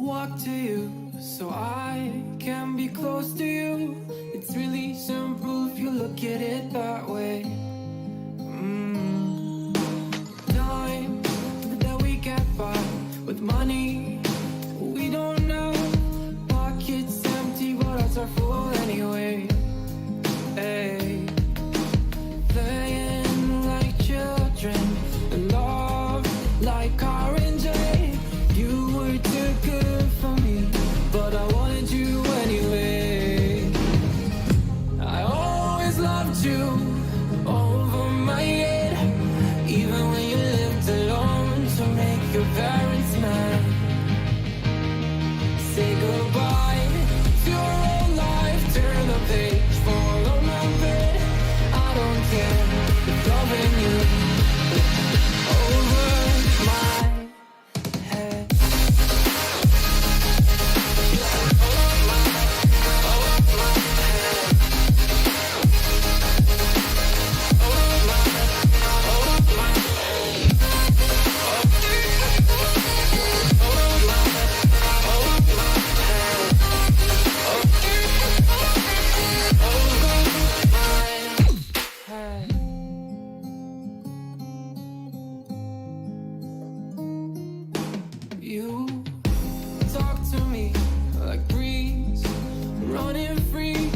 walk to you so I can be close to you. It's really simple if you look at it that way. Time that we can't buy with money we don't know. Pockets empty but hearts are full anyway. Hey, playing like children and love like orange. You were too good for me, but I wanted you anyway. I always loved you over my head, even when you lived alone to make your parents mad. Say goodbye to your old life, turn the page, fall on my bed. I don't care if loving you over my head. You talk to me like breeze, running free,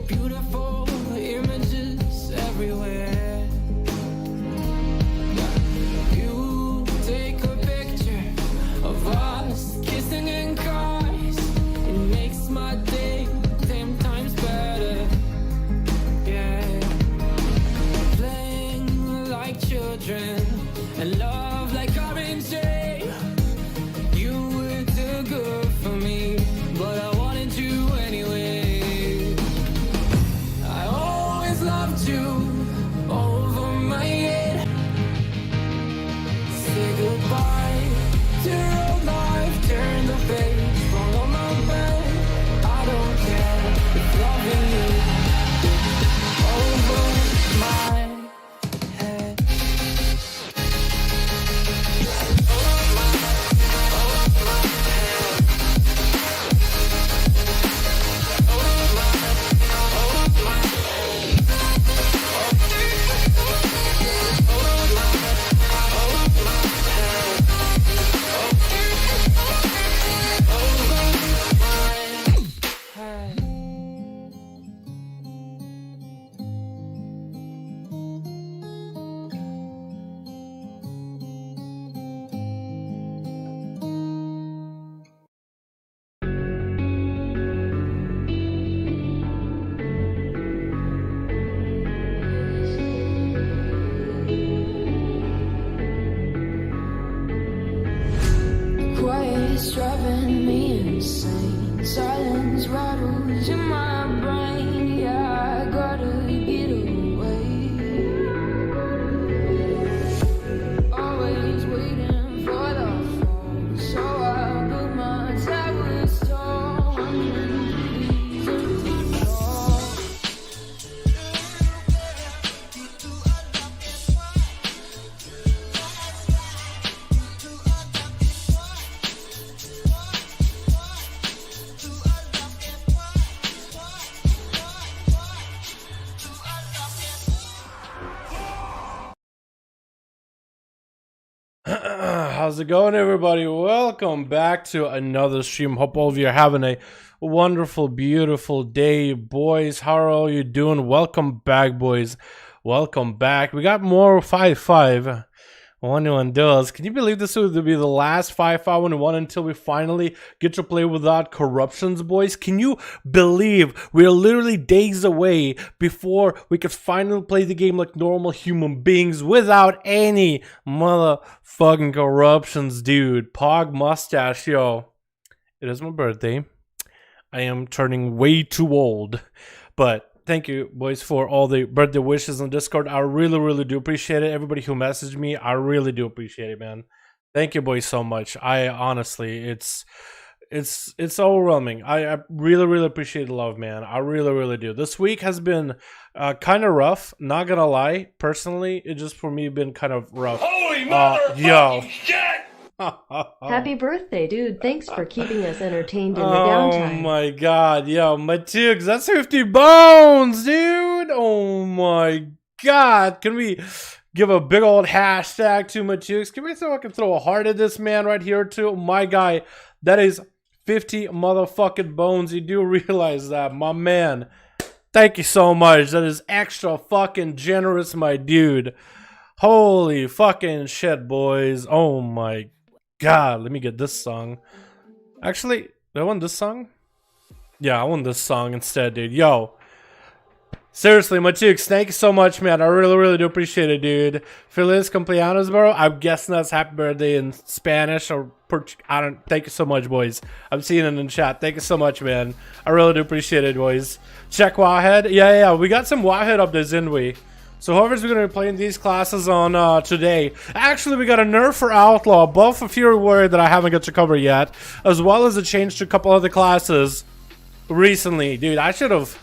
beautiful images everywhere. You take a picture of us kissing in cars, it makes my day 10 times better. Yeah, playing like children and love like orange. You were too good for me, but I wanted you anyway. I always loved you over my head. Say goodbye to your old life, turn the page, fall on my bed. I don't care if loving you over my head. Quiet is driving me insane. Silence rattles in my brain. Yeah, I gotta get away. Always waiting for the fall, so I build my towers tall. Wandering through these empty halls. How's it going, everybody? Welcome back to another stream. Hope all of you are having a wonderful, beautiful day, boys. How are all you doing? Welcome back, boys. Welcome back. We got more 5v5 1v1 Duels. Can you believe this would be the last 5v5 1v1 until we finally get to play without corruptions, boys? Can you believe we're literally days away before we could finally play the game like normal human beings without any motherfucking corruptions, dude? Pog mustache, yo. It is my birthday. I am turning way too old, but thank you, boys, for all the birthday wishes on Discord. I really, really do appreciate it. Everybody who messaged me, I really do appreciate it, man. Thank you, boys, so much. I honestly, it's overwhelming. I really, really appreciate the love, man. I really, really do. This week has been kind of rough. Not gonna lie, personally, it just for me been kind of rough. Holy motherfucking yo, shit! Happy birthday, dude. Thanks for keeping us entertained in the Oh downtime. my god, yo, Matux, that's 50 bones, dude. Oh my god. Can we give a big old hashtag to Matux? Can we I can throw a heart at this man right here too? My guy, that is 50 motherfucking bones. You do realize that, my man. Thank you so much. That is extra fucking generous, my dude. Holy fucking shit, boys. Oh my god. Let me get this song. Actually, do I want this song? Yeah, I want this song instead, dude. Yo. Seriously, Matux, thank you so much, man. I really, really do appreciate it, dude. Feliz cumpleaños, bro. I'm guessing that's happy birthday in Spanish or I don't. Thank you so much, boys. I'm seeing it in chat. Thank you so much, man. I really do appreciate it, boys. Check Wowhead. Yeah. We got some Wowhead updates, didn't we? So whoever's going to be playing these classes on today. Actually, we got a nerf for Outlaw. Both a Fury Warrior that I haven't got to cover yet, as well as a change to a couple other classes recently. Dude, I should have...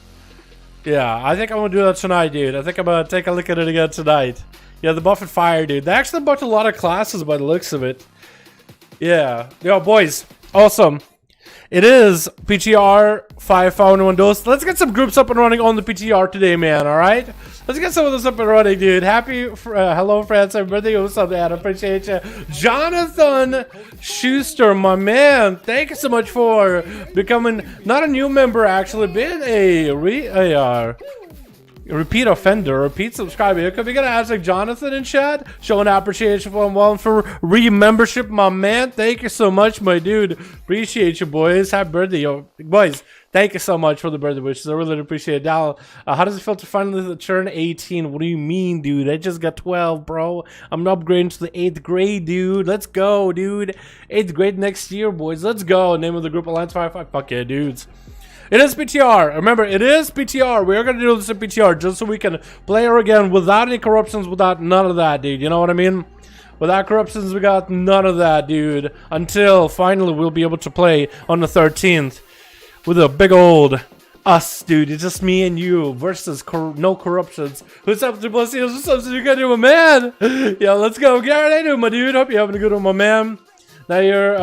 Yeah, I think I'm going to do that tonight, dude. I think I'm going to take a look at it again tonight. Yeah, the buff and fire, dude. They actually buffed a lot of classes by the looks of it. Yeah. Yo, boys. Awesome. It is PTR 5V5 1v1 DUELS. Let's get some groups up and running on the PTR today, man. All right? Let's get some of this up and running, dude. Happy, hello, friends. Happy birthday. What's up, man? I appreciate you. Jonathan Schuster, my man. Thank you so much for becoming, not a new member, actually, been a repeat offender, repeat subscriber. Could we get an hashtag Jonathan in chat? Showing appreciation for him, well, for re-membership, my man. Thank you so much, my dude. Appreciate you, boys. Happy birthday, yo. Boys, thank you so much for the birthday wishes. I really appreciate it. Dal, how does it feel to finally turn 18? What do you mean, dude? I just got 12, bro. I'm upgrading to the 8th grade, dude. Let's go, dude. 8th grade next year, boys. Let's go. Name of the group, Alliance 5V5. Fuck yeah, dudes. It is PTR. Remember, it is PTR. We're going to do this in PTR just so we can play her again without any corruptions, without none of that, dude. You know what I mean? Without corruptions, we got none of that, dude. Until finally we'll be able to play on the 13th with a big old us, dude. It's just me and you versus no corruptions. Who's up to bless you? What's up to you, my man? Yeah, let's go. Garrett, I do, my dude. Hope you're having a good one, my man. Now you're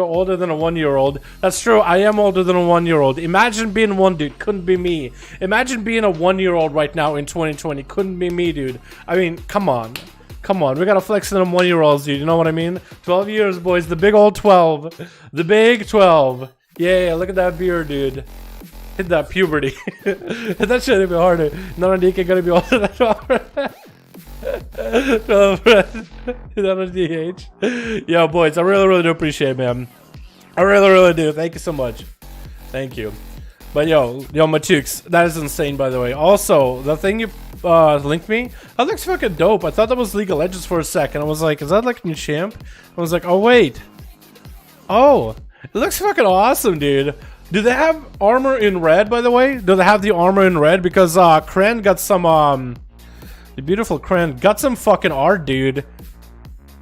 older than a 1-year-old. That's true. I am older than a 1-year-old. Imagine being one, dude. Couldn't be me. Imagine being a 1-year-old right now in 2020. Couldn't be me, dude. I mean, come on. Come on. We gotta flex on them 1-year-olds, dude. You know what I mean? 12 years, boys. The big old 12. The big 12. Yeah, look at that beard, dude. Hit that puberty. That shouldn't be harder. None of DK gonna be older than 12. Yo, boys, I really do appreciate it, man. I really do. Thank you so much. Thank you. But yo, Matux, that is insane, by the way. Also, the thing you linked me, that looks fucking dope. I thought that was League of Legends for a second. I was like, is that like a new champ? I was like, oh wait. Oh, it looks fucking awesome, dude. Do they have armor in red, by the way? Do they have the armor in red? Because Kren got some the beautiful Kren got some fucking art, dude.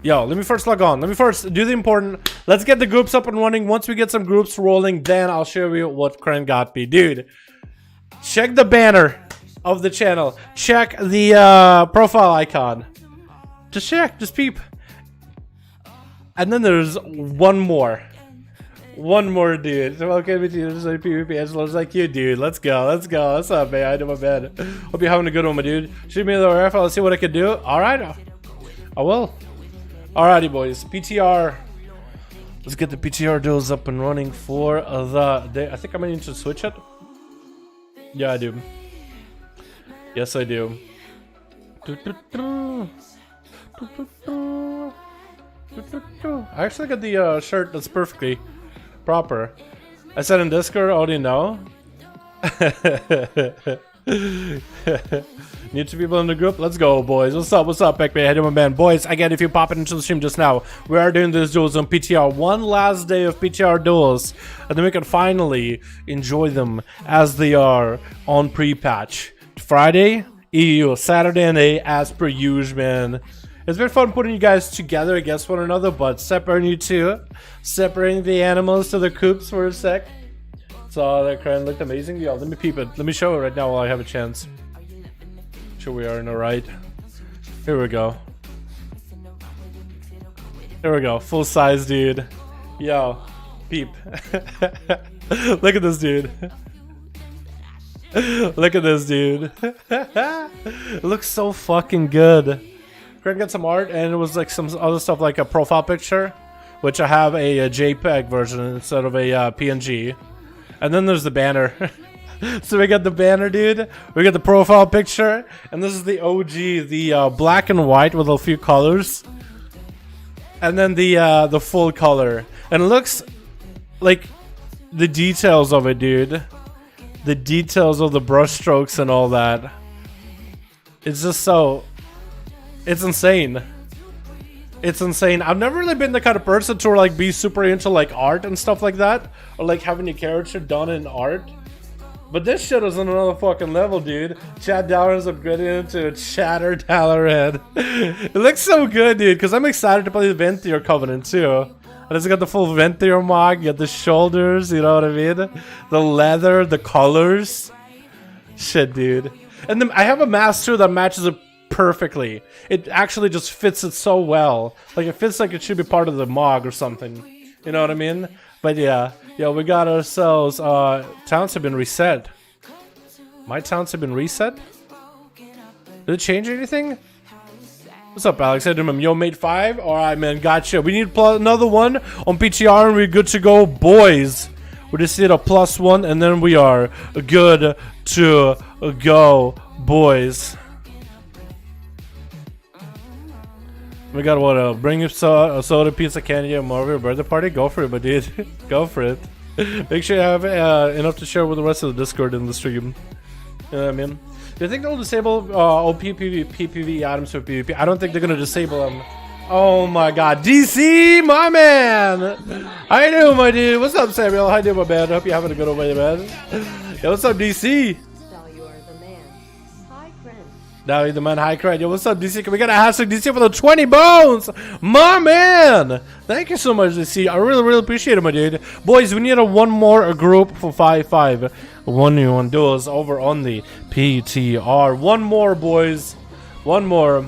Yo, let me first log on. Let me first do the important. Let's get the groups up and running. Once we get some groups rolling, then I'll show you what Kren got me. Dude, check the banner of the channel. Check the profile icon. Just check. Just peep. And then there's one more. One more, dude. Okay, with you. There's like PvP Angelo's like you, dude. Let's go. Let's go. What's up, man? I do my bed. Hope you're having a good one, my dude. Shoot me the rifle. Let's see what I can do. All right. I will. Alrighty, boys. PTR. Let's get the PTR duels up and running for the day. I think I might need to switch it. Yeah, I do. Yes, I do. I actually got the shirt that's perfectly proper. I said in Discord, oh, do you know? Need 2 people in the group? Let's go, boys. What's up? What's up, Peckman? Hey, my man. Boys, again, if you pop into the stream just now, we are doing these duels on PTR. One last day of PTR duels, and then we can finally enjoy them as they are on pre-patch. Friday, EU. Saturday, NA, as per usual, man. It's been fun putting you guys together against one another, but separating you two. Separating the animals to the coops for a sec. So that Kren looked amazing. Yo, let me peep it. Let me show it right now while I have a chance. Sure we are in the right. Here we go. There we go. Full size, dude. Yo. Peep. Look at this dude. Look at this dude. It looks so fucking good. Craig got some art, and it was like some other stuff like a profile picture, which I have a JPEG version instead of a PNG. And then there's the banner. So we got the banner, dude. We got the profile picture, and this is the OG, the black and white with a few colors, and then the full color. And it looks like the details of it, dude. The details of the brush strokes and all that. It's just so... It's insane. It's insane. I've never really been the kind of person to like be super into like art and stuff like that, or like having your character done in art. But this shit is on another fucking level, dude. Chad Dalaran's upgraded into Shatter Dalaran. It looks so good, dude, because I'm excited to play the Venthyr Covenant too. And it's got the full Venthyr mod, you got the shoulders, you know what I mean? The leather, the colors. Shit, dude. And then I have a mask too that matches it perfectly. It actually just fits it so well. Like it fits like it should be part of the MOG or something. You know what I mean? But yeah, we got ourselves towns have been reset. My towns have been reset? Did it change anything? What's up, Alex? I do, yo, mate 5? Alright, man, gotcha. We need another one on PTR and we're good to go, boys. We just need a +1 and then we are good to go, boys. We got what? Bring a soda, pizza, candy, and more of your birthday party? Go for it, my dude. Go for it. Make sure you have enough to share with the rest of the Discord in the stream. You know what I mean? Do you think they'll disable OP PPV items for PvP? I don't think they're gonna disable them. Oh my god. DC, my man! How you doing, my dude? What's up, Samuel? How you doing, my man? Hope you're having a good old day, man. Yo, what's up, DC? Now the man, high credit. Yo, what's up, DC? Can we get a hashtag DC for the 20 bones? My man! Thank you so much, DC. I really appreciate it, my dude. Boys, we need one more group for 5V5 1v1 duels over on the PTR. One more, boys. One more.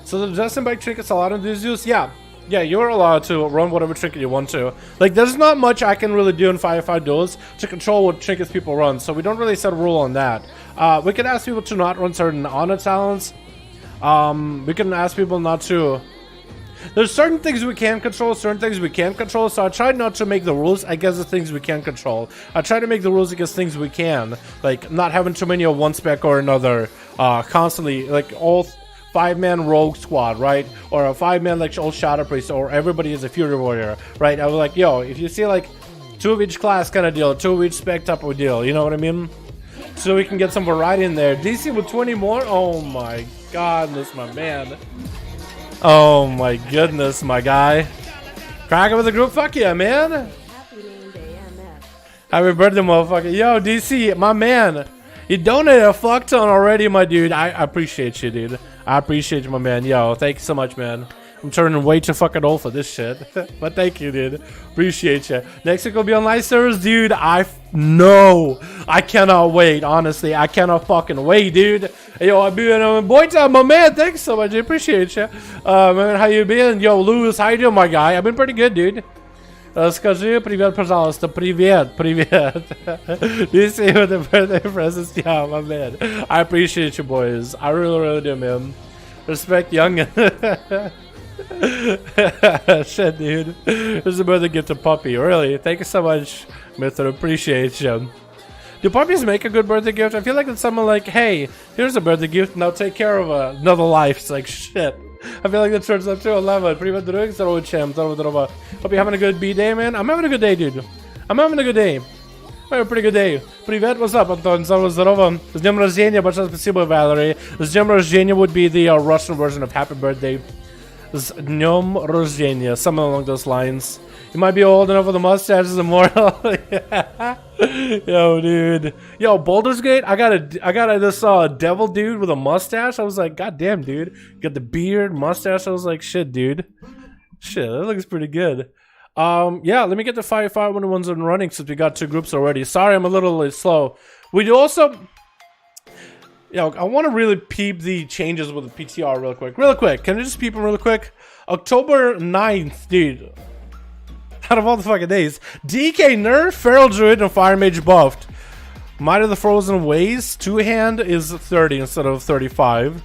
So the Justin bike trinkets allowed in these duels? Yeah, you're allowed to run whatever trinket you want to. Like, there's not much I can really do in 5v5 duels to control what trinkets people run, so we don't really set a rule on that. We can ask people to not run certain honor talents. We can ask people not to... There's certain things we can control, certain things we can't control, so I try not to make the rules against the things we can control. I try to make the rules against things we can. Like, not having too many of one spec or another. Constantly, like, all... 5-man rogue squad, right? Or a 5-man like old shadow priest, or everybody is a fury warrior, right? I was like, yo, if you see like 2 of each class kind of deal, 2 of each spec type of deal, you know what I mean? So we can get some variety in there. DC with 20 more? Oh my godness, my man. Oh my goodness, my guy. Cracking with the group? Fuck yeah, man. Happy birthday, motherfucker. Yo, DC, my man. You donated a fuck ton already, my dude. I appreciate you, dude. I appreciate you, my man. Yo, thank you so much, man. I'm turning way too fucking old for this shit. But thank you, dude. Appreciate you. Next week will be on live servers, dude. I cannot wait. Honestly, I cannot fucking wait, dude. Yo, I be in boy time, my man. Thanks so much. I appreciate you. Man, how you been? Yo, Lewis, how you doing, my guy? I've been pretty good, dude. Скажи привет, пожалуйста. Привет. You see with the birthday presents? Yeah, my man. I appreciate you, boys. I really do, man. Respect youngin. Shit, dude. This is a birthday gift to Puppy. Really? Thank you so much, Mr. Appreciate you. Do puppies make a good birthday gift? I feel like it's someone like, hey, here's a birthday gift, now take care of another life. It's like, shit. I feel like that turns up to 11. Привет, друг, здорово, чем, здорово. Hope you're having a good B-day, man. I'm having a good day, dude. I'm having a good day. I'm having a pretty good day. Привет, what's up, Антон? Здорово. С днем рождения, большое спасибо, Valerie. С днем рождения would be the Russian version of happy birthday. С днем рождения, something along those lines. You might be old enough with the mustache as immortal. Yo, dude. Yo, Baldur's Gate. I got this devil dude with a mustache. I was like, god damn, dude. Got the beard, mustache. I was like, shit, dude. Shit, that looks pretty good. Yeah, let me get the 5v5 1v1s and running since we got 2 groups already. Sorry, I'm a little slow. We do also... Yo, I want to really peep the changes with the PTR real quick. Can I just peep them real quick? October 9th, dude. Out of all the fucking days. DK nerf, Feral Druid, and Fire Mage buffed. Might of the Frozen Ways, 2-hand is 30 instead of 35.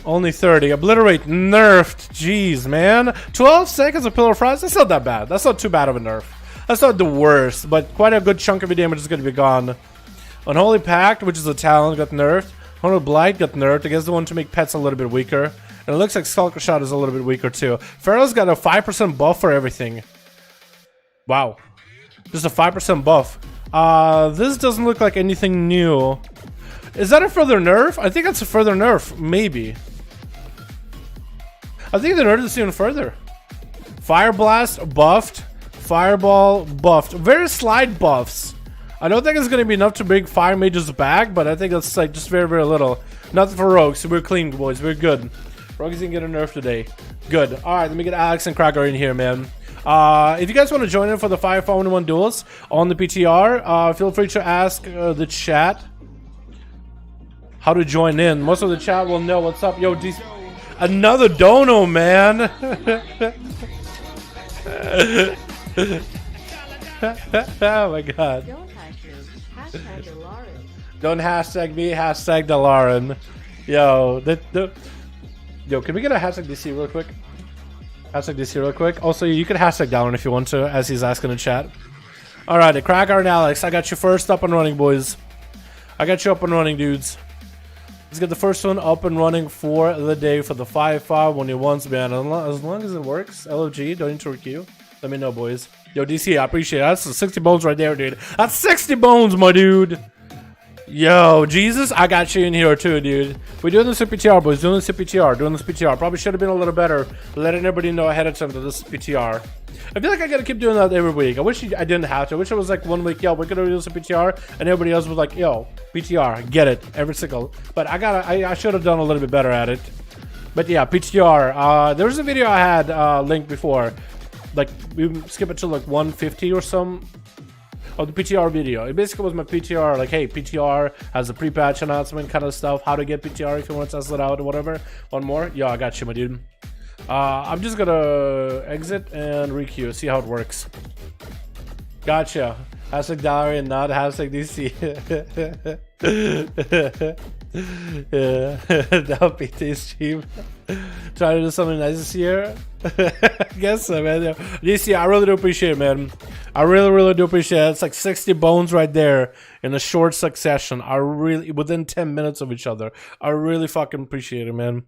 Only 30. Obliterate nerfed. Jeez, man. 12 seconds of Pillar of Frost. That's not that bad. That's not too bad of a nerf. That's not the worst, but quite a good chunk of your damage is going to be gone. Unholy Pact, which is a talent, got nerfed. Honorable Blight got nerfed. I guess the one to make pets a little bit weaker. And it looks like Skulker Shot is a little bit weaker too. Pharaoh's got a 5% buff for everything. Wow. Just a 5% buff. This doesn't look like anything new. Is that a further nerf? I think that's a further nerf. Maybe. I think they nerfed this even further. Fire Blast buffed. Fireball buffed. Very slight buffs. I don't think it's going to be enough to bring Fire Mages back, but I think it's like just very, very little. Nothing for Rogues. So we're clean, boys. We're good. Rogues didn't get a nerf today. Good. Alright, let me get Alex and Cracker in here, man. If you guys want to join in for the 5V5 1v1 Duels on the PTR, feel free to ask the chat how to join in. Most of the chat will know what's up. Yo, another dono, man. Oh my god. Don't hashtag me, hashtag Dalaran. Yo, yo, can we get a hashtag DC real quick? Hashtag DC real quick. Also, you can hashtag Dalaran if you want to, as he's asking in chat. Alright, Cracker and Alex, I got you first up and running, boys. I got you up and running, dudes. Let's get the first one up and running for the day for the 5V5 1v1s, man. As long as it works, LFG, don't need to requeue. Let me know, boys. Yo, DC, I appreciate it. That's 60 bones right there, dude. That's 60 bones, my dude. Yo, Jesus, I got you in here too, dude. We're doing this PTR, boys. Doing this PTR. Probably should have been a little better, letting everybody know ahead of time that this is PTR. I feel like I gotta keep doing that every week. I wish I didn't have to. I wish it was like 1 week, yo, we're gonna do this PTR, and everybody else was like, yo, PTR, get it every single. But I should have done a little bit better at it. But yeah, PTR. There was a video I had linked before. Like, we skip it to like 150 or some. Oh, the PTR video. It basically was my PTR, like, hey, PTR has a pre-patch announcement kind of stuff, how to get PTR if you want to test it out or whatever. One more? Yo, I got you, my dude. I'm just gonna exit and requeue, see how it works. Gotcha. Hashtag Dalaran, not hashtag DC. Yeah, that'll be cheap. Try to do something nice this year. I guess so, man. DC, I really do appreciate it, man. I really do appreciate it. It's like 60 bones right there in a short succession. I really, within 10 minutes of each other. I really fucking appreciate it, man.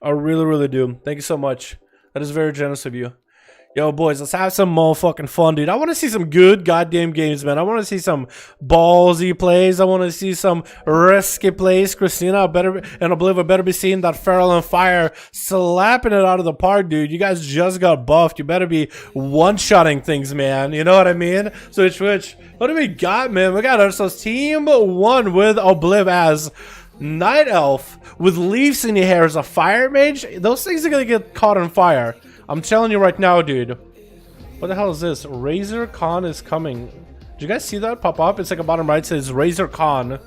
I really do. Thank you so much. That is very generous of you. Yo, boys, let's have some motherfucking fun, dude. I want to see some good goddamn games, man. I want to see some ballsy plays. I want to see some risky plays. Christina and Oblivion better be seeing that Feral and Fire slapping it out of the park, dude. You guys just got buffed. You better be one-shotting things, man. You know what I mean? Switch. What do we got, man? We got ourselves Team 1 with Obliv as Night Elf with leaves in your hair as a Fire Mage. Those things are going to get caught on fire. I'm telling you right now, dude. What the hell is this? Razor Khan is coming. Did you guys see that pop up? It's like a bottom right says Razor Khan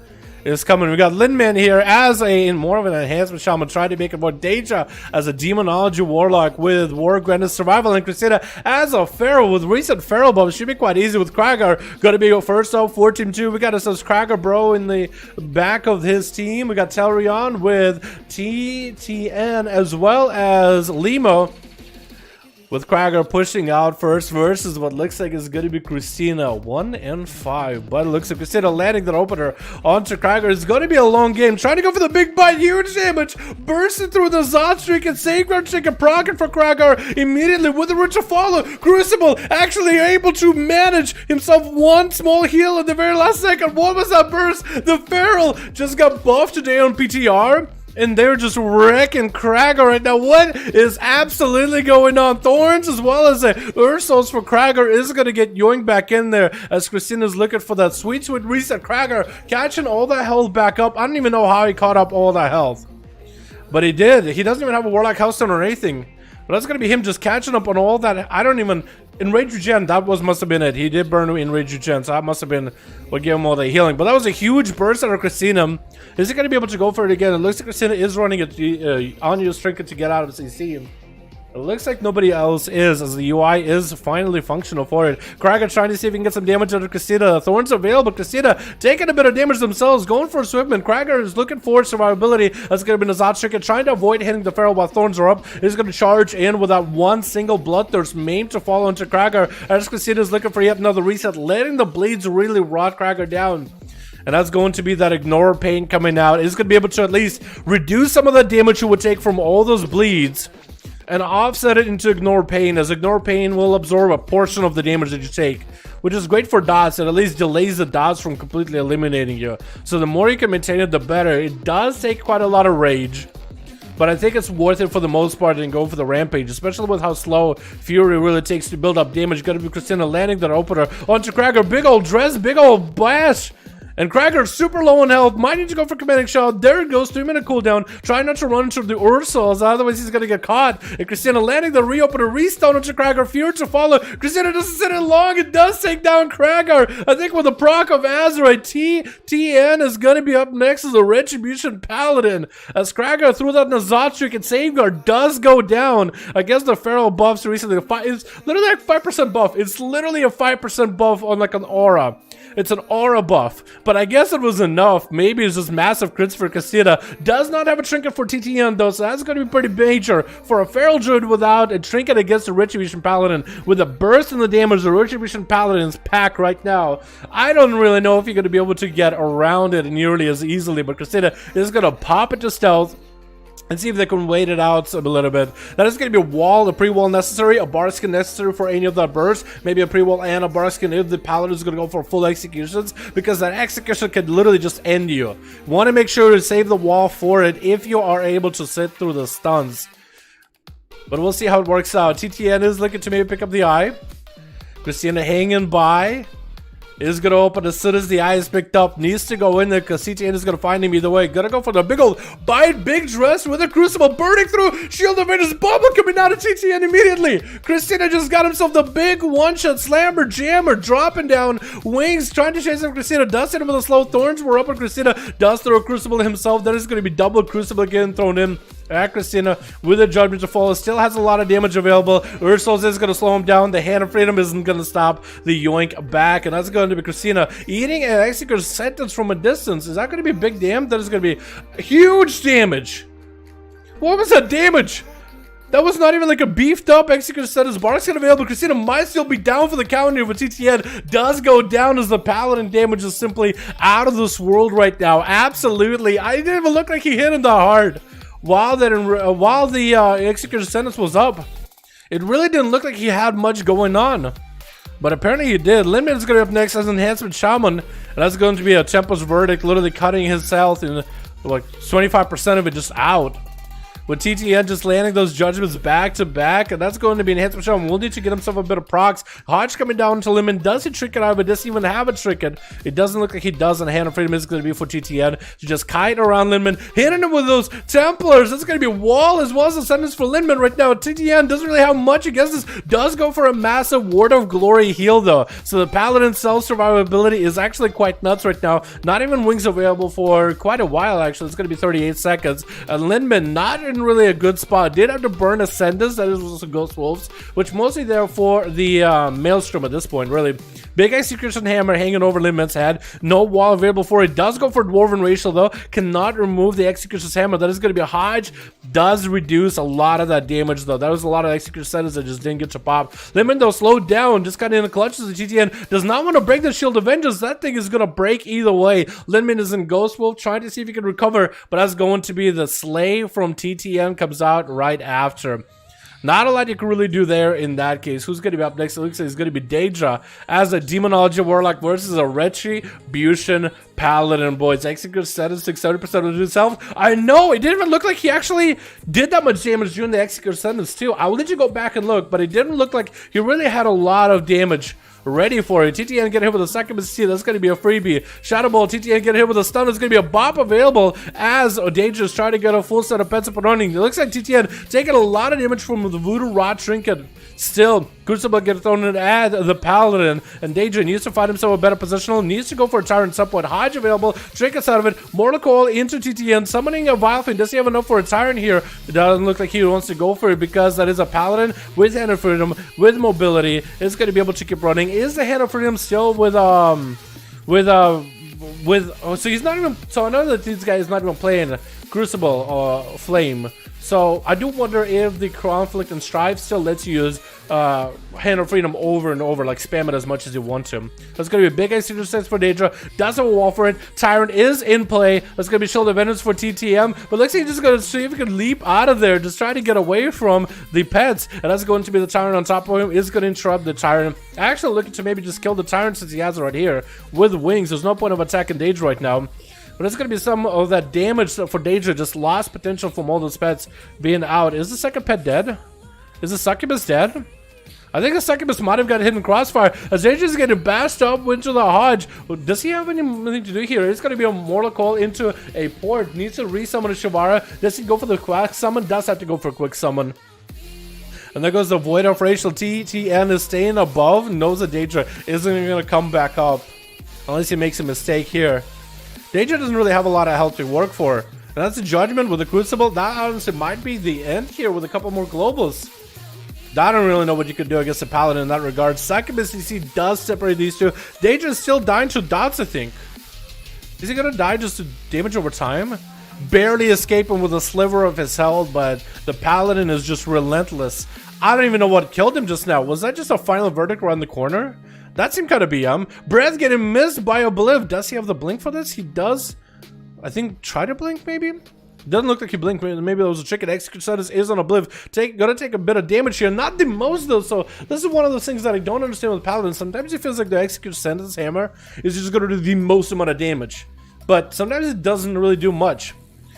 is coming. We got Linman here as more of an enhancement shaman, trying to make it more Deja as a demonology warlock with war granted survival, and Christina as a feral with recent feral buffs. Should be quite easy with Kragar. Gonna be first up for team 2. We got ourselves Kragar bro in the back of his team. We got Telrion with TTN as well as Limo. With Kragar pushing out first versus what looks like is going to be Christina 1 and 5. But it looks like Christina landing that opener onto Kragar. It's going to be a long game. Trying to go for the big bite. Huge damage. Bursting through the Zod streak and Sacred Chicken proccing for Kragar immediately with the root to follow. Crucible actually able to manage himself one small heal in the very last second. What was that burst? The Feral just got buffed today on PTR. And they're just wrecking Kragar right now. What is absolutely going on? Thorns as well as Ursos for Kragar is going to get yoinked back in there as Christina's looking for that sweet reset. Kragar catching all that health back up. I don't even know how he caught up all that health. But he did. He doesn't even have a Warlock Healthstone or anything. But that's going to be him just catching up on all that. I don't even... Enrage Regen, that must have been it. He did burn Enrage Regen, so that must have been what gave him all the healing. But that was a huge burst out of Christina. Is he going to be able to go for it again? It looks like Christina is running it on your trinket to get out of CC. It looks like nobody else is, as the UI is finally functional for it. Kraga trying to see if he can get some damage out of Christina. Thorns available. Christina taking a bit of damage themselves, going for a swipman. Kraga is looking for survivability. That's going to be Nazat Stricken, trying to avoid hitting the Pharaoh while Thorns are up. He's going to charge in with that one single Bloodthirst maim to fall into Kraga. As Christina is looking for yet another reset, letting the bleeds really rot Kraga down. And that's going to be that Ignore Pain coming out. It's going to be able to at least reduce some of the damage you would take from all those bleeds and offset it into Ignore Pain, as Ignore Pain will absorb a portion of the damage that you take, which is great for dots. It at least delays the dots from completely eliminating you. So the more you can maintain it, the better. It does take quite a lot of rage, but I think it's worth it for the most part and go for the Rampage, especially with how slow Fury really takes to build up damage. Gonna be Christina landing that opener onto Krager. Big old dress, big old bash. And Krager super low on health, might need to go for Commanding Shot. There it goes, 3-minute cooldown. Try not to run into the Ursals, otherwise he's gonna get caught. And Christina landing the reopener, restone onto Krager. Fury to follow. Christina doesn't sit in long, it does take down Krager. I think with the proc of Azeroth, TN is gonna be up next as a Retribution Paladin. As Krager through that Nazat Streak and Safeguard does go down. I guess the Feral buffs recently, it's literally like 5% buff. It's literally a 5% buff on like an aura. It's an aura buff, but I guess it was enough. Maybe it's just massive crits for Casita. Does not have a trinket for TTN though, so that's going to be pretty major for a Feral Druid without a trinket against a Retribution Paladin. With a burst in the damage the Retribution Paladins pack right now, I don't really know if you're going to be able to get around it nearly as easily, but Casita is going to pop it to stealth and see if they can wait it out a little bit. That is going to be a wall, a pre-wall necessary, a bar skin necessary for any of that burst. Maybe a pre-wall and a bar skin if the paladin is going to go for full executions, because that execution can literally just end you. Want to make sure to save the wall for it if you are able to sit through the stuns. But we'll see how it works out. TTN is looking to maybe pick up the eye. Christina hanging by. Is going to open as soon as the eye is picked up. Needs to go in there because CTN is going to find him either way. Gonna go for the big old bite, big dress with a crucible burning through. Shield of Vengeance bubble coming out of TTN immediately. Christina just got himself the big one-shot slammer jammer, dropping down wings, trying to chase him. Christina does hit him with a slow. Thorns were up on Christina. Does throw a crucible himself. That is going to be double crucible again thrown in at Christina with a judgment to follow. Still has a lot of damage available. Ursula is going to slow him down. The Hand of Freedom isn't going to stop the yoink back, and that's going to be Christina eating an Executor's Sentence from a distance. Is that going to be big damage? That is going to be huge damage. What was that damage? That was not even like a beefed up Executor's Sentence. Bark's available. Christina might still be down for the counter, but TTN does go down as the Paladin damage is simply out of this world right now. Absolutely. I didn't even look like he hit him that hard. While the Executor's Sentence was up, it really didn't look like he had much going on. But apparently he did. Limit is going to be up next as Enhancement Shaman. And that's going to be a Tempest Verdict, literally cutting his health and like 25% of it just out. With TTN just landing those judgments back to back, and that's going to be an Enhancement Shaman. We'll need to get himself a bit of procs. Hodge coming down to Limit. Does he trick it out, but doesn't even have a trinket? It doesn't look like he does, and Hand of Freedom is going to be for TTN to just kite around Lindman, hitting him with those Templars. That's going to be a wall as well as a sentence for Lindman right now. TTN doesn't really have much against this. Does go for a massive Ward of Glory heal though, so the Paladin's self-survivability is actually quite nuts right now. Not even wings available for quite a while actually. It's going to be 38 seconds. And Lindman not in really a good spot. Did have to burn Ascendants, that is also Ghost Wolves, which mostly there for the Maelstrom at this point, really. Big Execution Hammer hanging over Lindman's head. No wall available for it. Does go for Dwarven Racial though. Cannot remove the Execution's Hammer. That is going to be a Hodge. Does reduce a lot of that damage though. That was a lot of Execution Sentence that just didn't get to pop. Lindman though slowed down. Just got in the clutches of GTN. Does not want to break the Shield of Vengeance. That thing is going to break either way. Lindman is in Ghost Wolf trying to see if he can recover, but that's going to be the Slay from TTN comes out right after. Not a lot you can really do there in that case. Who's going to be up next? It looks like it's going to be Daedra as a Demonology Warlock versus a Retribution Paladin, boys. Execute Sentence, 70% of his health. I know, it didn't even look like he actually did that much damage during the Execute Sentence too. I will let you go back and look, but it didn't look like he really had a lot of damage ready for it. TTN get hit with a second C. That's going to be a freebie. Shadow Ball, TTN get hit with a stun. There's going to be a bop available as Dangerous trying to get a full set of pets up and running. It looks like TTN taking a lot of damage from the Voodoo Rod Trinket. Still, Crucible gets thrown in at the Paladin, and Danger needs to find himself a better positional, needs to go for a Tyrant support. Hodge available, Trinkets out of it, Mortal Coil into TTN, summoning a Vile Fiend. Does he have enough for a Tyrant here? It doesn't look like he wants to go for it because that is a Paladin with Hand of Freedom, with mobility. It's going to be able to keep running. Is the Hand of Freedom still so he's not even, so I know that this guy is not even playing Crucible or Flame. So I do wonder if the Conflict and Strive still lets you use Hand of Freedom over and over, like spam it as much as you want to. That's going to be a big execution sense for Daedra. Doesn't wall for it. Tyrant is in play. That's going to be Shield of Vengeance for TTM. But looks like he's just going to see if he can leap out of there, just try to get away from the pets. And that's going to be the Tyrant on top of him. Is going to interrupt the Tyrant. Actually looking to maybe just kill the Tyrant since he has it right here with wings. There's no point of attacking Daedra right now. But it's going to be some of that damage for Daedra, just lost potential from all those pets being out. Is the second pet dead? Is the Succubus dead? I think the Succubus might have got hit in Crossfire. As Daedra is getting bashed up into the Hodge. Does he have anything to do here? It's going to be a Mortal Coil into a port. Needs to resummon a Shavara. Does he go for the quick summon? Does have to go for a quick summon. And there goes the Void of Racial. TTN is staying above. Knows that Daedra isn't going to come back up. Unless he makes a mistake here. Daedra doesn't really have a lot of health to work for. And that's the Judgment with the Crucible. That honestly might be the end here with a couple more globals. I don't really know what you could do against the Paladin in that regard. Succubus CC does separate these two. Daedra is still dying to dots, I think. Is he going to die just to damage over time? Barely escaping with a sliver of his health, but the Paladin is just relentless. I don't even know what killed him just now. Was that just a final verdict around the corner? That seemed kind of BM. Breath getting missed by Obliv. Does he have the blink for this? He does. I think try to blink maybe? Doesn't look like he blinked. Maybe there was a trick. Execute status is on Obliv. Gonna take a bit of damage here. Not the most though. So this is one of those things that I don't understand with Paladin. Sometimes it feels like the Execute sentence hammer is just gonna do the most amount of damage. But sometimes it doesn't really do much.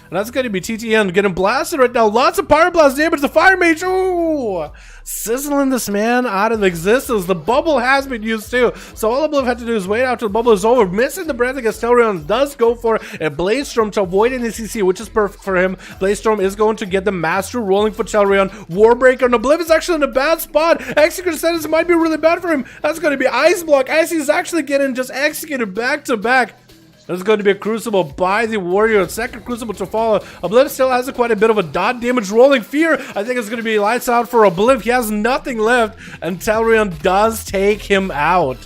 And that's going to be TTN getting blasted right now. Lots of Pyro Blast damage. The Fire Mage, ooh, sizzling this man out of existence. The bubble has been used too. So all Obliv had to do is wait out till the bubble is over. Missing the breath against Telrion. Does go for a Blaze Storm to avoid any CC, which is perfect for him. Blaze Storm is going to get the Master rolling for Telrion. Warbreaker and Obliv is actually in a bad spot. Execute sentence might be really bad for him. That's going to be Ice Block as he's actually getting just executed back to back. There's going to be a Crucible by the Warrior. Second Crucible to follow. Obliv still has quite a bit of a dot damage rolling. Fear, I think it's going to be lights out for Obliv. He has nothing left, and Telrion does take him out.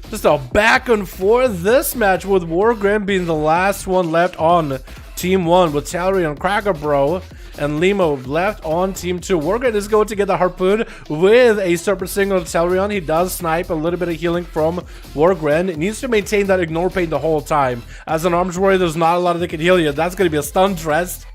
Just a back and forth this match with Wargrim being the last one left on Team 1 with Telrion, Cracker Bro, and Limo left on Team 2. Wargrim is going to get the Harpoon with a Serpent Signal to Telrion. He does snipe a little bit of healing from Wargrim. He needs to maintain that Ignore Pain the whole time. As an Arms Warrior, there's not a lot that can heal you. That's going to be a Stun Dress.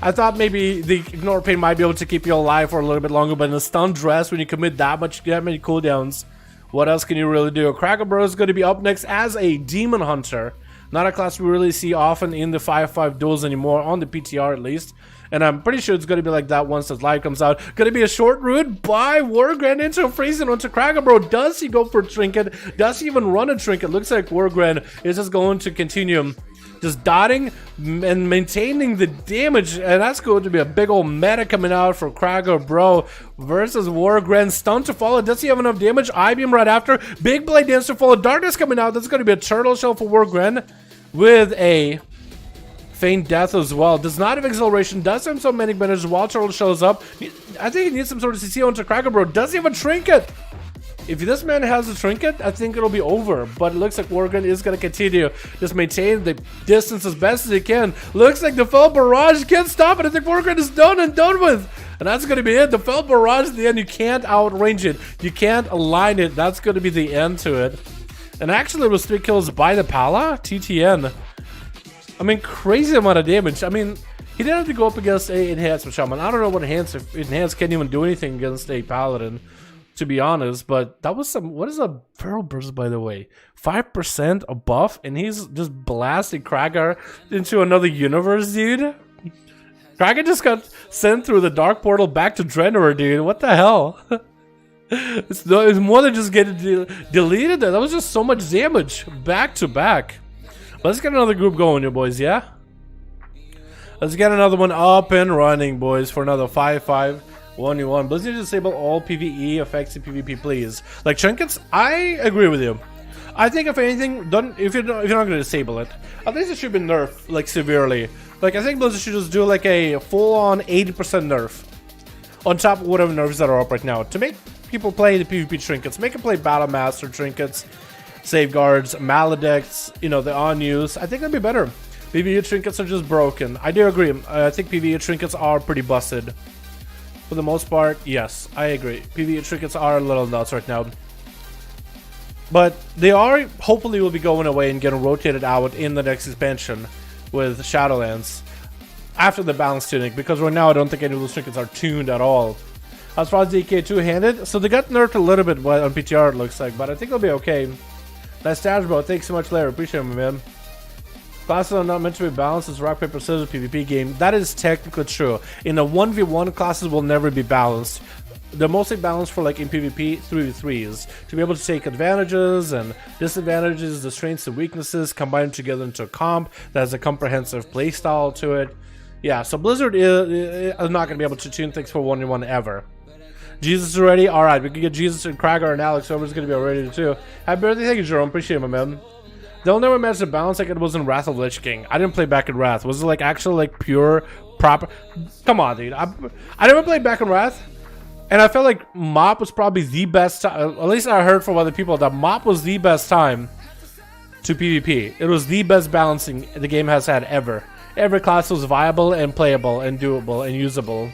I thought maybe the Ignore Pain might be able to keep you alive for a little bit longer, but in a Stun Dress, when you commit that many cooldowns, what else can you really do? Cracker Bro is going to be up next as a Demon Hunter. Not a class we really see often in the 5v5 duels anymore, on the PTR at least. And I'm pretty sure it's going to be like that once the live comes out. Going to be a short route by Wargren into a freezing onto Cracker Bro. Does he go for a Trinket? Does he even run a Trinket? Looks like Wargren is just going to continue just dotting and maintaining the damage. And that's going to be a big old meta coming out for Cracker Bro versus Wargren. Stun to follow. Does he have enough damage? I-Beam right after. Big Blade Dance to follow. Darkness coming out. That's going to be a Turtle Shell for Wargren with a Feign Death as well. Does not have Exhilaration. Does have some Manic Bandage while Turtle shows up. I think he needs some sort of CC onto Cracker Bro. Does he have a Trinket? If this man has a Trinket, I think it'll be over. But it looks like Wargren is going to continue. Just maintain the distance as best as he can. Looks like the Fell Barrage can't stop it. I think Wargren is done and done with. And that's going to be it. The Fell Barrage at the end, you can't outrange it. You can't align it. That's going to be the end to it. And actually, it was 3 kills by the Pala. TTN. I mean, crazy amount of damage. I mean, he didn't have to go up against a Enhanced Shaman. I don't know what Enhanced can't even do anything against a Paladin, to be honest. But that was some... What is a Feral Burst, by the way? 5% a buff, and he's just blasting Cracker into another universe, dude. Cracker just got sent through the Dark Portal back to Draenor, dude. What the hell? It's more than just getting deleted. That was just so much damage back to back. Let's get another group going, you boys, yeah? Let's get another one up and running, boys, for another 5v5 1v1. Blizzard, disable all PvE effects in PvP, please. Like trinkets, I agree with you. I think if anything, if you're not going to disable it, at least it should be nerfed like severely. Like I think Blizzard should just do like a full-on 80% nerf on top of whatever nerfs that are up right now to make people play the PvP trinkets. Make them play Battle Master trinkets, safeguards, maledicts, you know, the unused. I think that'd be better. PvE trinkets are just broken. I do agree. I think PvE trinkets are pretty busted. For the most part, yes, I agree. PvE trinkets are a little nuts right now. But they are, hopefully will be going away and getting rotated out in the next expansion with Shadowlands after the balance tuning, because right now I don't think any of those trinkets are tuned at all. As far as the EK two-handed, so they got nerfed a little bit on PTR, it looks like, but I think they'll be okay. Nice stash, bro. Thanks so much, Larry. Appreciate it, man. Classes are not meant to be balanced as rock, paper, scissors PvP game. That is technically true. In a 1v1, classes will never be balanced. They're mostly balanced for like in PvP 3v3s to be able to take advantages and disadvantages, the strengths and weaknesses, combine them together into a comp that has a comprehensive playstyle to it. Yeah, so Blizzard is not going to be able to tune things for 1v1 ever. Jesus is ready? Alright, we can get Jesus and Krager and Alex. Whoever's going to be ready too. Happy birthday, thank you, Jerome. Appreciate it, my man. They'll never match the balance like it was in Wrath of Lich King. I didn't play back in Wrath. Was it like actually like pure, proper? Come on, dude. I never played back in Wrath. And I felt like MOP was probably the best time. At least I heard from other people that MOP was the best time to PvP. It was the best balancing the game has had ever. Every class was viable and playable and doable and usable.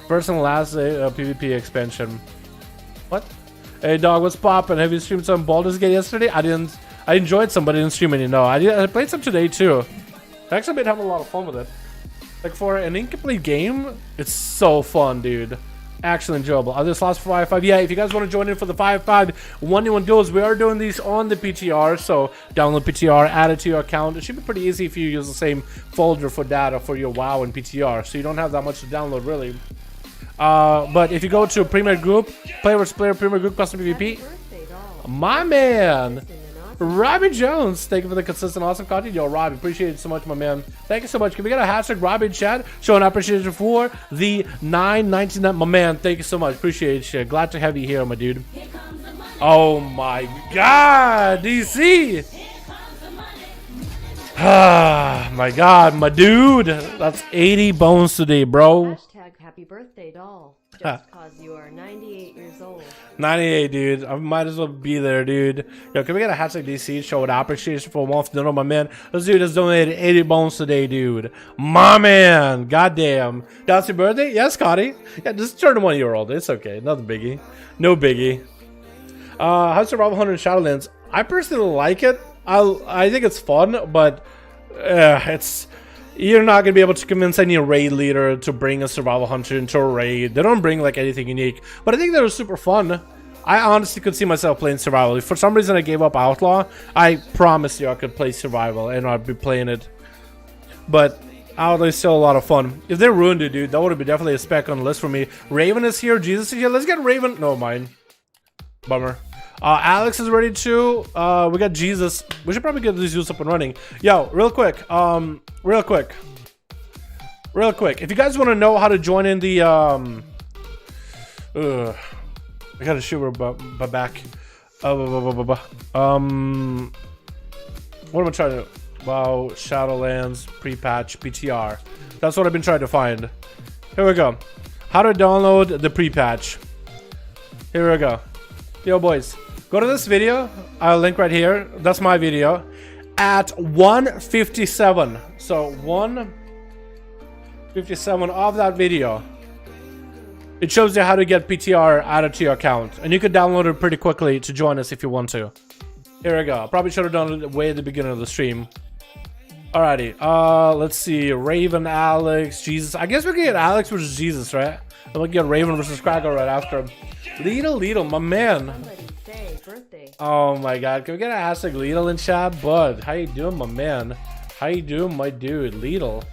First and last PvP expansion. What? Hey dog, what's poppin'? Have you streamed some Baldur's Gate yesterday? I didn't. I enjoyed some, but I didn't stream any. No, I played some today too. I actually been having a lot of fun with it. Like for an incomplete game, it's so fun, dude. Actually enjoyable. Other slots for 5v5. Yeah, if you guys want to join in for the 5v5 1v1 duels, we are doing these on the PTR. So download PTR, add it to your account. It should be pretty easy if you use the same folder for data for your WoW and PTR. So you don't have that much to download really. But if you go to Premier Group, Player vs Player Premier Group Custom PvP, my man, Robbie Jones, thank you for the consistent awesome content. Yo, Robbie, appreciate it so much, my man. Thank you so much. Can we get a hashtag Robbie in chat showing appreciation for the 999? My man, thank you so much. Appreciate you. Glad to have you here, my dude. Oh my god, DC. Ah, my god, my dude. That's 80 bones today, bro. Hashtag happy birthday, doll. Just cause you are 98 years old. 98, dude. I might as well be there, dude. Yo, can we get a hashtag DC showing appreciation for a month? No, my man. This dude has donated 80 bones today, dude. My man. Goddamn. That's your birthday? Yes, Scotty. Yeah, just turn 1 year old. It's okay. Nothing biggie. No biggie. How's Survival Hunter in Shadowlands? I personally like it. I think it's fun, but it's... You're not going to be able to convince any raid leader to bring a survival hunter into a raid. They don't bring like anything unique. But I think they're super fun. I honestly could see myself playing survival. If for some reason I gave up Outlaw, I promise you I could play survival and I'd be playing it. But Outlaw is still a lot of fun. If they ruined it, dude, that would be definitely a spec on the list for me. Raven is here. Jesus is here. Let's get Raven. No, mine. Bummer. Alex is ready too. We got Jesus. We should probably get these dudes up and running. Yo, real quick. Real quick. If you guys want to know how to join in the I gotta shoot her back. What am I trying to? Wow, Shadowlands pre-patch PTR. That's what I've been trying to find. Here we go. How to download the pre-patch. Here we go. Yo, boys. Go to this video. I'll link right here. That's my video. At 157. So 157 of that video. It shows you how to get PTR added to your account. And you can download it pretty quickly to join us if you want to. Here we go. Probably should have done it way at the beginning of the stream. Alrighty. Let's see. Raven, Alex, Jesus. I guess we can get Alex versus Jesus, right? And we can get Raven versus Krager right after. Lidl, my man. Birthday. Oh my god, can we get a hashtag Lidl in chat? Bud, how you doing, my man? How you doing, my dude? Lidl.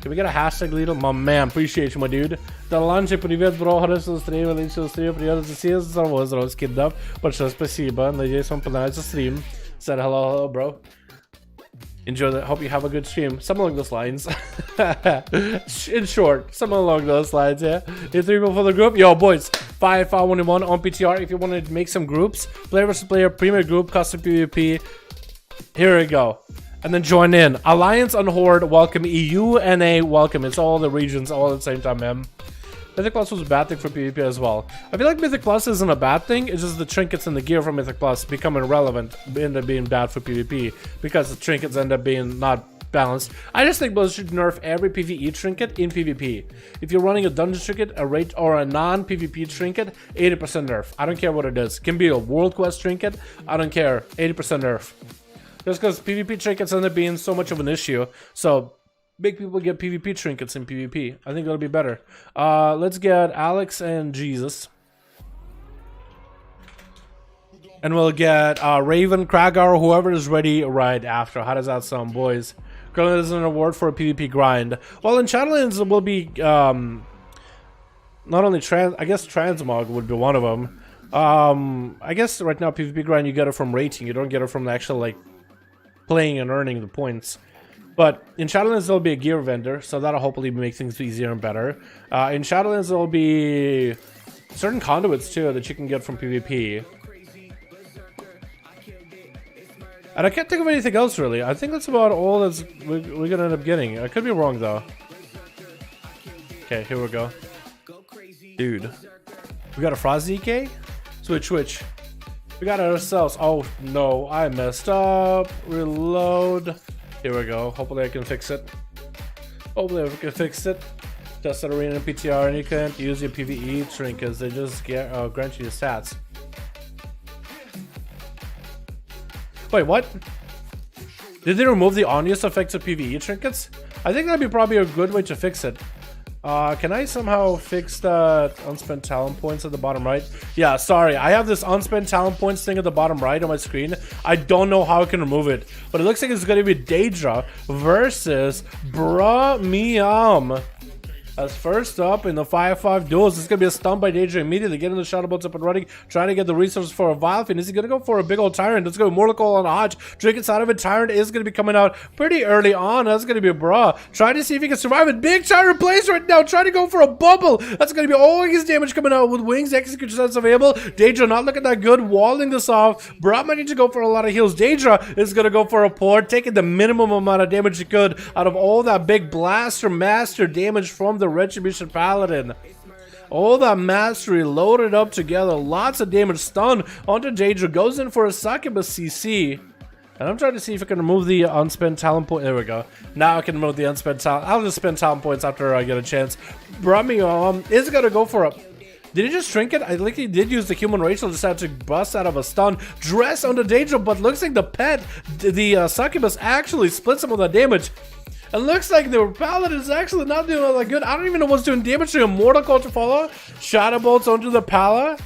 Can we get a hashtag leader? My man, appreciate you, my dude. Dalaran, привет, бро, хорошо стрим, отлично стрим, приятно засесть, здорово, скидав. Большое спасибо, надеюсь, вам понравится стрим. Said hello, bro. Enjoy that. Hope you have a good stream. Something along those lines. In short, something along those lines, yeah. You 3 people for the group? Yo, boys. 5V5 1v1 on PTR. If you want to make some groups, player versus player, premier group, custom PvP. Here we go. And then join in. Alliance on Horde, welcome. EU, NA, welcome. It's all the regions all at the same time, man. Mythic Plus was a bad thing for PvP as well. I feel like Mythic Plus isn't a bad thing, it's just the trinkets and the gear from Mythic Plus become irrelevant, end up being bad for PvP, because the trinkets end up being not balanced. I just think Blizzard should nerf every PvE trinket in PvP. If you're running a dungeon trinket, a rate, or a non-PvP trinket, 80% nerf. I don't care what it is. It can be a World Quest trinket, I don't care, 80% nerf. Just because PvP trinkets end up being so much of an issue, so make people get PvP trinkets in PvP. I think that'll be better. Let's get Alex and Jesus. And we'll get Raven, Kragar, whoever is ready right after. How does that sound, boys? Currently, there's an award for a PvP grind. Well, in Shadowlands, it will be not only I guess Transmog would be one of them. I guess right now, PvP grind, you get it from rating. You don't get it from the actual, like, playing and earning the points. But in Shadowlands, there'll be a gear vendor, so that'll hopefully make things easier and better. In Shadowlands, there'll be certain conduits, too, that you can get from PvP. And I can't think of anything else, really. I think that's about all that's we're going to end up getting. I could be wrong, though. Okay, here we go. Dude. We got a Frosty EK? Switch. We got it ourselves. Oh, no. I messed up. Reload. Here we go. Hopefully I can fix it. Just at Arena and PTR, and you can't use your PvE trinkets. They just grant you your stats. Wait, what? Did they remove the obvious effects of PvE trinkets? I think that'd be probably a good way to fix it. Can I somehow fix that unspent talent points at the bottom right? Yeah, sorry. I have this unspent talent points thing at the bottom right on my screen. I don't know how I can remove it. But it looks like it's going to be Daedra versus Bramiam. As first up in the 5v5 duels, it's going to be a stun by Daedra immediately, getting the shadow bolts up and running, trying to get the resources for a Vilefin. Is he going to go for a big old Tyrant? That's going to be Mortal Coil on Hodge. Drink inside of it. Tyrant is going to be coming out pretty early on. That's going to be a Bra. Trying to see if he can survive it. Big Tyrant plays right now, trying to go for a bubble. That's going to be all his damage coming out with wings. Execution sets available. Daedra not looking that good, walling this off. Bra might need to go for a lot of heals. Daedra is going to go for a port, taking the minimum amount of damage he could out of all that big blaster master damage from the Retribution Paladin. All that mastery loaded up together, lots of damage. Stun onto Daedra, goes in for a Succubus CC. And I'm trying to see if I can remove the unspent talent point. There we go. Now I can remove the unspent talent. I'll just spend talent points after I get a chance. Bramiam is gonna go for a... Did he just shrink it? I think he did use the human racial, just had to bust out of a stun. Dress onto Daedra, but looks like the pet, the Succubus actually split some of that damage. It looks like the Paladin is actually not doing all that good. I don't even know what's doing damage to him. Mortal Coil to follow. Shadow Bolts onto the Pala.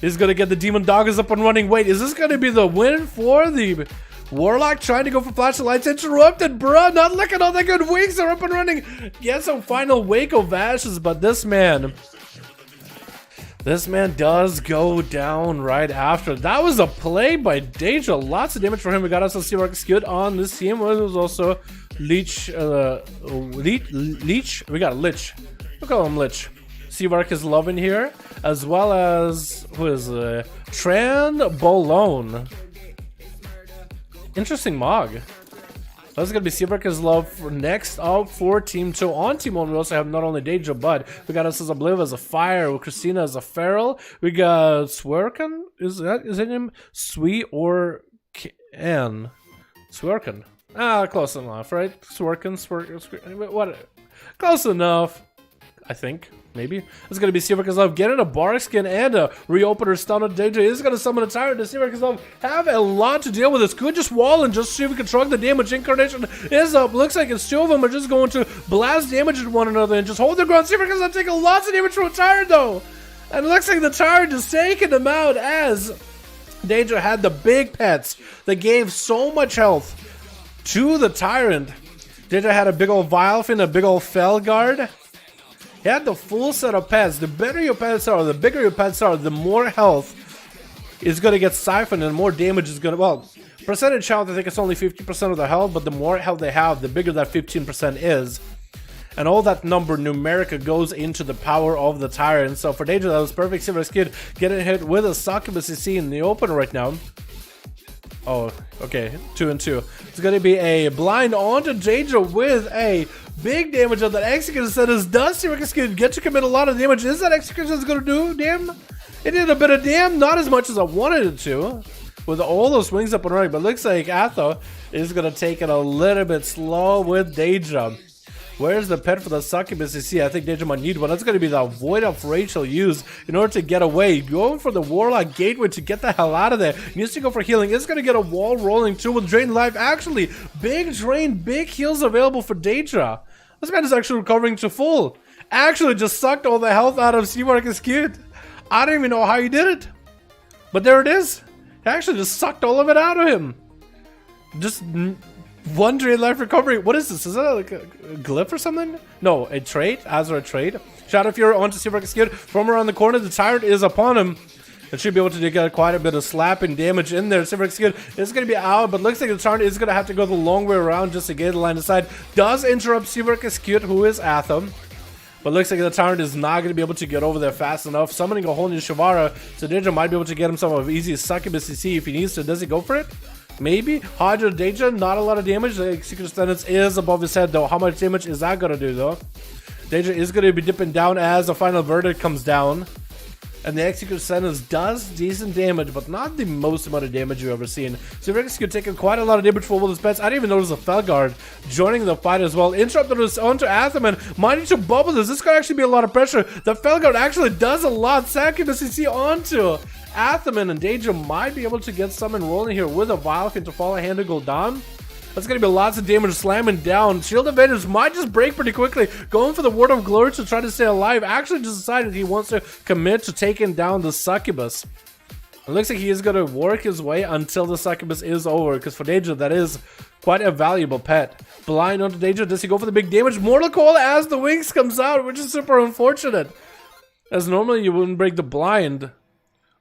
He's going to get the Demon Doggers up and running. Wait, is this going to be the win for the Warlock? Trying to go for Flash of Lights. Interrupted, bruh. Not looking all that good. Wings are up and running. Get some final Wake of Ashes, but this man does go down right after. That was a play by Daedra. Lots of damage for him. We got us a Seawork good on this team. There was also Leech. Leech? We got Lich. We'll call him Lich. Seawork is loving here, as well as who is Tran Bolone. Interesting Mog. That's gonna be Seaworker's love for next up for Team 2. On Team 1, we also have not only Daedra, but we got us as a Bliv as a Fire, with Christina as a Feral. We got Swerken. Is it him? Sweet or N? Swerken. Close enough, right? Swerken. What? Close enough. I think. Maybe. It's going to be Seaworker's Love getting a Bark Skin and a Reopener Stun on Daedra. Is going to summon a Tyrant. Does Seaworker's Love have a lot to deal with this? Could just wall and just see if we can shrug the damage. Incarnation is up. Looks like it's two of them are just going to blast damage at one another and just hold their ground. Seaworker's Love taking lots of damage from a Tyrant though. And it looks like the Tyrant is taking them out as Daedra had the big pets that gave so much health to the Tyrant. Daedra had a big old Vilef and a big old Felguard. He had the full set of pets. The better your pets are, the bigger your pets are, the more health is going to get siphoned and more damage is going to... Well, percentage health, I think it's only 50% of their health, but the more health they have, the bigger that 15% is. And all that number numerica goes into the power of the Tyrant. So for Daedra, that was perfect. Silver Skid getting hit with a Succubus you see in the open right now. Oh, okay, 2 and 2. It's going to be a blind onto Daedra with a big damage on that Execution Sentence. Does Silver Skid get to commit a lot of damage? Is that Execution Sentence going to do? Damn. It did a bit of damn, not as much as I wanted it to. With all those wings up and running. But looks like Atho is going to take it a little bit slow with Daedra. Where's the pet for the Succubus? You see, I think Daedra might need one. That's going to be the Void of Rachel used in order to get away. Going for the Warlock Gateway to get the hell out of there. Needs to go for healing. It's going to get a wall rolling too with Drain Life. Actually, big drain, big heals available for Daedra. This man is actually recovering to full. Actually just sucked all the health out of Seamark is cute. I don't even know how he did it. But there it is. He actually just sucked all of it out of him. Just... one drain life recovery. What is this? Is that like a glyph or something? No, a trait. Azeroth trait. Shadow Fury onto Seamark Skid from around the corner. The Tyrant is upon him. It should be able to get quite a bit of slapping damage in there. Seamark Skid is going to be out, but looks like the Tyrant is going to have to go the long way around just to get the line of sight. Does interrupt Seamark Skid, who is Atham. But looks like the Tyrant is not going to be able to get over there fast enough. Summoning a whole new Shavara. So Daedra might be able to get himself an easy Succubus CC if he needs to. Does he go for it? Maybe. Hydra Daedra, not a lot of damage. The Execution Sentence is above his head though. How much damage is that going to do though? Daedra is going to be dipping down as the final verdict comes down. And the Execution Sentence does decent damage, but not the most amount of damage you've ever seen. So Rex could take quite a lot of damage for all his pets. I didn't even notice a Felguard joining the fight as well. Interrupted us onto Athaman. Might need to bubble this. This could actually be a lot of pressure. The Felguard actually does a lot. Succubus you see onto Athaman, and Daedra might be able to get someone rolling here with a Vilefin to follow hand and go down. That's going to be lots of damage slamming down. Shield of Vengeance might just break pretty quickly. Going for the Word of Glory to try to stay alive. Actually just decided he wants to commit to taking down the Succubus. It looks like he is going to work his way until the Succubus is over. Because for Daedra, that is quite a valuable pet. Blind onto Daedra. Does he go for the big damage? Mortal Coil as the wings comes out, which is super unfortunate. As normally you wouldn't break the blind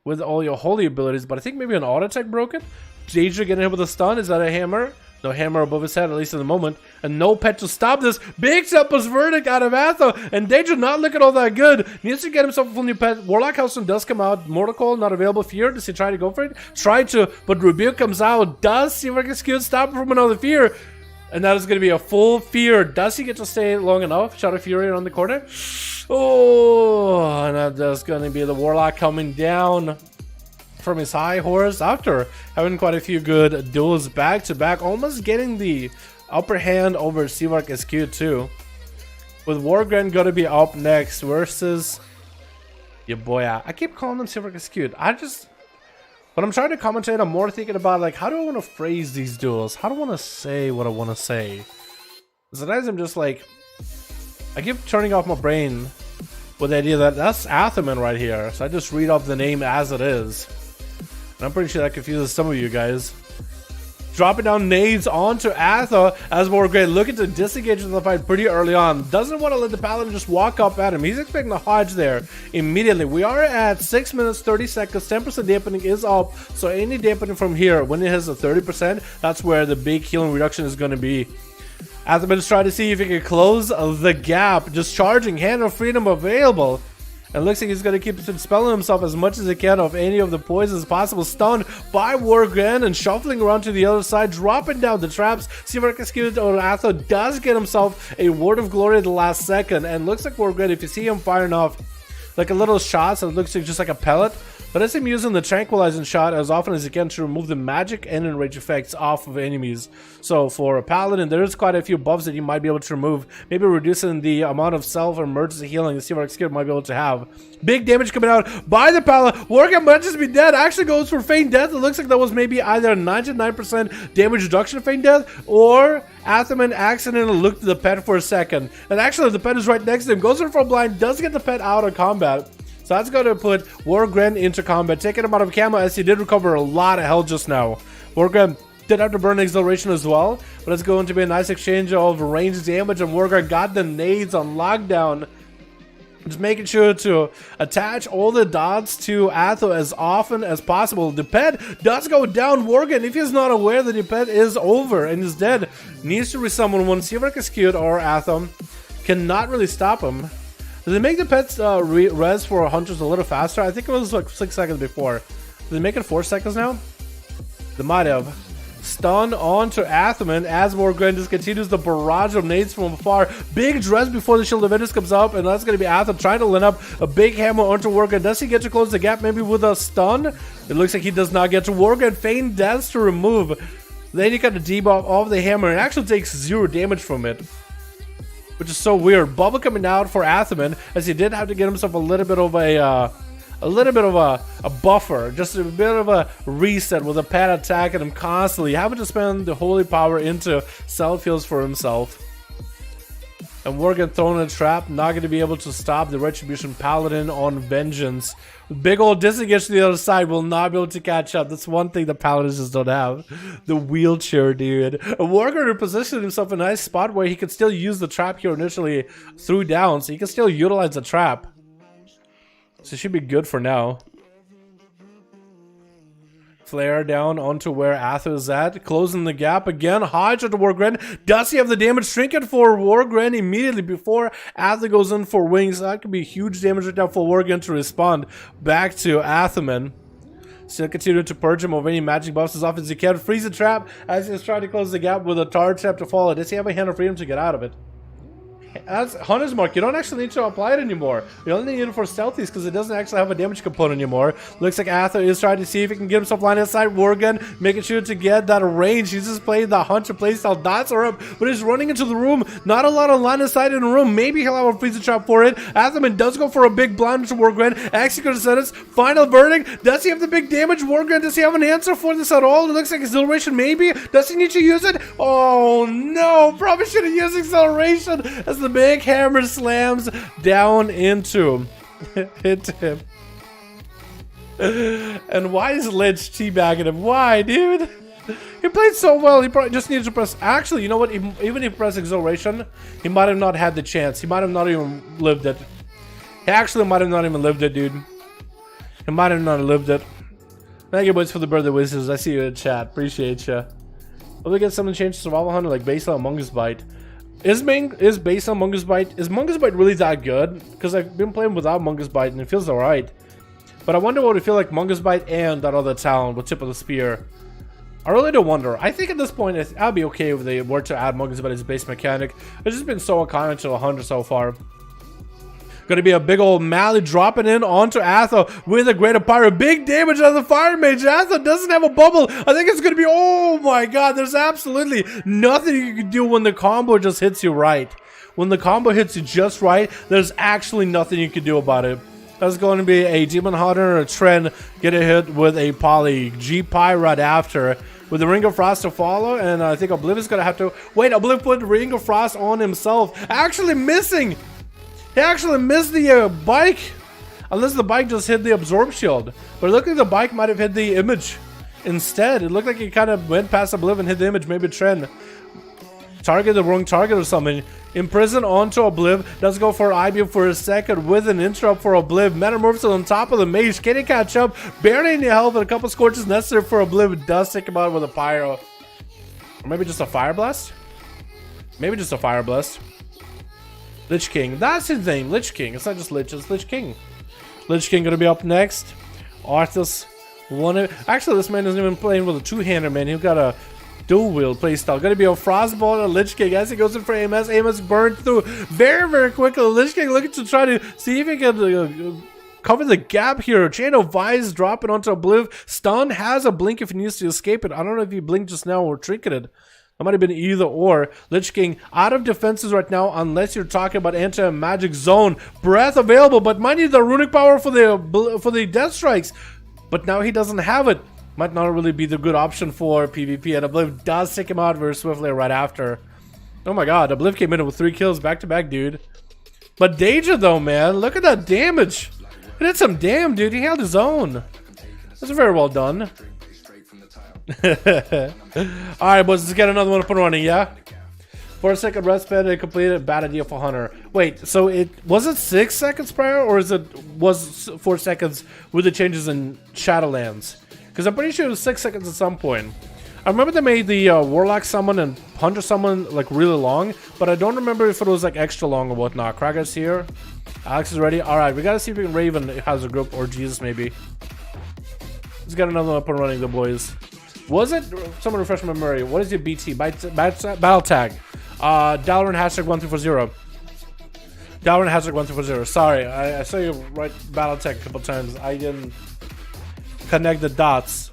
with all your holy abilities. But I think maybe an auto attack broke it. Daedra getting hit with a stun. Is that a hammer? No hammer above his head, at least in the moment. And no pet to stop this. Big Tempest Verdict out of Atho. And Daedra not looking all that good. Needs to get himself a full new pet. Warlock Hellstone does come out. Mortal Coil not available. Fear. Does he try to go for it? Try to, but Rebuke comes out. Does Seamark Skid stop him from another Fear? And that is going to be a full Fear. Does he get to stay long enough? Shadow Fury around the corner. Oh, and that's going to be the Warlock coming down from his high horse after having quite a few good duels back to back, almost getting the upper hand over Seamark SQ too. With Wargren gonna be up next versus your boy. I keep calling him Seamark SQ. When I'm trying to commentate, I'm more thinking about like, how do I want to phrase these duels? How do I want to say what I want to say? Sometimes I'm just like, I keep turning off my brain with the idea that that's Athaman right here. So I just read off the name as it is. And I'm pretty sure that confuses some of you guys. Dropping down nades onto Atha as Wargren looking to disengage from the fight pretty early on. Doesn't want to let the Paladin just walk up at him. He's expecting a hodge there immediately. We are at 6 minutes 30 seconds. 10% dampening is up. So any dampening from here, when it hits the 30%, that's where the big healing reduction is going to be. Athaman is trying to see if he can close the gap. Just charging. Hand of Freedom available. And looks like he's going to keep spelling himself as much as he can of any of the poisons possible. Stunned by Wargren and shuffling around to the other side, dropping down the traps. Seamark SQ or Atho does get himself a Word of Glory at the last second. And looks like Wargren, if you see him firing off like a little shot, so it looks like just like a pellet. But it's him using the tranquilizing shot as often as he can to remove the magic and enrage effects off of enemies. So for a Paladin, there's quite a few buffs that you might be able to remove. Maybe reducing the amount of self-emergency healing the Seamark SQ might be able to have. Big damage coming out by the Paladin. Wargren might just be dead. Actually goes for Feign Death. It looks like that was maybe either a 99% damage reduction of Feign Death, or Athaman accidentally looked at the pet for a second. And actually the pet is right next to him. Goes for full blind. Does get the pet out of combat. So that's going to put Wargren into combat, taking him out of camo as he did recover a lot of health just now. Wargren did have to burn acceleration as well, but it's going to be a nice exchange of range damage, and Warguard got the nades on lockdown. Just making sure to attach all the dots to Atho as often as possible. The pet does go down. Worgen, if he's not aware that the pet is over and is dead, needs to resummon one. See if execute or Atho cannot really stop him. Does they make the pets res for hunters a little faster? I think it was like 6 seconds before. Did they make it 4 seconds now? They might have. Stun on to Athaman as Morgan just continues the barrage of nades from afar. Big dress before the Shield of Venus comes up, and that's going to be Atham trying to line up a big hammer onto Morgan. Does he get to close the gap maybe with a stun? It looks like he does not get to. Morgan feign death to remove. Then you got the debuff of the hammer. It actually takes 0 damage from it, which is so weird. Bubble coming out for Athaman, as he did have to get himself a little bit of a buffer, just a bit of a reset with a pet attacking him constantly, having to spend the holy power into self heals for himself. And Morgan thrown in a trap, not going to be able to stop the Retribution Paladin on Vengeance. Big old disengage to the other side will not be able to catch up. That's one thing the Paladins just don't have. The wheelchair, dude. Morgan repositioned himself in a nice spot where he could still use the trap here initially through down, so he can still utilize the trap. So it should be good for now. Flare down onto where Atho is at. Closing the gap again. Hodge onto Wargren. Does he have the damage? Trinket for Wargren immediately before Atho goes in for wings. That could be huge damage right now for Wargren to respond back to Athaman. Still continue to purge him of any magic buffs as often as he can. Freeze the trap as he's trying to close the gap with a tar trap to follow. Does he have a hand of freedom to get out of it? As Hunter's Mark, you don't actually need to apply it anymore. You only need it for stealthies because it doesn't actually have a damage component anymore. Looks like Atho is trying to see if he can get himself line inside Worgen, making sure to get that range. He's just playing the Hunter playstyle. Dots are up, but he's running into the room. Not a lot of line of sight in the room. Maybe he'll have a freezer trap for it. Athaman does go for a big blind to Worgen. Execute sentence. Final verdict. Does he have the big damage? Worgen, does he have an answer for this at all? It looks like acceleration, maybe. Does he need to use it? Oh no, probably should have used acceleration as the big hammer slams down into him. And why is Lich teabagging him? Why, dude? He played so well. He probably just needed to press. Actually, you know what? Even if he pressed acceleration, he might have not had the chance. He might have not even lived it. He actually might have not even lived it, dude. He might have not lived it. Thank you, boys, for the birthday wishes. I see you in chat. Appreciate you. Will we get something to change to Survival Hunter like based on Among Us Bite? Is based on Mungus Bite? Is Mungus Bite really that good? Because I've been playing without Mungus Bite and it feels alright. But I wonder what it would feel like Mungus Bite and that other talent with Tip of the Spear. I really do wonder. I think at this point I'd be okay if they were to add Mungus Bite as a base mechanic. It's just been so uncommon to 100 so far. Gonna be a big old Mally dropping in onto Atho with a Greater Pyro. Big damage on the Fire Mage. Atho doesn't have a bubble. I think it's gonna be, oh my god, there's absolutely nothing you can do when the combo just hits you right. When the combo hits you just right, there's actually nothing you can do about it. That's going to be a Demon Hunter or a Trend get a hit with a Poly G-Pie right after. With the Ring of Frost to follow, and I think Obliv is gonna have to wait. Obliv put the Ring of Frost on himself. Actually missing. He actually missed the bike, unless the bike just hit the absorb shield. But it looked like the bike might have hit the image instead. It looked like he kind of went past Obliv and hit the image, maybe Trend. Target the wrong target or something. Imprison onto Obliv. Does go for IB for a second with an interrupt for Obliv. Metamorphosis on top of the Mage. Can he catch up? Barely any health and a couple scorches necessary for Obliv. Does take him out with a Pyro. Or maybe just a Fire Blast? Maybe just a Fire Blast. Lich King, that's his name, Lich King. It's not just Lich, it's Lich King. Lich King gonna be up next. Arthas, actually this man isn't even playing with a two-hander, man. He's got a dual-wield playstyle. Gonna be a Frostball and a Lich King as he goes in for AMS. AMS burned through very, very quickly. Lich King looking to try to see if he can cover the gap here. Chain of Vice dropping onto Obliv. Stun has a blink if he needs to escape it. I don't know if he blinked just now or trinketed. That might have been either or. Lich King out of defenses right now unless you're talking about anti-magic zone. Breath available, but might need the runic power for the death strikes. But now he doesn't have it. Might not really be the good option for PvP, and Obliv does take him out very swiftly right after. Oh my god, Obliv came in with 3 kills back to back, dude. But Deja though, man, look at that damage. He did some damn, dude. He held his own. That's very well done. Alright, boys, let's get another one up and running, yeah? 4-second rest bed and completed. Bad idea for Hunter. Wait, so it was it 6 seconds prior, or was 4 seconds with the changes in Shadowlands? Because I'm pretty sure it was 6 seconds at some point. I remember they made the Warlock summon and Hunter summon like really long, but I don't remember if it was like extra long or whatnot. Krager's here. Alex is ready. Alright, we gotta see if we can Raven has a group, or Jesus maybe. Let's get another one up and running, the boys. Was it? Someone refresh my memory. What is your BT? Battle tag. Dalaran hashtag 1340. Dalaran hashtag 1340. Sorry, I saw you write battle tag a couple times. I didn't connect the dots.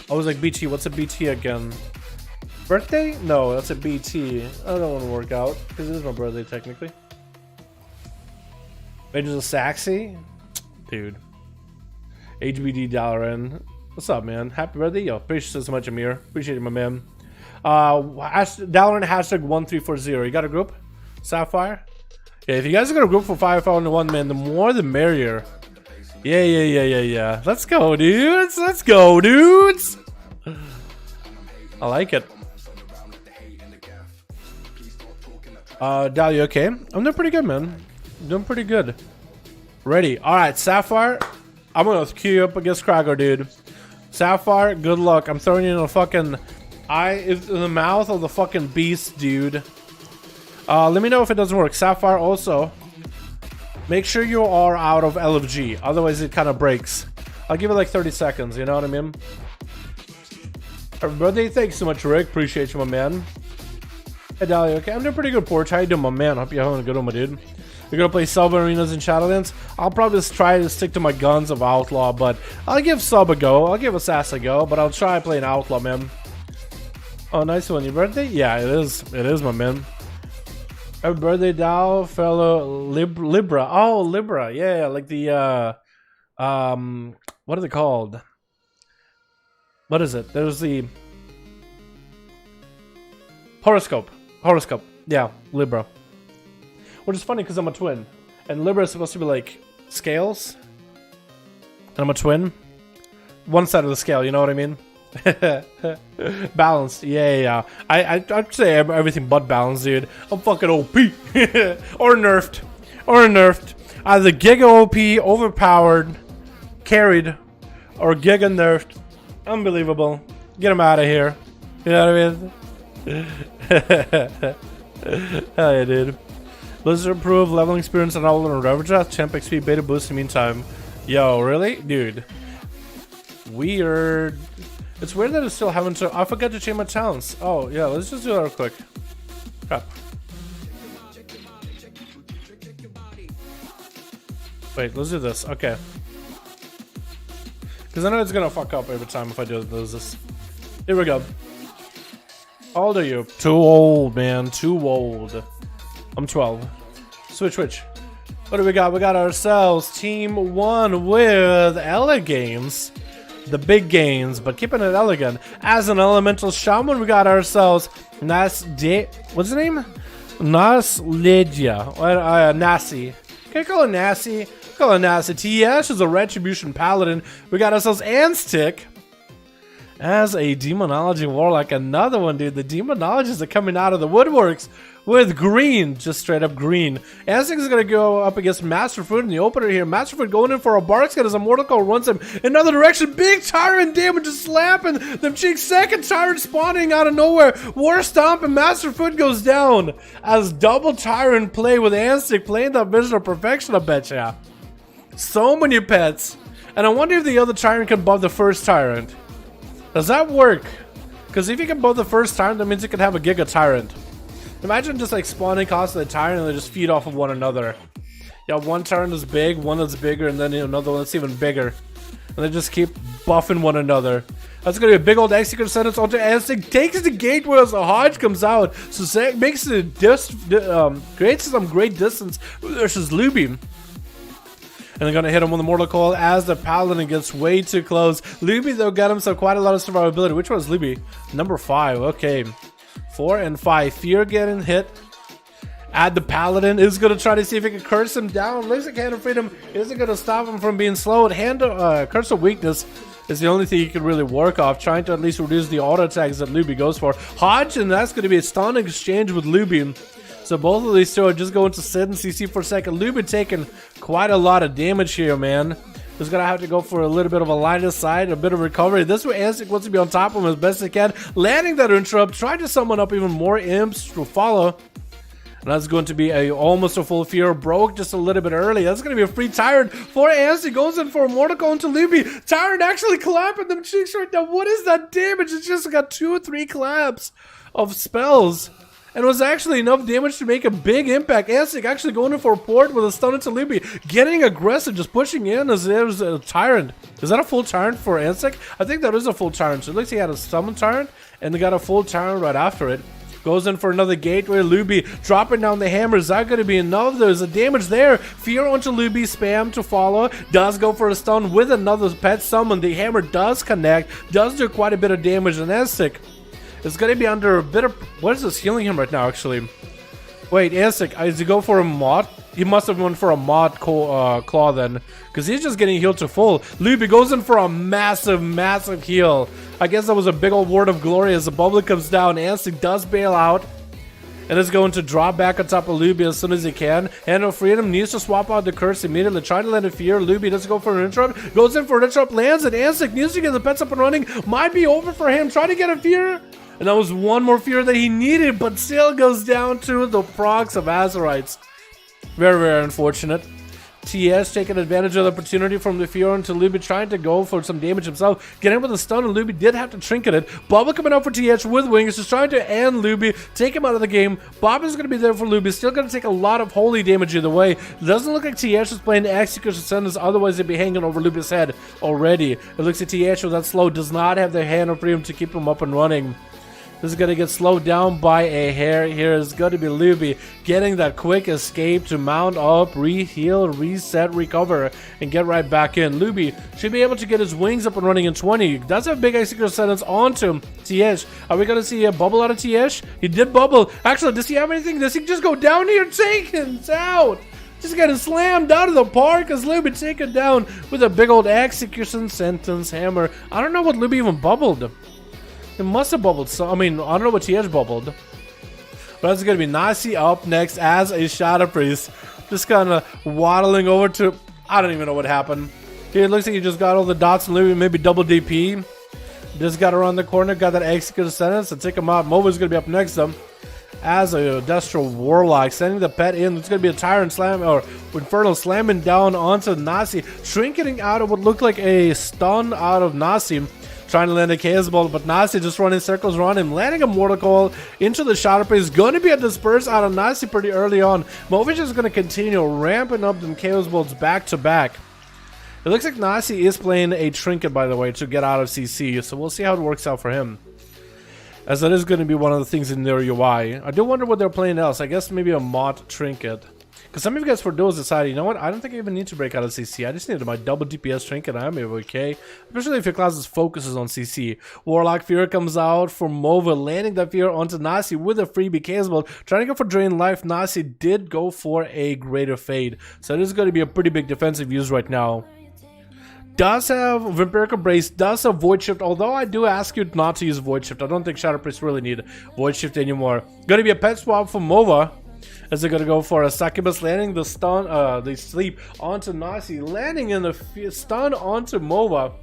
I was like, BT, what's a BT again? Birthday? No, that's a BT. I don't want to work out because it is my birthday technically. Mage is a Saxy? Dude. HBD Dalaran. What's up, man? Happy birthday. Yo, appreciate you so much, Amir. Appreciate you, my man. Dalaran hashtag 1340. You got a group? Sapphire? Yeah, if you guys are gonna group for 5v5 man, the more the merrier. Yeah. Let's go, dudes. Let's go, dudes. I like it. Dal, you okay? I'm doing pretty good, man. Doing pretty good. Ready. Alright, Sapphire. I'm gonna queue you up against Krager, dude. Sapphire, good luck. I'm throwing you in the fucking in the mouth of the fucking beast, dude. Let me know if it doesn't work. Sapphire, also, make sure you are out of LFG. Otherwise, it kind of breaks. I'll give it like 30 seconds. You know what I mean? Happy birthday. Thanks so much, Rick. Appreciate you, my man. Hey, Dahlia. Okay, I'm doing pretty good, Porch. How you doing, my man? Hope you're having a good one, my dude. You're gonna play sub arenas in Shadowlands? I'll probably just try to stick to my guns of Outlaw, but I'll give sub a go. I'll give Assassin a go, but I'll try playing Outlaw, man. Oh, nice one. Your birthday? Yeah, it is. It is, my man. Happy birthday, Dow, fellow Libra. Oh, Libra. Yeah, like the what are they called? What is it? There's the horoscope. Horoscope. Yeah, Libra. Which is funny because I'm a twin. And Libra is supposed to be like scales. And I'm a twin. One side of the scale, you know what I mean? Balanced. Yeah. I'd say everything but balanced, dude. I'm fucking OP. Or nerfed. Or nerfed. Either Giga OP, overpowered, carried, or Giga nerfed. Unbelievable. Get him out of here. You know what I mean? Hell yeah, dude. Blizzard approved, leveling experience and all in Reverdraft, champ XP beta boost in the meantime. Yo, really? Dude. Weird. It's weird that it's still having to. I forgot to change my talents. Oh, yeah, let's just do that real quick. Crap. Wait, let's do this. Okay. Because I know it's gonna fuck up every time if I do this. Here we go. How old are you? Too old, man. Too old. I'm 12. Switch. What do we got? We got ourselves Team 1 with Ella Games. The big games, but keeping it elegant. As an elemental shaman, we got ourselves what's the name? Nasledia. Nasi. Can I call it Nasi? Call it Nasi. TS is a retribution paladin. We got ourselves Anstick as a demonology warlock. Another one, dude. The demonologists are coming out of the woodworks with green, just straight up green. Anstick is gonna go up against Masterfoot in the opener here. Masterfoot going in for a bark skin as a mortal call runs him in another direction. Big tyrant damage just slapping them cheeks. Second tyrant spawning out of nowhere. War stomp and Masterfoot goes down as double tyrant play with Anstick playing that vision of perfection. I bet ya. So many pets, and I wonder if the other tyrant can buff the first tyrant. Does that work? Because if you can buff the first tyrant, that means you can have a Giga Tyrant. Imagine just like spawning cost of the tyrant and they just feed off of one another. Yeah, one tyrant is big, one that's bigger, and then another one that's even bigger. And they just keep buffing one another. That's gonna be a big old execute sentence onto Anstick. Takes the gateway as the Hodge comes out. So makes it creates some great distance versus Luby. And they're gonna hit him with the Mortal Coil as the Paladin gets way too close. Luby though got himself quite a lot of survivability. Which one is Luby? Number 5. Okay. 4 and 5. Fear getting hit. Add the Paladin is gonna try to see if he can curse him down. Looks like Hand of Freedom isn't gonna stop him from being slowed. Curse of Weakness is the only thing you can really work off, trying to at least reduce the auto attacks that Luby goes for. Hodge, and that's going to be a stunning exchange with Luby. So both of these two are just going to sit and CC for a second. Luby taking quite a lot of damage here, man. He's going to have to go for a little bit of a line of sight, a bit of recovery. This way, Ansik wants to be on top of him as best he can. Landing that interrupt, trying to summon up even more imps to follow. And that's going to be almost a full fear. Broke just a little bit early. That's going to be a free Tyrant for Ansik. Goes in for a Mordecai into Luby. Tyrant actually clapping them cheeks right now. What is that damage? It's just got 2 or 3 claps of spells. And it was actually enough damage to make a big impact. Ansik actually going in for a port with a stun into Luby. Getting aggressive, just pushing in as there's a Tyrant. Is that a full Tyrant for Ansik? I think that is a full Tyrant. So it looks like he had a summon Tyrant, and they got a full Tyrant right after it. Goes in for another gateway. Luby dropping down the hammer. Is that going to be enough? There's a damage there. Fear onto Luby. Spam to follow. Does go for a stun with another pet summon. The hammer does connect. Does do quite a bit of damage. And Ansik is going to be under a bit of... What is this healing him right now, actually? Wait, Ansik, is he go for a mod? He must have went for a mod claw then, because he's just getting healed to full. Luby goes in for a massive heal. I guess that was a big old word of glory as the bubble comes down. Ansik does bail out and is going to drop back on top of Luby as soon as he can. Hand of Freedom needs to swap out the curse immediately. Trying to land a fear. Luby does go for an interrupt. Goes in for an interrupt. Lands it. Ansik needs to get the pets up and running. Might be over for him. Trying to get a fear. And that was one more fear that he needed, but still goes down to the procs of Azerites. Very unfortunate. TS taking advantage of the opportunity from the fear into Luby, trying to go for some damage himself. Getting with a stun, and Luby did have to trinket it. Bubba coming out for TS with wings, just trying to end Luby, take him out of the game. Bob is going to be there for Luby, still going to take a lot of holy damage either way. It doesn't look like TS is playing Execution Sentence, otherwise they'd be hanging over Luby's head already. It looks like TS with that slow does not have the hand of freedom to keep him up and running. This is going to get slowed down by a hair. Here is going to be Luby getting that quick escape to mount up, re-heal, reset, recover, and get right back in. Luby should be able to get his wings up and running in 20. Does have big executive sentence onto TS. Are we going to see a bubble out of TS? He did bubble. Actually, does he have anything? Does he just go down here? Taken out. Just getting slammed out of the park as Luby taken down with a big old execution sentence hammer. I don't know what Luby even bubbled. It must have bubbled, so I mean, I don't know what TH bubbled. But that's going to be Nasi up next as a Shadow Priest. Just kind of waddling over to... I don't even know what happened. Here, it looks like he just got all the dots and maybe double DP. Just got around the corner, got that executed sentence, and take him out. Mova's going to be up next to him as a Destro Warlock, sending the pet in. It's going to be a Tyrant slam, or Infernal slamming down onto Nasi, trinketing out of what looked like a stun out of Nasi. Trying to land a Chaos Bolt, but Nasi just running circles around him, landing a Mortal Coil into the Shadow Priest. Going to be a disperse out of Nasi pretty early on. Movage is going to continue ramping up them Chaos Bolts back to back. It looks like Nasi is playing a Trinket, by the way, to get out of CC, so we'll see how it works out for him, as that is going to be one of the things in their UI. I do wonder what they're playing else. I guess maybe a mod Trinket. Because some of you guys for duels decided, you know what, I don't think I even need to break out of CC. I just needed my double DPS trinket. I'm okay. Especially if your class focuses on CC. Warlock Fear comes out for Mova, landing that Fear onto Nasi with a freebie Chaos Bolt. Trying to go for Drain Life. Nasi did go for a Greater Fade. So this is going to be a pretty big defensive use right now. Does have Vampiric Brace, does have Void Shift, although I do ask you not to use Void Shift. I don't think Shadow Priest really need Void Shift anymore. Going to be a pet swap for Mova, as they're going to go for a Succubus, landing the stun, the sleep onto Nasi, landing in the stun onto Mova.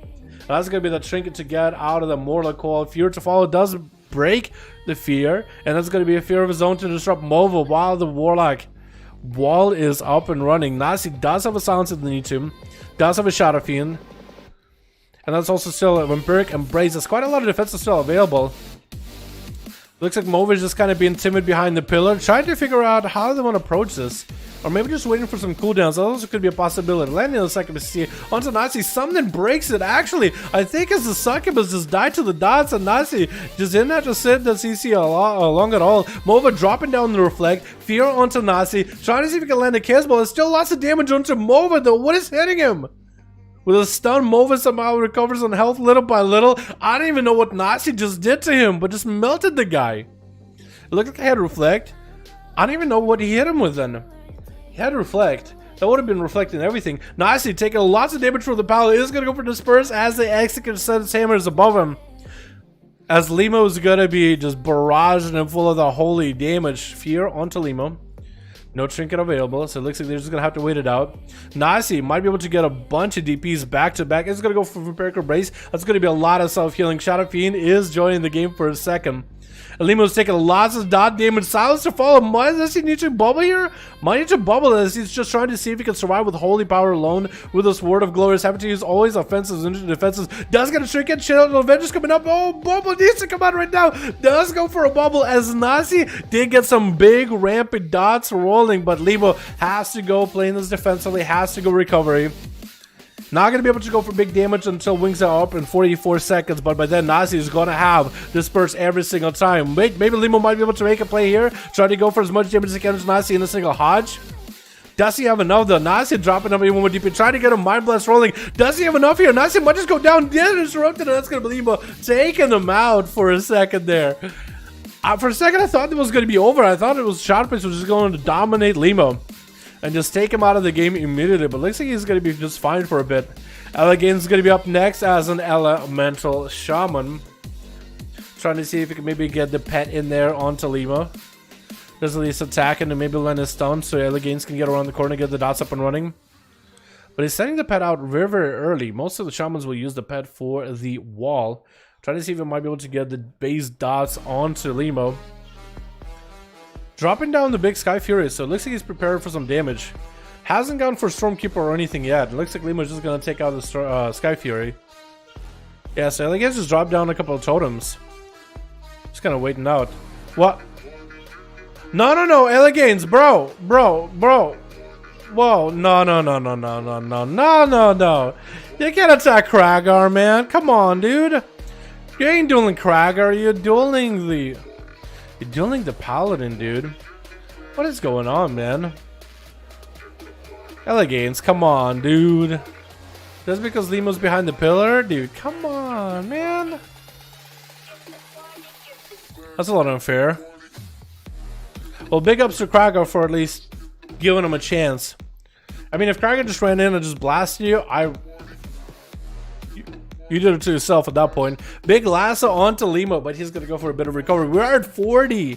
That's going to be the trinket to get out of the Mortal Coil. Fear to follow does break the fear, and that's going to be a fear of his own to disrupt Mova while the Warlock wall is up and running. Nasi does have a silence if they need to, does have a Shadow Fiend, and that's also still a Vampiric Embrace. There's quite a lot of defenses still available. Looks like Mova is just kind of being timid behind the pillar, trying to figure out how they want to approach this. Or maybe just waiting for some cooldowns. That also could be a possibility. Landing the Succubus onto Nasi. Something breaks it, actually. I think as the Succubus just died to the dots, and Nasi just didn't have to sit the CC long at all. Mova dropping down the Reflect. Fear onto Nasi. Trying to see if he can land a Chaos Ball. There's still lots of damage onto Mova, though. What is hitting him? With a stun, Mova somehow recovers on health little by little. I don't even know what Nasi just did to him, but just melted the guy. It looked like he had Reflect. I don't even know what he hit him with then. He had Reflect. That would have been reflecting everything. Nicely taking lots of damage from the Pally. Is going to go for Disperse as the Execute Sentence Hammer is above him. As Limo is going to be just barraging him full of the holy damage. Fear onto Limo. No trinket available, so it looks like they're just going to have to wait it out. Nasi might be able to get a bunch of DPs back to back. It's going to go for Vampiric Brace. That's going to be a lot of self-healing. Shadow Fiend is joining the game for a second. Limo's taking lots of dot damage. Silence to follow. Does he need to bubble here? Might need to bubble as he's just trying to see if he can survive with Holy Power alone with a Sword of Glorious. Having to use always offensives into defenses. Does get a trinket. Shadow Avengers coming up. Oh, bubble needs to come out right now. Does go for a bubble as Nasi did get some big rampant dots rolling, but Limo has to go playing this defensively, has to go recovery. Not going to be able to go for big damage until Wings are up in 44 seconds, but by then Nazi is going to have Disperse every single time. Wait, maybe Limo might be able to make a play here. Try to go for as much damage as he can as Nazi in a single Hodge. Does he have enough though? Nazi dropping up even more DP. Trying to get a Mind Blast rolling. Does he have enough here? Nazi might just go down. Dead interrupted, and that's going to be Limo taking them out for a second there. For a second, I thought it was going to be over. I thought it was Shadowprince was just going to dominate Limo and just take him out of the game immediately, but looks like he's going to be just fine for a bit. Elegance is going to be up next as an Elemental Shaman. Trying to see if he can maybe get the pet in there onto Limo. Does at least attack and maybe land his stun so Elegance can get around the corner and get the dots up and running. But he's sending the pet out very, very early. Most of the Shamans will use the pet for the wall. Trying to see if he might be able to get the base dots onto Limo. Dropping down the big Sky Fury, so it looks like he's prepared for some damage. Hasn't gone for Stormkeeper or anything yet. It looks like Limo's just going to take out the Sky Fury. Yeah, so Elegance just dropped down a couple of totems. Just kind of waiting out. What? No, Elegance, bro. Whoa, no. You can't attack Kragar, man. Come on, dude. You ain't dueling Kragar, you're dueling the Paladin, dude. What is going on, man? Elegance, come on, dude. Just because Limo's behind the pillar? Dude, come on, man. That's a lot unfair. Well, big ups to Kragar for at least giving him a chance. I mean, if Kragar just ran in and just blasted you, you did it to yourself at that point. Big lasso onto Limo, but he's going to go for a bit of recovery. We're at 40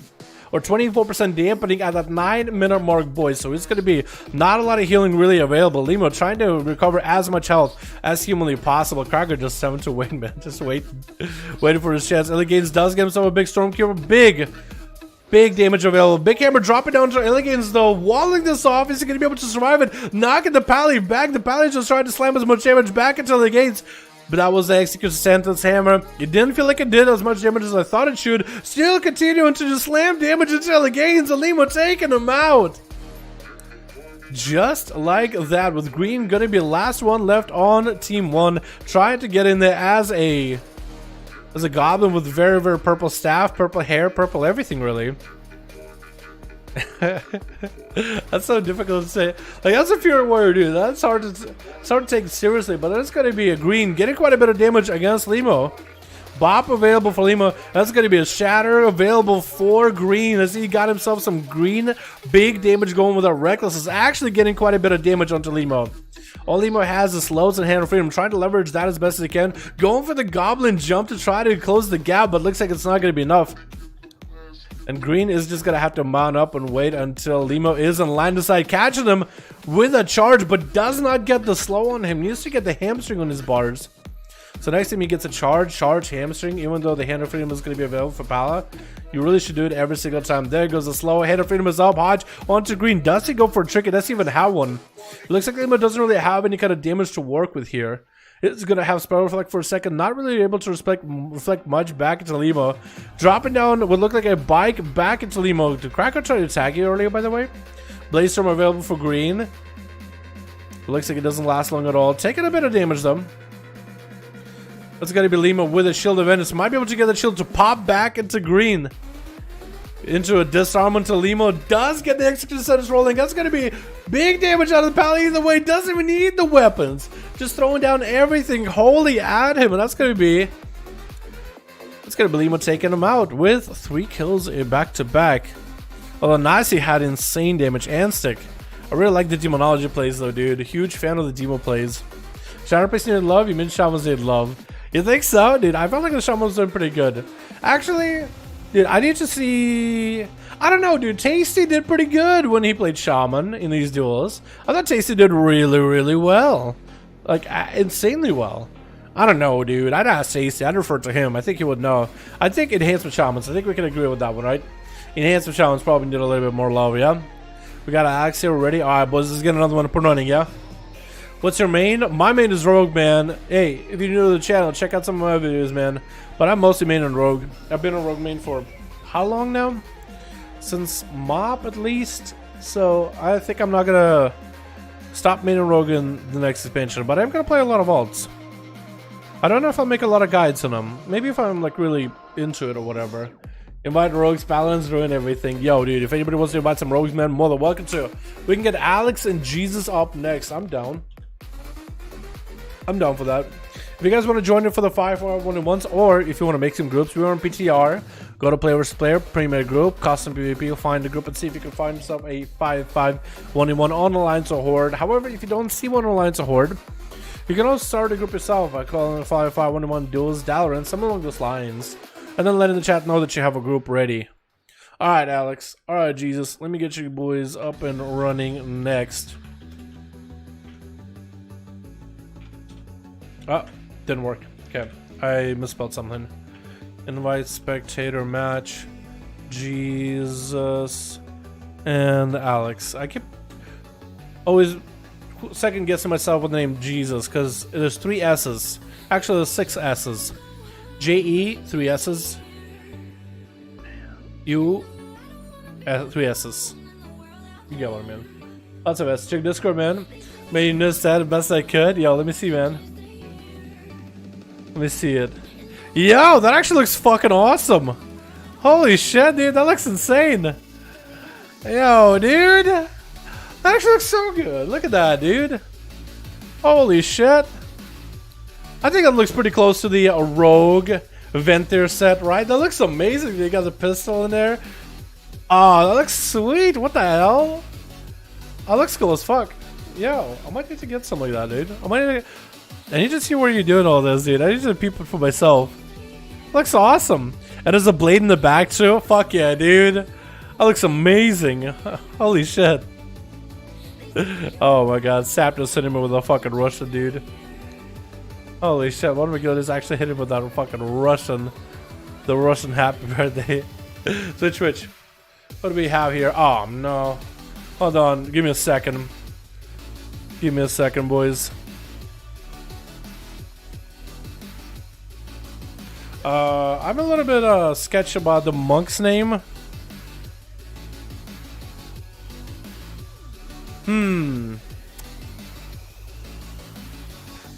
or 24% dampening at that 9-minute mark, boys. So it's going to be not a lot of healing really available. Limo trying to recover as much health as humanly possible. Kragar just 7 to win, man. Just waiting for his chance. Elegance does get himself a big Stormkeeper. Big damage available. Big Hammer dropping down to Elegance though. Walling this off. Is he going to be able to survive it? Knocking the Pally back. The Pally just trying to slam as much damage back into the gates. But that was the Execute Sentence Hammer. It didn't feel like it did as much damage as I thought it should. Still continuing to just slam damage into Elegance. And Limo taking him out. Just like that, with Green going to be the last one left on Team 1. Trying to get in there as a goblin with very, very purple staff, purple hair, purple everything, really. That's so difficult to say. Like, that's a Fury Warrior, dude. That's hard to take seriously, but that's going to be a Green getting quite a bit of damage against Limo. Bop available for Limo. That's going to be a Shatter available for Green as he got himself some Green. Big damage going with a Reckless. Is actually getting quite a bit of damage onto Limo. All Limo has is Slows and Hand of Freedom, trying to leverage that as best as he can. Going for the Goblin Jump to try to close the gap, but looks like it's not going to be enough. And Green is just going to have to mount up and wait until Limo is in line to side, catching him with a charge, but does not get the slow on him. Needs to get the hamstring on his bars. So next time he gets a charge, hamstring, even though the Hand of Freedom is going to be available for Pala, you really should do it every single time. There goes the slow. Hand of Freedom is up. Hodge onto Green. Does he go for a trick? It doesn't even have one. It looks like Limo doesn't really have any kind of damage to work with here. It's going to have Spell Reflect for a second. Not really able to reflect much back into Limo. Dropping down what looked like a bike back into Limo. Did Kraken try to attack you earlier, by the way? Blaze Storm available for Green. It looks like it doesn't last long at all. Taking a bit of damage, though. That's going to be Limo with a Shield of Endless. Might be able to get the shield to pop back into Green. Into a disarm until Limo does get the Execute Sentence rolling. That's going to be big damage out of the Pally either way. Doesn't even need the weapons. Just throwing down everything wholly at him. And that's going to be Limo taking him out with 3 kills back to back. Although Nasi had insane damage and stick. I really like the demonology plays though, dude. Huge fan of the demo plays. Shadow Priest needed love. You mentioned shamans needed love. You think so, dude? I felt like the shaman's doing pretty good. Actually, dude, I need to see. I don't know, dude. Tasty did pretty good when he played shaman in these duels. I thought Tasty did really, really well, like insanely well. I don't know, dude. I'd ask Tasty. I'd refer to him. I think he would know. I think enhancement shamans. I think we can agree with that one, right? Enhancement shamans probably need a little bit more love, yeah. We got Alex here already. All right, boys. Let's get another one up and running, yeah. What's your main? My main is Rogue, man. Hey, if you're new to the channel, check out some of my videos, man. But I'm mostly main on Rogue. I've been on Rogue main for how long now? Since MOP at least. So I think I'm not gonna stop main on Rogue in the next expansion. But I'm gonna play a lot of alts. I don't know if I'll make a lot of guides on them. Maybe if I'm like really into it or whatever. Invite rogues, paladins, ruin everything. Yo, dude, if anybody wants to invite some rogues, man, more than welcome to. We can get Alex and Jesus up next. I'm down. I'm down for that. If you guys want to join in for the 5v5 1v1s, or if you want to make some groups, we're on PTR. Go to player vs player, premier group, custom PvP. You'll find the group and see if you can find yourself a 5v5 1v1 on Alliance or Horde. However, if you don't see one on Alliance or Horde, you can also start a group yourself by calling 5v5 1v1 Duels Dalaran, something along those lines. And then letting the chat know that you have a group ready. Alright, Alex. Alright, Jesus. Let me get you boys up and running next. Oh, didn't work. Okay. I misspelled something. Invite spectator match. Jesus. And Alex. I keep always second guessing myself with the name Jesus because there's 3 S's. Actually, there's 6 S's. J-E, 3 S's. U, 3 S's. You get what I mean. Lots of S. Check Discord, man. Made this that the best I could. Yo, let me see, man. Let me see it. Yo, that actually looks fucking awesome. Holy shit, dude. That looks insane. Yo, dude. That actually looks so good. Look at that, dude. Holy shit. I think it looks pretty close to the Rogue Ventir set, right? That looks amazing. They got the pistol in there. Oh, that looks sweet. What the hell? That looks cool as fuck. Yo, I might need to get something like that, dude. I need to see where you're doing all this, dude. I need to peep it for myself. Looks awesome. And there's a blade in the back too. Fuck yeah, dude. That looks amazing. Holy shit. Oh my god, Sap just hit him with a fucking Russian, dude. Holy shit, one of my guys actually hit him with that fucking Russian. The Russian happy birthday. Switch. What do we have here? Oh no. Hold on, give me a second. Give me a second, boys. I'm a little bit sketchy about the monk's name.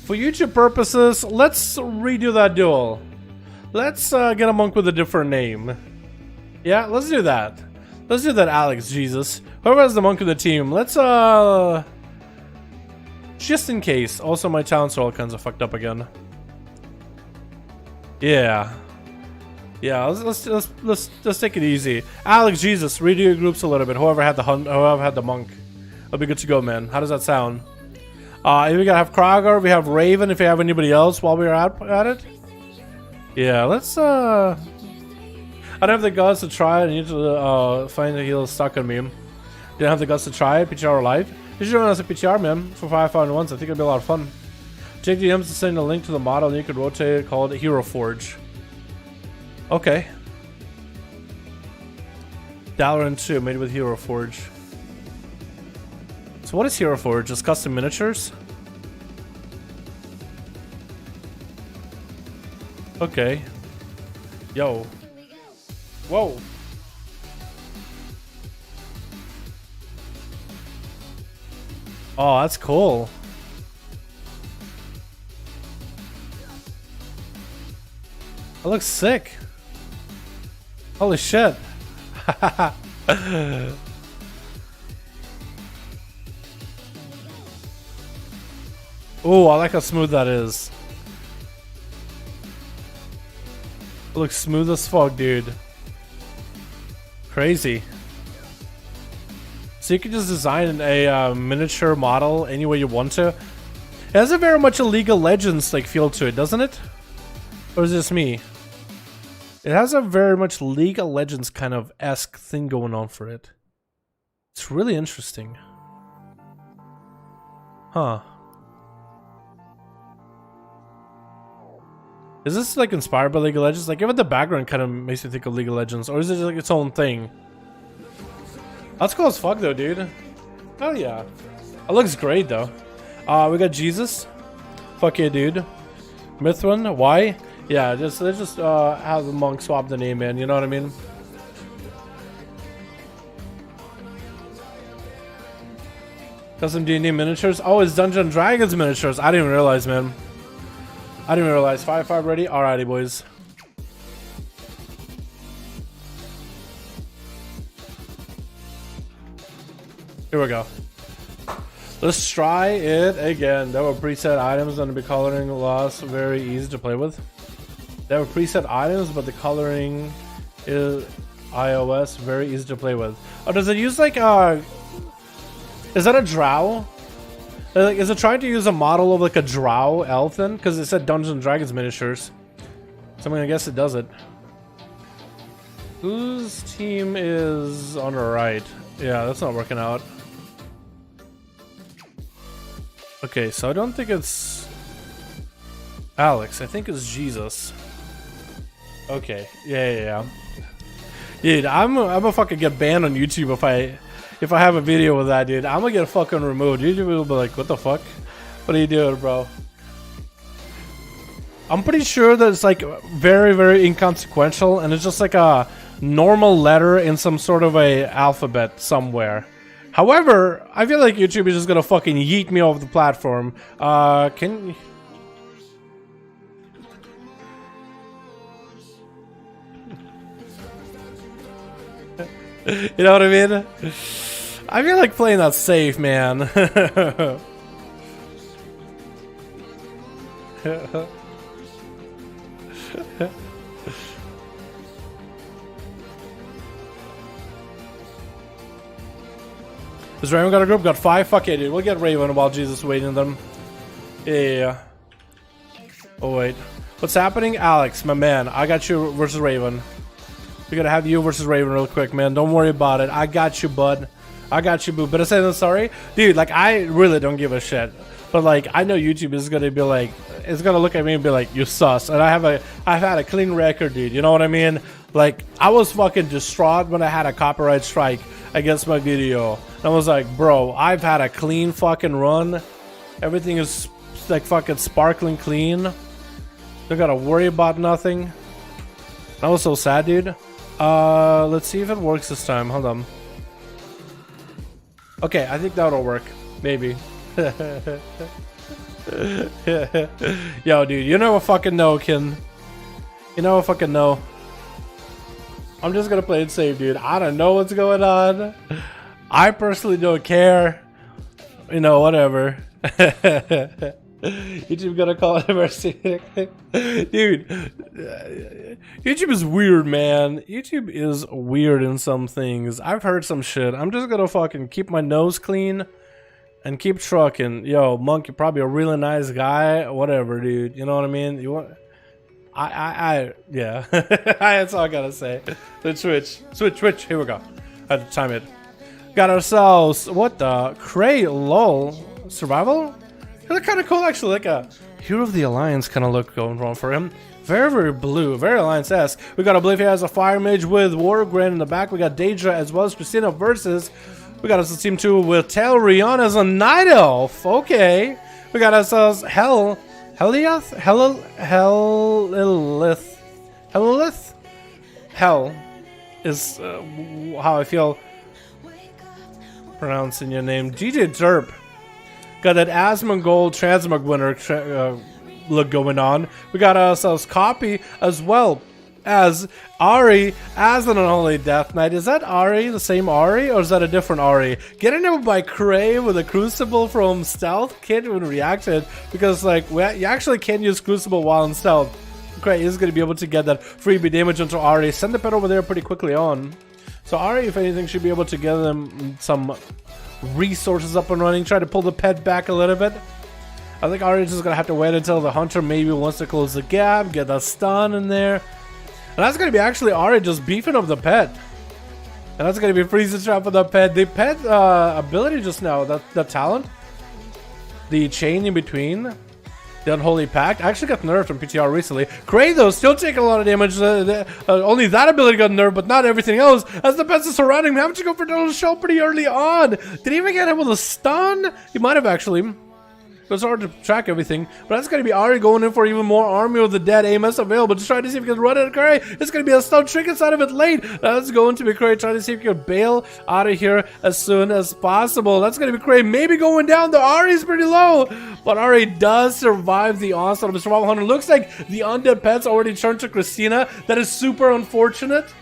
For YouTube purposes, let's redo that duel. Let's get a monk with a different name. Yeah, let's do that. Let's do that, Alex, Jesus. Whoever has the monk in the team, let's just in case. Also, my talents are all kinds of fucked up again. Yeah, let's take it easy. Alex, Jesus, redo your groups a little bit. Whoever had the monk, I'll be good to go, man. How does that sound? If we gotta have Kragar, we have Raven. If you have anybody else while we're at it, yeah, let's. I don't have the guts to try it. I need to find a heal stuck on me. Didn't have the guts to try it. PTR live. You should join us at PTR, man, for 5v5 1s. I think it'll be a lot of fun. Check DMs to send a link to the model, and you could rotate it called Hero Forge. Okay. Dalaran 2 made with Hero Forge. So what is Hero Forge? Just custom miniatures? Okay. Yo. Whoa. Oh, that's cool. That looks sick. Holy shit. Oh, I like how smooth that is. It looks smooth as fuck, dude. Crazy. So you can just design a miniature model any way you want to. It has a very much a League of Legends like feel to it, doesn't it? Or is this me? It has a very much League of Legends kind of esque thing going on for it. It's really interesting. Huh. Is this like inspired by League of Legends? Like even the background kind of makes me think of League of Legends. Or is it like its own thing? That's cool as fuck though, dude. Oh yeah. It looks great though. We got Jesus. Fuck yeah, dude. Mithrin. Why? Yeah, let's just have the monk swap the name in, you know what I mean? Custom D&D miniatures? Oh, it's Dungeons & Dragons miniatures. I didn't even realize, man. I didn't even realize. 5V5 ready? Alrighty, boys. Here we go. Let's try it again. There were preset items and the coloring loss very easy to play with. There were preset items, but the coloring is iOS very easy to play with. Oh, does it use like is that a drow? Like, is it trying to use a model of like a drow elf then? Because it said Dungeons & Dragons miniatures. So I'm gonna guess it does it. Whose team is on the right? Yeah, that's not working out. Okay, so I don't think it's Alex. I think it's Jesus. Okay, yeah. Dude, I'm gonna fucking get banned on YouTube if I have a video with that, dude. I'm gonna get fucking removed. YouTube will be like, what the fuck? What are you doing, bro? I'm pretty sure that it's like very, very inconsequential, and it's just like a normal letter in some sort of a alphabet somewhere. However, I feel like YouTube is just gonna fucking yeet me off the platform. Can you know what I mean? I feel like playing that safe, man. Does Raven got a group? Got 5? Fuck yeah, dude. We'll get Raven while Jesus is waiting them. Yeah. Oh, wait. What's happening? Alex, my man. I got you versus Raven. We gotta have you versus Raven real quick, man. Don't worry about it. I got you, bud. I got you, boo. But I say I'm sorry. Dude, like, I really don't give a shit. But, like, I know YouTube is gonna be like, it's gonna look at me and be like, you sus. And I've had a clean record, dude. You know what I mean? Like, I was fucking distraught when I had a copyright strike against my video. And I was like, bro, I've had a clean fucking run. Everything is, like, fucking sparkling clean. Don't gotta worry about nothing. That was so sad, dude. Let's see if it works this time. Hold on. Okay, I think that'll work. Maybe. Yo, dude, you never fucking know, Kin. You never fucking know. I'm just gonna play it safe, dude. I don't know what's going on. I personally don't care. You know, whatever. YouTube gonna call it mercy. Dude, YouTube is weird, man. YouTube is weird in some things. I've heard some shit. I'm just gonna fucking keep my nose clean and keep trucking. Yo, Monk, you're probably a really nice guy. Whatever, dude. You know what I mean? You want? Yeah. That's all I gotta say. The Switch. Here we go. I had to time it. Got ourselves, what the? Cray lol. Survival? They look kind of cool, actually. Like a Hero of the Alliance kind of look going on for him. Very, very blue. Very Alliance-esque. We got Oblivion as a Fire Mage with Wargrand in the back. We got Daedra as well as Christina versus. We got us a team 2 with Telrion as a Night Elf. Okay. We got ourselves Hellith? Hell is how I feel pronouncing your name. DJ Derp. Got that Asmongold Transmog winner look going on. We got ourselves Copy as well as Ari as an Unholy Death Knight. Is that Ari the same Ari or is that a different Ari? Getting him by Cray with a Crucible from Stealth. Can't even react to it because like you actually can use Crucible while in Stealth. Cray is going to be able to get that freebie damage onto Ari. Send the pet over there pretty quickly on. So So Ari, if anything, should be able to get them some resources up and running. Try to pull the pet back a little bit. I think Ari is just gonna have to wait until the hunter maybe wants to close the gap, get a stun in there. And that's gonna be actually Ari just beefing up the pet. And that's gonna be freezing trap for the pet. The pet ability just now, the talent, the chain in between, the Unholy Pact, actually got nerfed from PTR recently. Cray though, still taking a lot of damage. Only that ability got nerfed, but not everything else. As the pets are surrounding him, having to go for the shell pretty early on. Did he even get him with a stun? He might have actually. It was hard to track everything, but that's going to be Ari going in for even more Army of the Dead AMS available to try to see if he can run it at Cray. It's going to be a stun trick inside of it late. That's going to be Cray trying to see if he can bail out of here as soon as possible. That's going to be Cray maybe going down. The Ari's pretty low, but Ari does survive the onslaught of the Survival Hunter. Looks like the undead pets already turned to Christina. That is super unfortunate.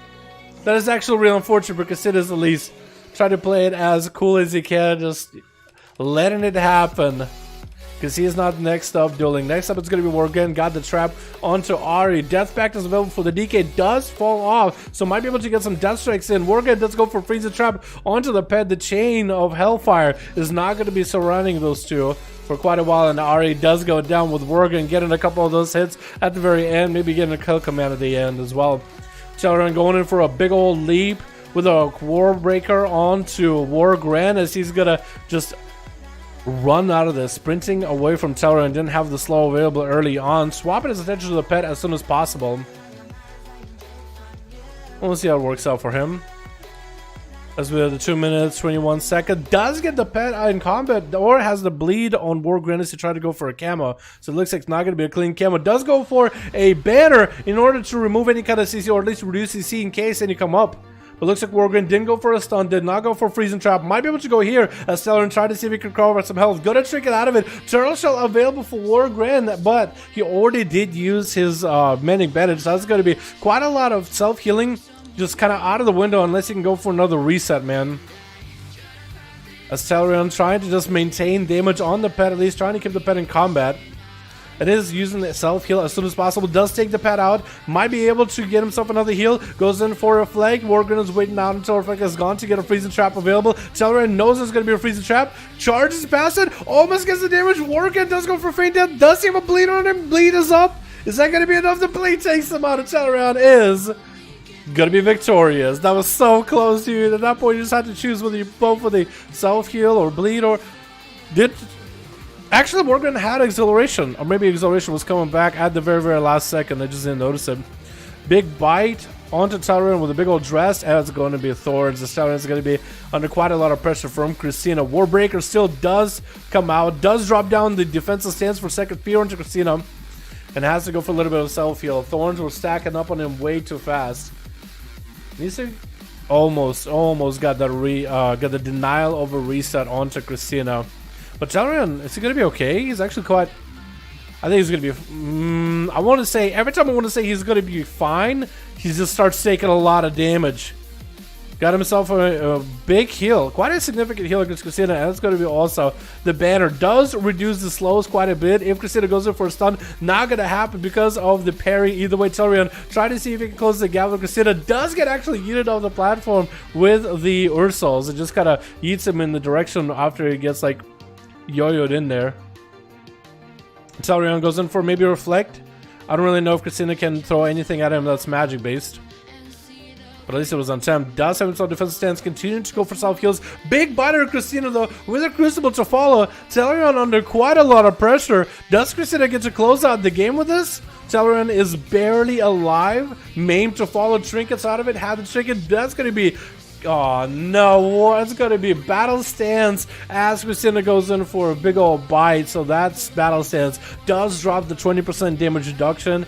That is actually real unfortunate for Christina's at least. Try to play it as cool as he can, just letting it happen. Because he is not next up dueling. Next up, it's going to be Worgen. Got the trap onto Ari. Death Pact is available for the DK. Does fall off. So might be able to get some death strikes in. Worgen does go for freeze the trap onto the pet. The chain of Hellfire is not going to be surrounding those two for quite a while. And Ari does go down with Worgen, getting a couple of those hits at the very end. Maybe getting a kill command at the end as well. Dalaran going in for a big old leap with a Warbreaker onto Worgen as he's going to just run out of this, sprinting away from Dalaran and didn't have the slow available early on. Swapping his attention to the pet as soon as possible. We'll see how it works out for him. As we have the 2 minutes, 21 seconds. Does get the pet in combat or has the bleed on Worgen to try to go for a camo. So it looks like it's not going to be a clean camo. Does go for a banner in order to remove any kind of CC or at least reduce CC in case any come up. But looks like Worgen didn't go for a stun, did not go for freezing trap. Might be able to go here as Dalaran tried to see if he could recover some health. Good at tricking out of it. Turtle Shell available for Worgen, but he already did use his mending bandage. So that's going to be quite a lot of self-healing just kind of out of the window unless he can go for another reset, man. As Dalaran trying to just maintain damage on the pet, at least trying to keep the pet in combat. It is using the self-heal as soon as possible. Does take the pet out. Might be able to get himself another heal. Goes in for a flag. Worgen is waiting out until Reflect is gone to get a freezing trap available. Dalaran knows there's going to be a freezing trap. Charges past it. Almost gets the damage. Worgen does go for faint death. Does he have a bleed on him? Bleed is up. Is that going to be enough? The bleed takes him out. And Dalaran is going to be victorious. That was so close to you. At that point, you just had to choose whether you both with a self-heal or bleed or did... Actually, Worgen had acceleration, or maybe acceleration was coming back at the very, very last second. I just didn't notice it. Big bite onto Dalaran with a big old dress, and it's going to be Thorns. The Dalaran is going to be under quite a lot of pressure from Christina. Warbreaker still does come out, does drop down the defensive stance for second fear onto Christina, and has to go for a little bit of self-heal. Thorns were stacking up on him way too fast. You see? Almost got the denial of a reset onto Christina. But Dalaran, is he going to be okay? He's actually quite... I think he's going to be... I want to say... Every time I want to say he's going to be fine, he just starts taking a lot of damage. Got himself a big heal. Quite a significant heal against Christina. And it's going to be also... The banner does reduce the slows quite a bit. If Christina goes in for a stun, not going to happen because of the parry. Either way, Dalaran try to see if he can close the gap with Christina. Does get actually yeeted off the platform with the Ursals. It just kind of yeets him in the direction after he gets like... yo-yoed in there. Dalaran goes in for maybe Reflect. I don't really know if Christina can throw anything at him that's magic based. But at least it was on time. Does have himself defensive stance. Continuing to go for self-heals. Big biter Christina though with a Crucible to follow. Dalaran under quite a lot of pressure. Does Christina get to close out the game with this? Dalaran is barely alive. Maimed to follow. Trinkets out of it. Had the trinket. That's going to be... Oh no, it's going to be battle stance as Christina goes in for a big old bite. So that's battle stance. Does drop the 20% damage reduction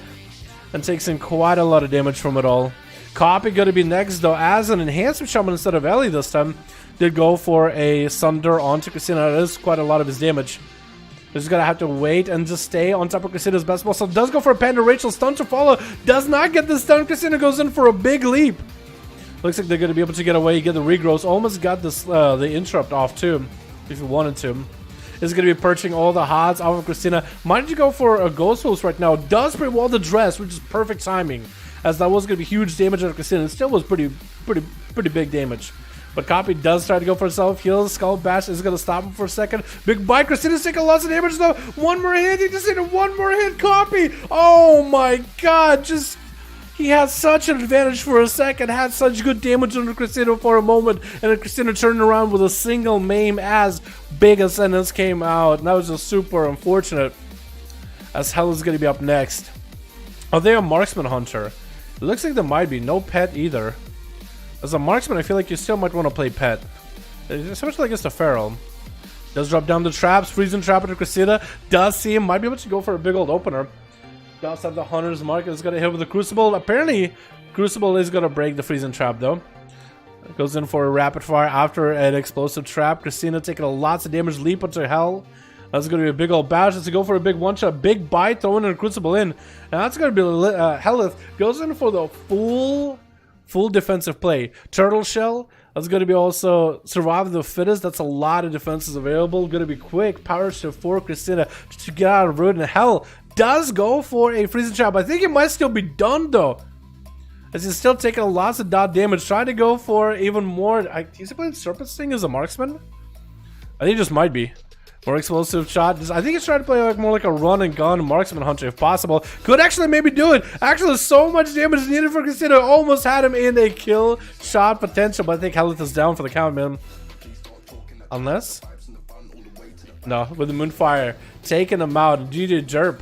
and takes in quite a lot of damage from it all. Copy going to be next though as an enhancement shaman instead of Ellie this time. Did go for a Sunder onto Christina. That is quite a lot of his damage. Just going to have to wait and just stay on top of Christina's best ball. So does go for a Panda Rachel. Stun to follow. Does not get the stun. Christina goes in for a big leap. Looks like they're going to be able to get away, get the regrowth. Almost got this the interrupt off too, if you wanted to. Is going to be perching all the HODs off of Christina. Might you go for a Ghost Host right now? Does pre-wall the dress, which is perfect timing. As that was going to be huge damage on Christina. It still was pretty pretty big damage. But Copy does try to go for self-heal. Skull Bash is going to stop him for a second. Big bite. Christina's taking lots of damage though. One more hit. He just hit it. One more hit. Copy. Oh my god. He had such an advantage for a second. Had such good damage on Christina for a moment. And then Christina turned around with a single maim as big as sentence came out. And that was just super unfortunate. As Hell is going to be up next. Are they a marksman hunter? It looks like there might be. No pet either. As a marksman, I feel like you still might want to play pet. Especially against a feral. Does drop down the traps. Freezing trap into Christina. Does see him. Might be able to go for a big old opener. Does have the Hunter's Mark. Is going to hit with the Crucible. Apparently, Crucible is going to break the freezing trap though. Goes in for a rapid fire after an explosive trap. Christina taking lots of damage. Leap into Hell. That's going to be a big old bash. Let's go for a big one-shot. Big bite. Throwing a Crucible in. And that's going to be Hellith. Goes in for the full defensive play. Turtle Shell. That's going to be also Survive the Fittest. That's a lot of defenses available. Going to be quick. Power Shift for Christina to get out of Root. And Hell does go for a freezing trap. I think it might still be done though. As he's still taking lots of dot damage. Trying to go for even more. Is he playing Serpent Sting as a marksman? I think it just might be. More explosive shot. I think he's trying to play like more like a run and gun marksman hunter if possible. Could actually maybe do it. Actually, so much damage needed for Christina. Almost had him in a kill shot potential, but I think Helith is down for the count, man. Unless? No, with the Moonfire. Taking him out. GG Jerp.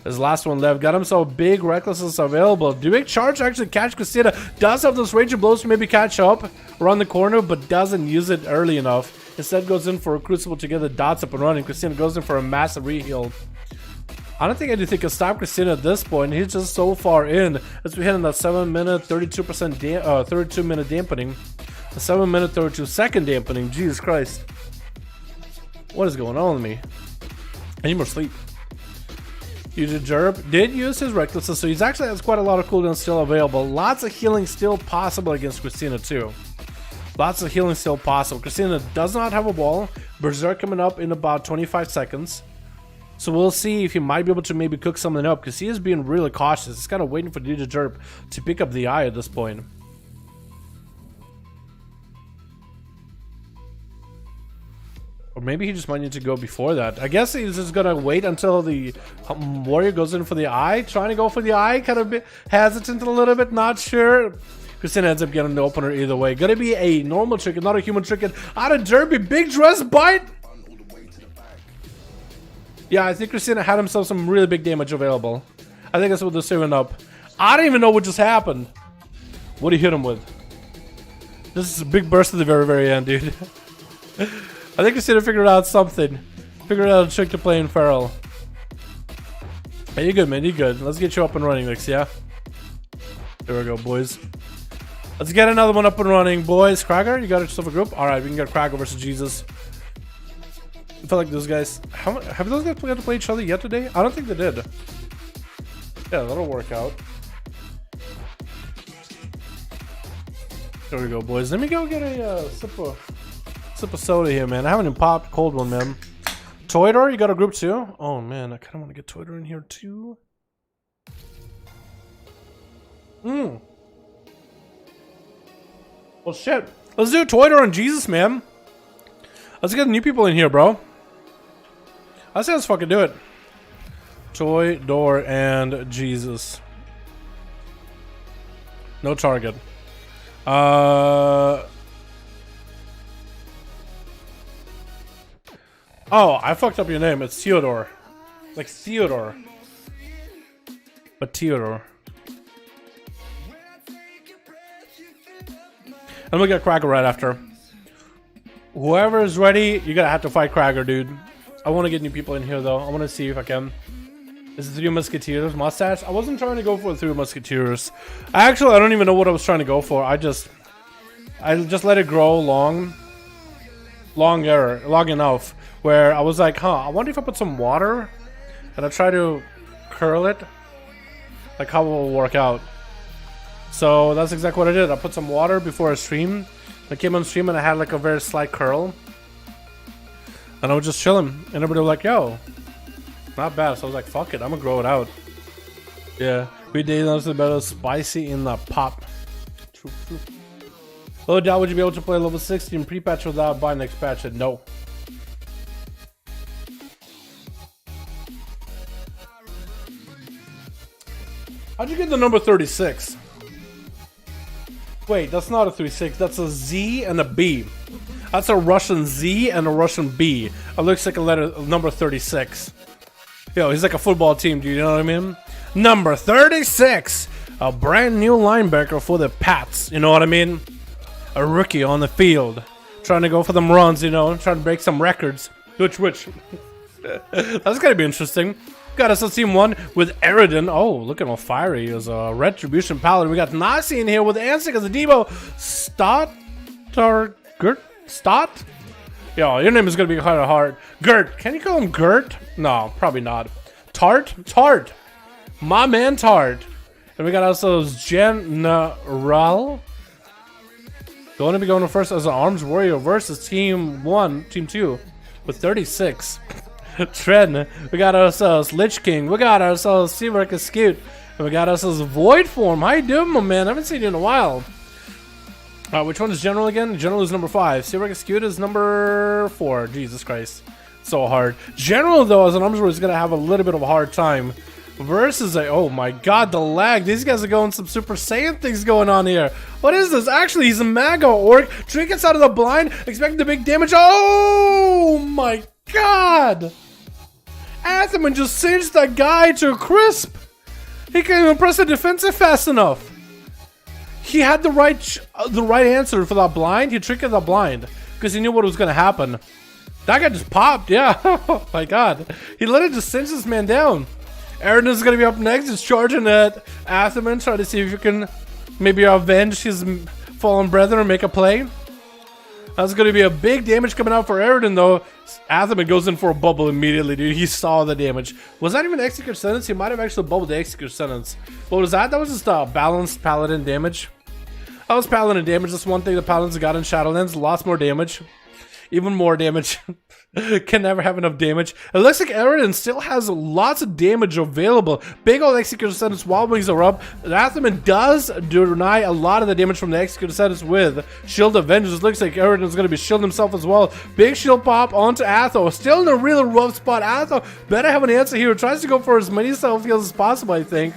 His last one left. Got himself big recklessness available. Do big charge actually catch Christina. Does have those raging blows to maybe catch up around the corner, but doesn't use it early enough. Instead goes in for a Crucible to get the dots up and running. Christina goes in for a massive reheal. I don't think anything can stop Christina at this point. He's just so far in. As we hit in that 7-minute, 32-minute dampening. A 7-minute, 32-second dampening. Jesus Christ. What is going on with me? I need more sleep. Huge Jerp did use his recklessness, so he's actually has quite a lot of cooldowns still available. Lots of healing still possible against Christina too. Lots of healing still possible. Christina does not have a wall. Berserk coming up in about 25 seconds. So we'll see if he might be able to maybe cook something up, because he is being really cautious. He's kind of waiting for DJ Jerp to pick up the eye at this point. Or maybe he just might need to go before that. I guess he's just gonna wait until the warrior goes in for the eye. Trying to go for the eye. Kind of hesitant a little bit. Not sure. Christina ends up getting the opener either way. Gonna be a normal trinket, not a human trinket. Out of Derby, big dress bite. Yeah, I think Christina had himself some really big damage available. I think that's what they're saving up. I don't even know what just happened. What did he hit him with? This is a big burst at the very, very end, dude. I think Christina figured out something. Figured out a trick to play in Feral. Hey, you good, man? You good? Let's get you up and running, Mix, yeah? There we go, boys. Let's get another one up and running, boys. Krager, you got yourself a group? Alright, we can get Krager versus Jesus. I feel like those guys... have those guys got to play each other yet today? I don't think they did. Yeah, that'll work out. There we go, boys. Let me go get a sip of soda here, man. I haven't even popped a cold one, man. Toidor, you got a group too? Oh, man. I kind of want to get Toidor in here too. Well, shit. Let's do Toidor and Jesus, man. Let's get new people in here, bro. I say let's fucking do it. Toidor and Jesus. No target. Oh, I fucked up your name. It's Theodore. Like Theodore. But Theodore. And we'll get Krager right after. Whoever is ready, you're gonna have to fight Krager, dude. I want to get new people in here, though. I want to see if I can. Is it 3 Musketeers mustache? I wasn't trying to go for 3 Musketeers. Actually, I don't even know what I was trying to go for. I just let it grow long enough where I was like, I wonder if I put some water and I try to curl it, like how it will work out. So that's exactly what I did. I put some water before I streamed. I came on stream and I had like a very slight curl. And I was just chilling. And everybody was like, yo, not bad. So I was like, fuck it. I'm going to grow it out. Yeah. We did notice the better spicy in the pop. True. Oh, Dad, would you be able to play level 16 pre-patch without buying the expansion? No. How'd you get the number 36? Wait, that's not a 36. That's a Z and a B. That's a Russian Z and a Russian B. It looks like a letter number 36. Yo, he's like a football team, do you know what I mean? Number 36! A brand new linebacker for the Pats, you know what I mean? A rookie on the field. Trying to go for them runs, you know, trying to break some records. Which. That's gonna be interesting. Got us on team 1 with Eridan. Oh, look at how fiery. He was a Retribution Paladin. We got Nasi in here with Ansik as a Debo. Stott? Yo, your name is gonna be kind of hard. Gert. Can you call him Gert? No, probably not. Tart? Tart. My man Tart. And we got also General. Going to be going first as an Arms Warrior versus Team 2 with 36. Trend. We got ourselves Lich King. We got ourselves Seawork Ascute. And we got ourselves Void Form. How you doing, my man? I haven't seen you in a while. Which one is General again? General is number 5. Seawork Ascute is number 4. Jesus Christ. So hard. General, though, as an Arms Warrior, is going to have a little bit of a hard time. Versus a, oh my god, the lag. These guys are going some Super Saiyan things going on here. What is this? Actually, he's a Mago Orc. Trinkets out of the blind, expecting the big damage. Oh my god! Atherman just singed that guy to a crisp. He can't even press the defensive fast enough. He had the right answer for that blind. He tricked the blind because he knew what was going to happen. That guy just popped. Yeah. Oh my god. He literally just singed this man down. Aaron is going to be up next. He's charging at Atherman, trying to see if you can maybe avenge his fallen brethren or make a play. That's going to be a big damage coming out for Eridan, though. Atherman goes in for a bubble immediately, dude. He saw the damage. Was that even Execute Sentence? He might have actually bubbled the Execute Sentence. What was that? That was just balanced Paladin damage. That was Paladin damage. That's one thing the Paladins got in Shadowlands. Lots more damage. Even more damage. Can never have enough damage. It looks like Eridan still has lots of damage available. Big old Executor Sentence Wild Wings are up. Atherman does deny a lot of the damage from the Executor Sentence with Shield of Vengeance. Looks like Eridan's going to be shielding himself as well. Big shield pop onto Atho. Still in a real rough spot. Atho better have an answer here. Tries to go for as many self heals as possible, I think.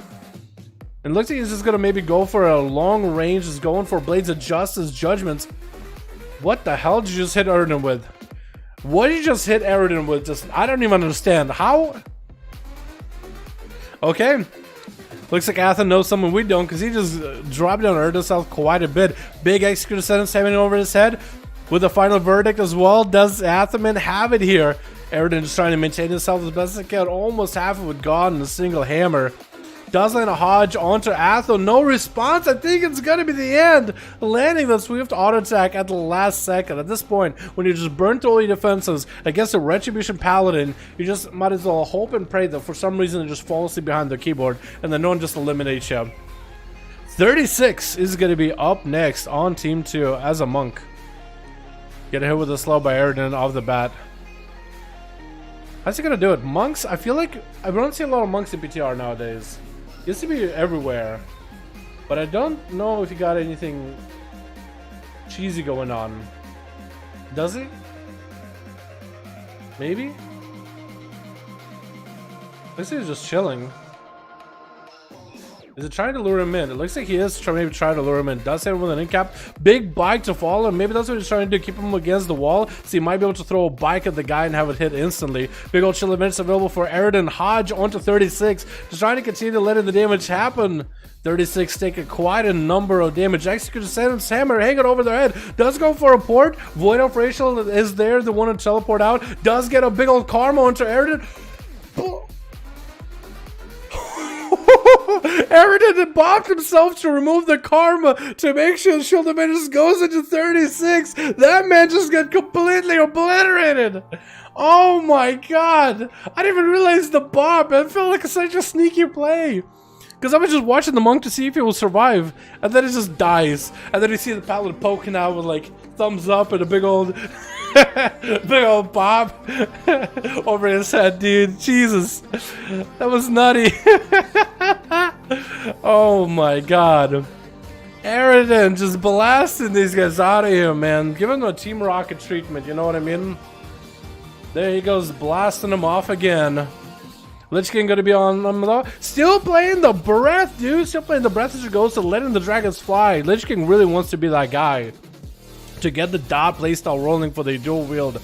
And looks like he's just going to maybe go for a long range. He's going for Blades of Justice Judgments. What the hell did you just hit Eridan with? What did you just hit Eridan with? Just, I don't even understand. How? Okay. Looks like Athen knows someone we don't, because he just dropped down Eridan's health quite a bit. Big Executor Sentence hanging over his head. With the final verdict as well. Does Atherman have it here? Eridan just trying to maintain himself as best as he can. Almost half of it gone in a single hammer. Does land a Hodge onto Atho. No response. I think it's going to be the end. Landing the swift auto attack at the last second. At this point, when you just burnt all your defenses against a Retribution Paladin, you just might as well hope and pray that for some reason it just falls asleep behind the keyboard and then no one just eliminates you. 36 is going to be up next on Team 2 as a Monk. Get hit with a slow by Eridan off the bat. How's he going to do it? Monks? I feel like I don't see a lot of Monks in PTR nowadays. Used to be everywhere, but I don't know if he got anything cheesy going on. Does he? Maybe? Looks like he's just chilling. Is it trying to lure him in? It looks like he is maybe trying to lure him in. Does hit him with an in-cap. Big bike to follow. And maybe that's what he's trying to do. Keep him against the wall. So he might be able to throw a bike at the guy and have it hit instantly. Big old chill events available for Eridan. Hodge onto 36. Just trying to continue to letting the damage happen. 36 taking quite a number of damage. Executor Sentence Hammer hanging over their head. Does go for a port. Void of Racial is there. The one to teleport out. Does get a big old karma onto Eridan. Eridan had bopped himself to remove the karma to make sure the shield of vengeance goes into 36. That man just got completely obliterated. Oh my god. I didn't even realize the bop. It felt like such a sneaky play. Because I was just watching the Monk to see if he will survive. And then it just dies. And then you see the Paladin poking out with like thumbs up and a big old... big old pop over his head, dude. Jesus, that was nutty. Oh my god. Aridin just blasting these guys out of here, man. Give him a Team Rocket treatment, you know what I mean? There he goes, blasting them off again. Lich King gonna be on them though. Still playing the breath, dude. Still playing the breath as it goes to letting the dragons fly. Lich King really wants to be that guy to get the dot playstyle rolling for the dual wield.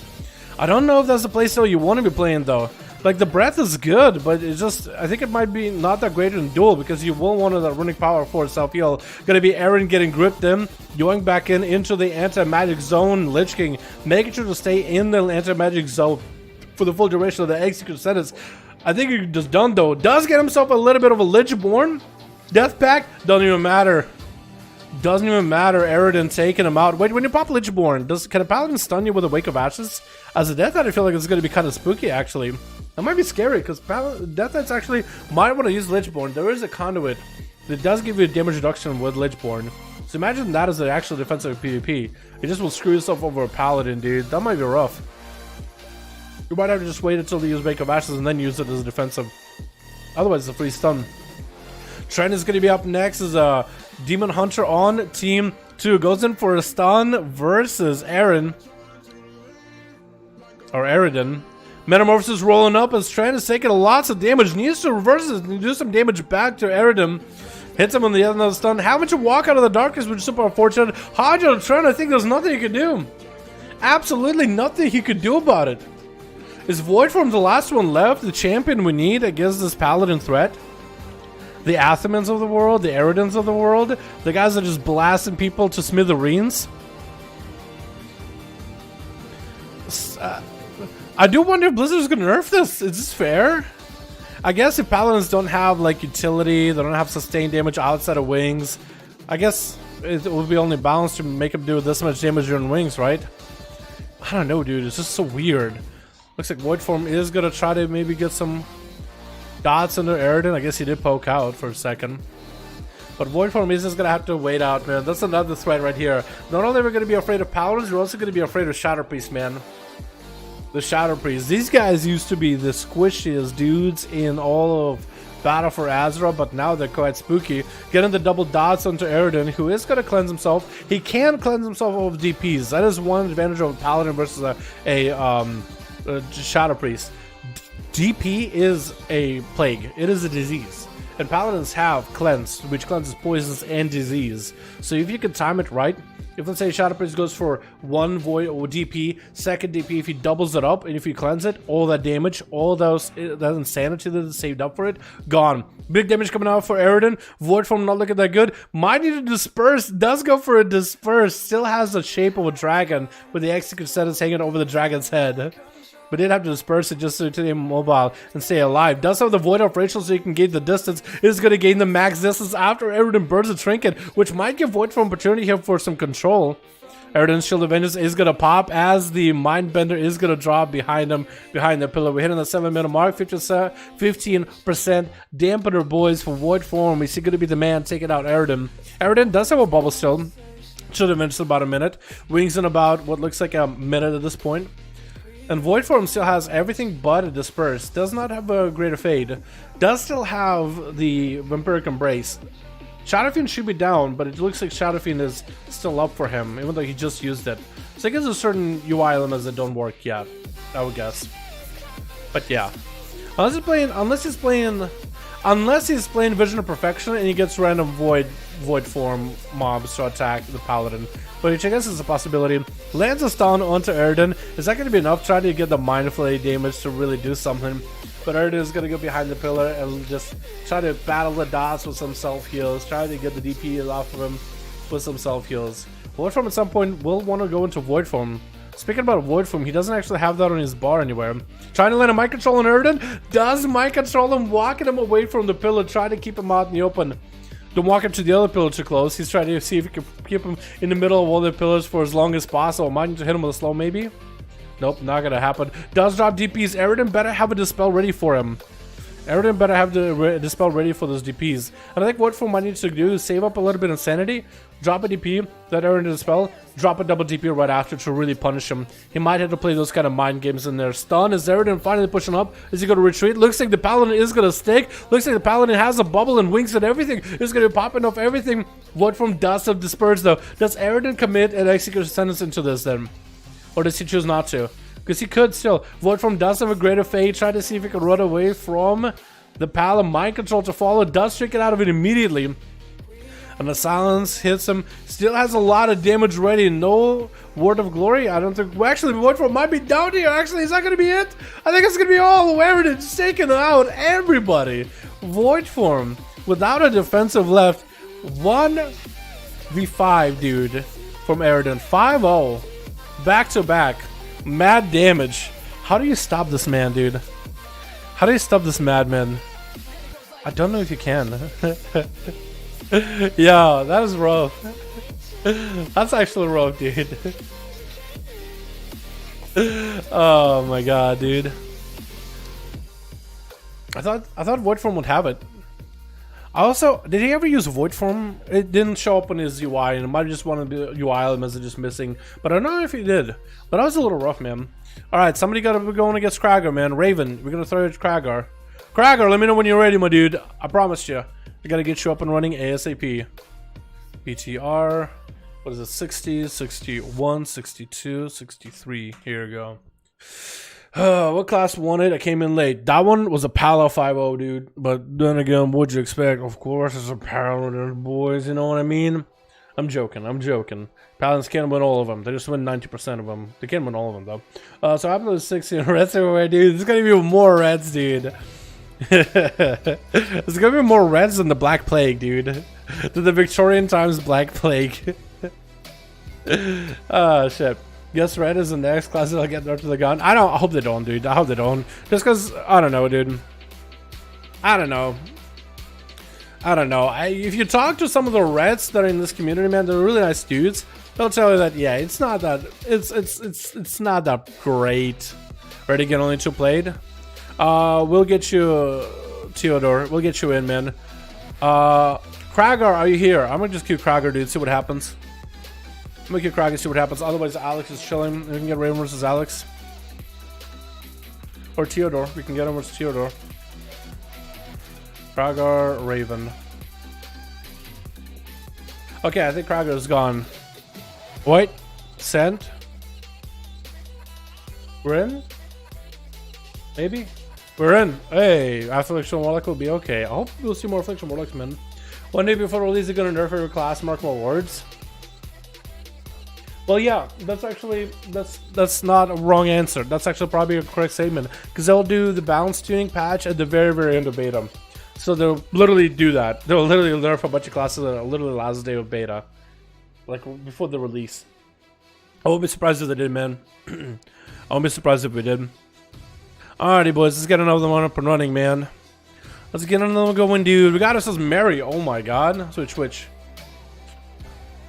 I don't know if that's the playstyle you want to be playing though. Like the breath is good, but it's just I think it might be not that great in duel because you will want that running power for self heal. Gonna be Aaron getting gripped in, going back into the anti-magic zone. Lich King making sure to stay in the anti-magic zone for the full duration of the execute sentence. I think he's just done though. Does get himself a little bit of a Lichborn. Death Pact doesn't even matter. Doesn't even matter. Aridin taking him out. Wait, when you pop Lichborn, can a paladin stun you with a Wake of Ashes? As a Death Knight, I feel like it's going to be kind of spooky actually. That might be scary because Death Knights actually might want to use Lichborn. There is a conduit that does give you a damage reduction with Lichborn. So imagine that as an actual defensive PvP. It just will screw yourself over a paladin, dude. That might be rough. You might have to just wait until they use Wake of Ashes and then use it as a defensive. Otherwise, it's a free stun. Trent is going to be up next as a Demon Hunter on team 2. Goes in for a stun versus Aaron. Or Aridin. Metamorphosis rolling up as Trent is taking lots of damage. Needs to reverse it and do some damage back to Aridin. Hits him on the other stun. Having to walk out of the darkness, which is super unfortunate. Hydro Trent, I think there's nothing he could do. Absolutely nothing he could do about it. Is Void Form the last one left? The champion we need against this paladin threat? The Athemans of the world? The Aridins of the world? The guys that are just blasting people to smithereens? I do wonder if Blizzard's gonna nerf this. Is this fair? I guess if paladins don't have like utility, they don't have sustained damage outside of wings, I guess it would be only balanced to make them do this much damage during wings, right? I don't know, dude. It's just so weird. Looks like Void Form is gonna try to maybe get some dots under Aridin. I guess he did poke out for a second. But Void Form is just gonna have to wait out, man. That's another threat right here. Not only are we gonna be afraid of paladins, we're also gonna be afraid of Shadow Priest, man. The Shadow Priest. These guys used to be the squishiest dudes in all of Battle for Azeroth, but now they're quite spooky. Getting the double dots onto Aridin, who is going to cleanse himself. He can cleanse himself of DPs. That is one advantage of a Paladin versus a Shadow Priest. DP is a plague. It is a disease. And Paladins have cleanse, which cleanses poisons and disease. So if you can time it right, if let's say Shadow Priest goes for one void or DP, second DP, if he doubles it up and if you cleanse it, all that damage, all that insanity that is saved up for it, gone. Big damage coming out for Aridin. Void Form not looking that good. Might need to disperse. Does go for a disperse. Still has the shape of a dragon with the execute sentence hanging over the dragon's head. But did have to disperse it just to stay mobile and stay alive. Does have the Void of Rachel so you can gain the distance. Is going to gain the max distance after Aridin burns a trinket, which might give Void Form opportunity here for some control. Aridin's Shield of Vengeance is going to pop as the Mindbender is going to drop behind him, behind the pillar. We're hitting the 7-minute mark, 15% dampener, boys, for Void Form. He's going to be the man taking out Aridin. Aridin does have a bubble still. Should have mentioned about a minute. Wings in about what looks like a minute at this point. And Void Form still has everything but a Disperse. Does not have a Greater Fade. Does still have the Vampiric Embrace. Shadowfiend should be down, but it looks like Shadowfiend is still up for him, even though he just used it. So I guess there's certain UI elements that don't work yet, I would guess. But yeah. Unless he's playing Vision of Perfection and he gets random Void Form mobs to attack the Paladin. Which I guess is a possibility. Lands a stun onto Aridin. Is that going to be enough? Trying to get the Mind Flay damage to really do something. But Aridin is going to go behind the pillar and just try to battle the dots with some self-heals. Try to get the DP off of him with some self-heals. Void Form at some point will want to go into Void Form. Speaking about Void Form, he doesn't actually have that on his bar anywhere. Trying to land a Mind Control on Aridin. Does Mind Control him, walking him away from the pillar, trying to keep him out in the open. Don't walk up to the other pillar too close. He's trying to see if he can keep him in the middle of all the pillars for as long as possible. Might need to hit him with a slow maybe. Nope, not gonna happen. Does drop DPs. Aridin better have a Dispel ready for him. Aridin better have the Dispel ready for those DPs. And I think what Form might need to do is save up a little bit of Sanity, drop a DP, let Aridin Dispel, drop a double DP right after to really punish him. He might have to play those kind of mind games in there. Stun, is Azeroth finally pushing up? Is he going to retreat? Looks like the Paladin is going to stick. Looks like the Paladin has a bubble and wings and everything. He's going to be popping off everything. Void from Dust of Disperse though. Does Azeroth commit and execute a sentence into this then? Or does he choose not to? Because he could still. Void from Dust of a Greater Fate. Try to see if he can run away from the Paladin. Mind Control to follow. Does trick it out of it immediately. And the silence hits him. Still has a lot of damage ready. No Word of Glory. I don't think. Well, actually, Void Form might be down here. Actually, is that going to be it? I think it's going to be all Azeroth. It's taking out everybody. Void Form without a defensive left. 1v5, dude, from Azeroth. 5-0. Back to back. Mad damage. How do you stop this man, dude? How do you stop this madman? I don't know if you can. Yeah, that is rough. That's actually rough, dude. Oh my god, dude. I thought Void Form would have it. Also, did he ever use Void Form? It didn't show up on his UI, and it might have just wanted to be UI elements are just missing. But I don't know if he did. But that was a little rough, man. Alright, somebody gotta be going against Kragar, man. Raven, we're gonna throw it at Kragar. Kragar, let me know when you're ready, my dude. I promised you. I gotta get you up and running ASAP. BTR. What is it? 60, 61, 62, 63. Here we go. What class won it? I came in late. That one was a Palo 5-0, dude. But then again, what'd you expect? Of course, it's a Paladin, boys. You know what I mean? I'm joking. I'm joking. Paladins can't win all of them. They just win 90% of them. They can't win all of them, though. So I have 16 reds everywhere, dude. There's gonna be more reds, dude. There's gonna be more reds than the Black Plague, dude. Than the Victorian times Black Plague. Oh, shit. Guess red is the next class that'll get nerfed to the gun. I hope they don't, dude. I hope they don't. Just because, I don't know, dude. I don't know. If you talk to some of the reds that are in this community, man, they're really nice dudes. They'll tell you that, yeah, it's not that, it's not that great. Ready to get only 2 played? We'll get you, Theodore. We'll get you in, man. Kragar, are you here? I'm gonna just queue Kragar, dude. See what happens. I'm gonna queue Kragar, see what happens. Otherwise, Alex is chilling. We can get Raven versus Alex. Or Theodore. We can get him versus Theodore. Kragar, Raven. Okay, I think Kragar is gone. Wait. Sent. We're in? Maybe? We're in. Hey, Affliction Warlock will be okay. I hope we'll see more Affliction Warlocks, man. One day before release, they're gonna nerf every class, mark more words. Well, yeah, that's actually, that's not a wrong answer. That's actually probably a correct statement. Because they'll do the balance tuning patch at the very, very end of beta. So they'll literally do that. They'll literally nerf a bunch of classes that are literally last day of beta. Like, before the release. I won't be surprised if they did, man. I won't be surprised if we did. Alrighty, boys, let's get another one up and running, man. Let's get another one going, dude. We got ourselves Mary. Oh my god. Switch.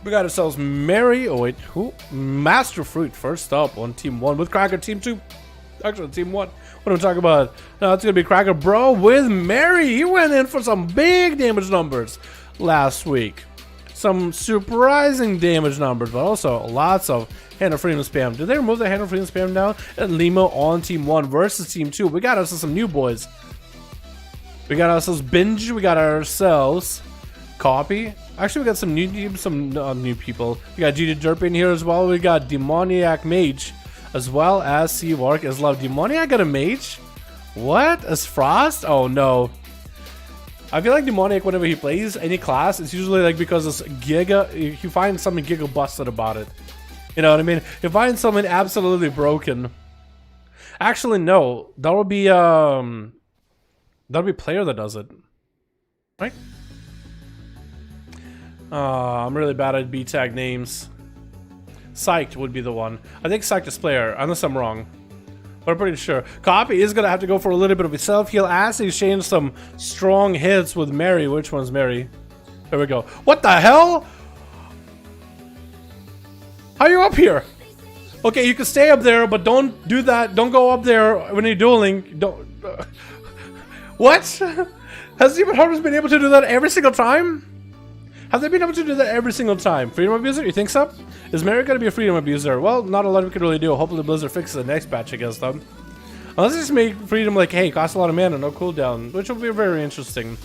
We got ourselves Mary. Oh, wait. Who? Master Fruit first up on Team 1 with Kragar Team 2. Actually, Team 1. What am I talking about? No, it's going to be Kragar, bro, with Mary. He went in for some big damage numbers last week. Some surprising damage numbers, but also lots of Hand of Freedom spam. Did they remove the Hand of Freedom spam now? And Lima on Team 1 versus Team 2. We got ourselves some new boys. We got ourselves Binge. We got ourselves Copy. Actually, we got some new people. We got GD Derp in here as well. We got Demoniac Mage, as well as Seawark as love. Demoniac got a Mage? What? As Frost? Oh no. I feel like Demoniac, whenever he plays any class, it's usually like because it's Giga. You find something Giga busted about it. You know what I mean? You find something absolutely broken. Actually, no. That would be player that does it, right? I'm really bad at B-tag names. Psyched would be the one. I think Psyched is player, unless I'm wrong. But I'm pretty sure. Copy is gonna have to go for a little bit of a self-heal as he exchanged some strong hits with Mary. Which one's Mary? There we go. What the hell? How are you up here? Okay, you can stay up there, but don't do that. Don't go up there when you're dueling. Don't. What? Has Demon Harvest been able to do that every single time? Have they been able to do that every single time? Freedom abuser? You think so? Is Mary going to be a freedom abuser? Well, not a lot we can really do. Hopefully Blizzard fixes the next patch, I guess, though. Unless they just make freedom like, hey, costs a lot of mana, no cooldown, which will be very interesting.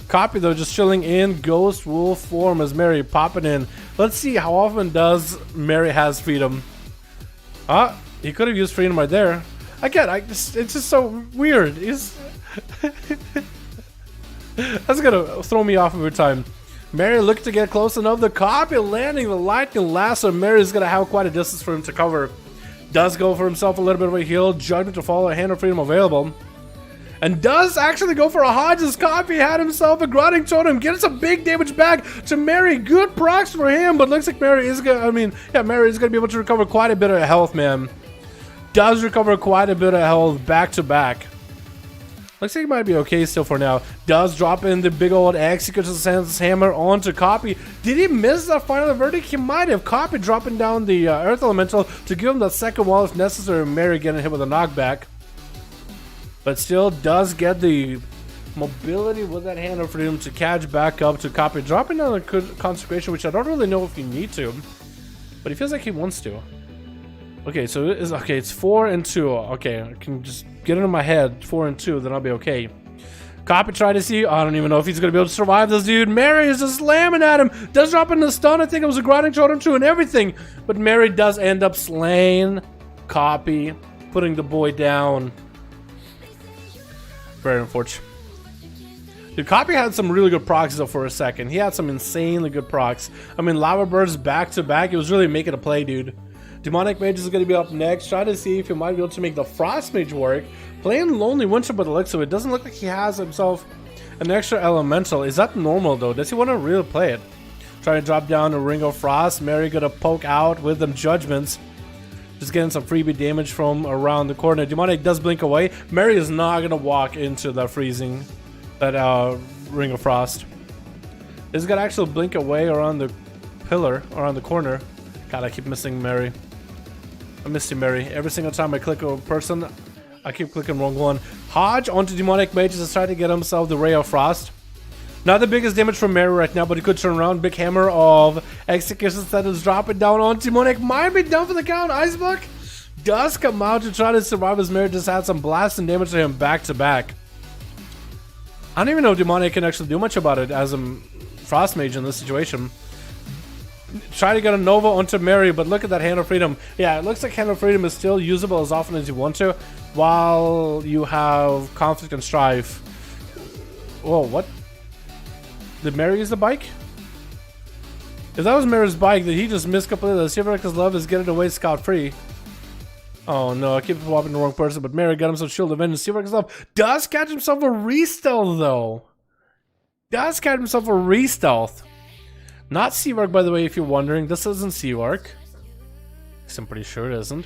Copy, though, just chilling in Ghost Wolf form as Mary popping in. Let's see how often does Mary has freedom. Ah, he could have used freedom right there. Again, it's just so weird. That's gonna throw me off every time. Mary looked to get close enough. The copy landing the lightning lasso. Mary's gonna have quite a distance for him to cover. Does go for himself a little bit of a heal. Judgment to follow, a hand of freedom available. And does actually go for a Hodge's copy. Had himself a grotting totem. Gets a big damage back to Mary. Good procs for him, but looks like Mary is gonna, Mary is gonna be able to recover quite a bit of health, man. Does recover quite a bit of health back to back. Looks like he might be okay still for now. Does drop in the big old Execution Sans hammer onto Copy. Did he miss that final verdict? He might have. Copy dropping down the Earth Elemental to give him that second wall if necessary. Mary getting hit with a knockback. But still does get the mobility with that hand of freedom to catch back up to Copy. Dropping down the Consecration, which I don't really know if you need to. But he feels like he wants to. Okay, so it's 4 and 2. Okay, I can just get into my head 4 and 2, then I'll be okay. Copy try to see. I don't even know if he's gonna be able to survive this dude. Mary is just slamming at him. Does drop in the stun. I think it was a grinding totem too and everything. But Mary does end up slaying Copy, putting the boy down. Very unfortunate. The Copy had some really good procs though for a second. He had some insanely good procs. I mean, Lava Birds back to back. It was really making a play, dude. Demonic Mage is going to be up next. Try to see if he might be able to make the Frost Mage work. Playing Lonely Winter by the looks of it. Doesn't look like he has himself an extra elemental. Is that normal though? Does he want to really play it? Try to drop down a Ring of Frost. Mary gonna poke out with them Judgments. Just getting some freebie damage from around the corner. Demonic does blink away. Mary is not going to walk into that freezing, that Ring of Frost. He's going to actually blink away around the pillar, around the corner. God, I keep missing Mary. I miss you, Mary. Every single time I click a person, I keep clicking wrong one. Hodge onto Demonic Mage is trying to get himself the Ray of Frost. Not the biggest damage from Mary right now, but he could turn around. Big hammer of executions that is dropping down on Demonic. Might be down for the count. Icebook does come out to try to survive as Mary just had some blasting damage to him back to back. I don't even know if Demonic can actually do much about it as a Frost Mage in this situation. Try to get a Nova onto Mary, but look at that Hand of Freedom. Yeah, it looks like Hand of Freedom is still usable as often as you want to, while you have Conflict and Strife. Whoa, what? Did Mary use the bike? If that was Mary's bike, did he just miss completely? The Silver's love is getting away scot-free. Oh no, I keep swapping the wrong person, but Mary got himself Shield of Vengeance. Silver's love does catch himself a re-stealth though. Does catch himself a re-stealth. Not Seavark, by the way, if you're wondering. This isn't Seavark. I'm pretty sure it isn't.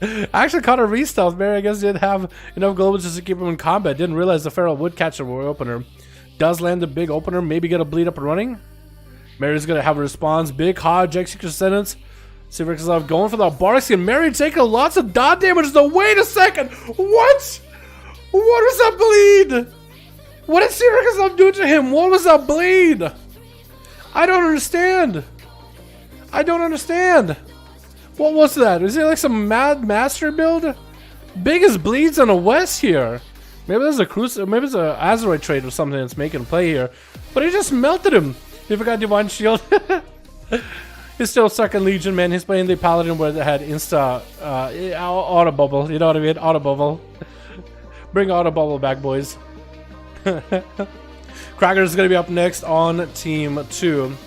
I actually caught a re-stealth. Mary, I guess, did have enough globals just to keep him in combat. Didn't realize the Feral would catch a opener. Does land a big opener. Maybe get a bleed up and running. Mary's going to have a response. Big Hodge, Execution Sentence. Seavark's love going for the Barkskin. Mary taking lots of dot damage though. Wait a second. What? What was that bleed? What did Seavark's love do to him? What was that bleed? I don't understand. I don't understand. What was that? Is it like some Mad Master build? Biggest bleeds on the west here. Maybe there's a cruise. Maybe it's a Azeroth trade or something that's making play here. But he just melted him. He forgot Divine Shield. He's still second Legion, man. He's playing the Paladin where they had insta auto bubble. You know what I mean? Auto bubble. Bring auto bubble back, boys. Krager is going to be up next on Team 2.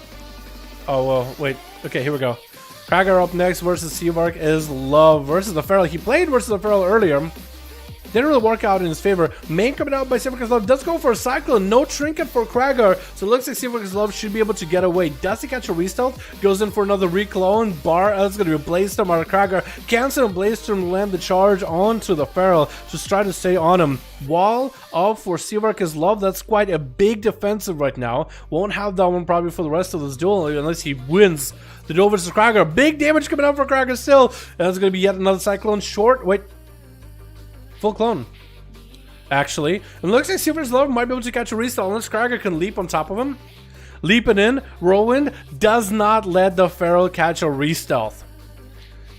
Oh, well, wait. Okay, here we go. Krager up next versus Seavark is Love versus the Feral. He played versus the Feral earlier. Didn't really work out in his favor. Main coming out by Seavark's Love does go for a Cyclone. No Trinket for Krager. So it looks like Seavark's Love should be able to get away. Does he catch a re-stealth? Goes in for another reclone. That's going to be a Blaze Storm out of Krager. Cancel and Blaze Storm land the charge onto the Feral. Just try to stay on him. Wall up for Seavark's Love. That's quite a big defensive right now. Won't have that one probably for the rest of this duel unless he wins the duel versus Krager. Big damage coming out for Krager still. And that's going to be yet another Cyclone. Short. Wait. Full clone, actually. And it looks like Seavark's Love might be able to catch a restyle unless Krager can leap on top of him. Leaping in, whirlwind does not let the Feral catch a re-stealth.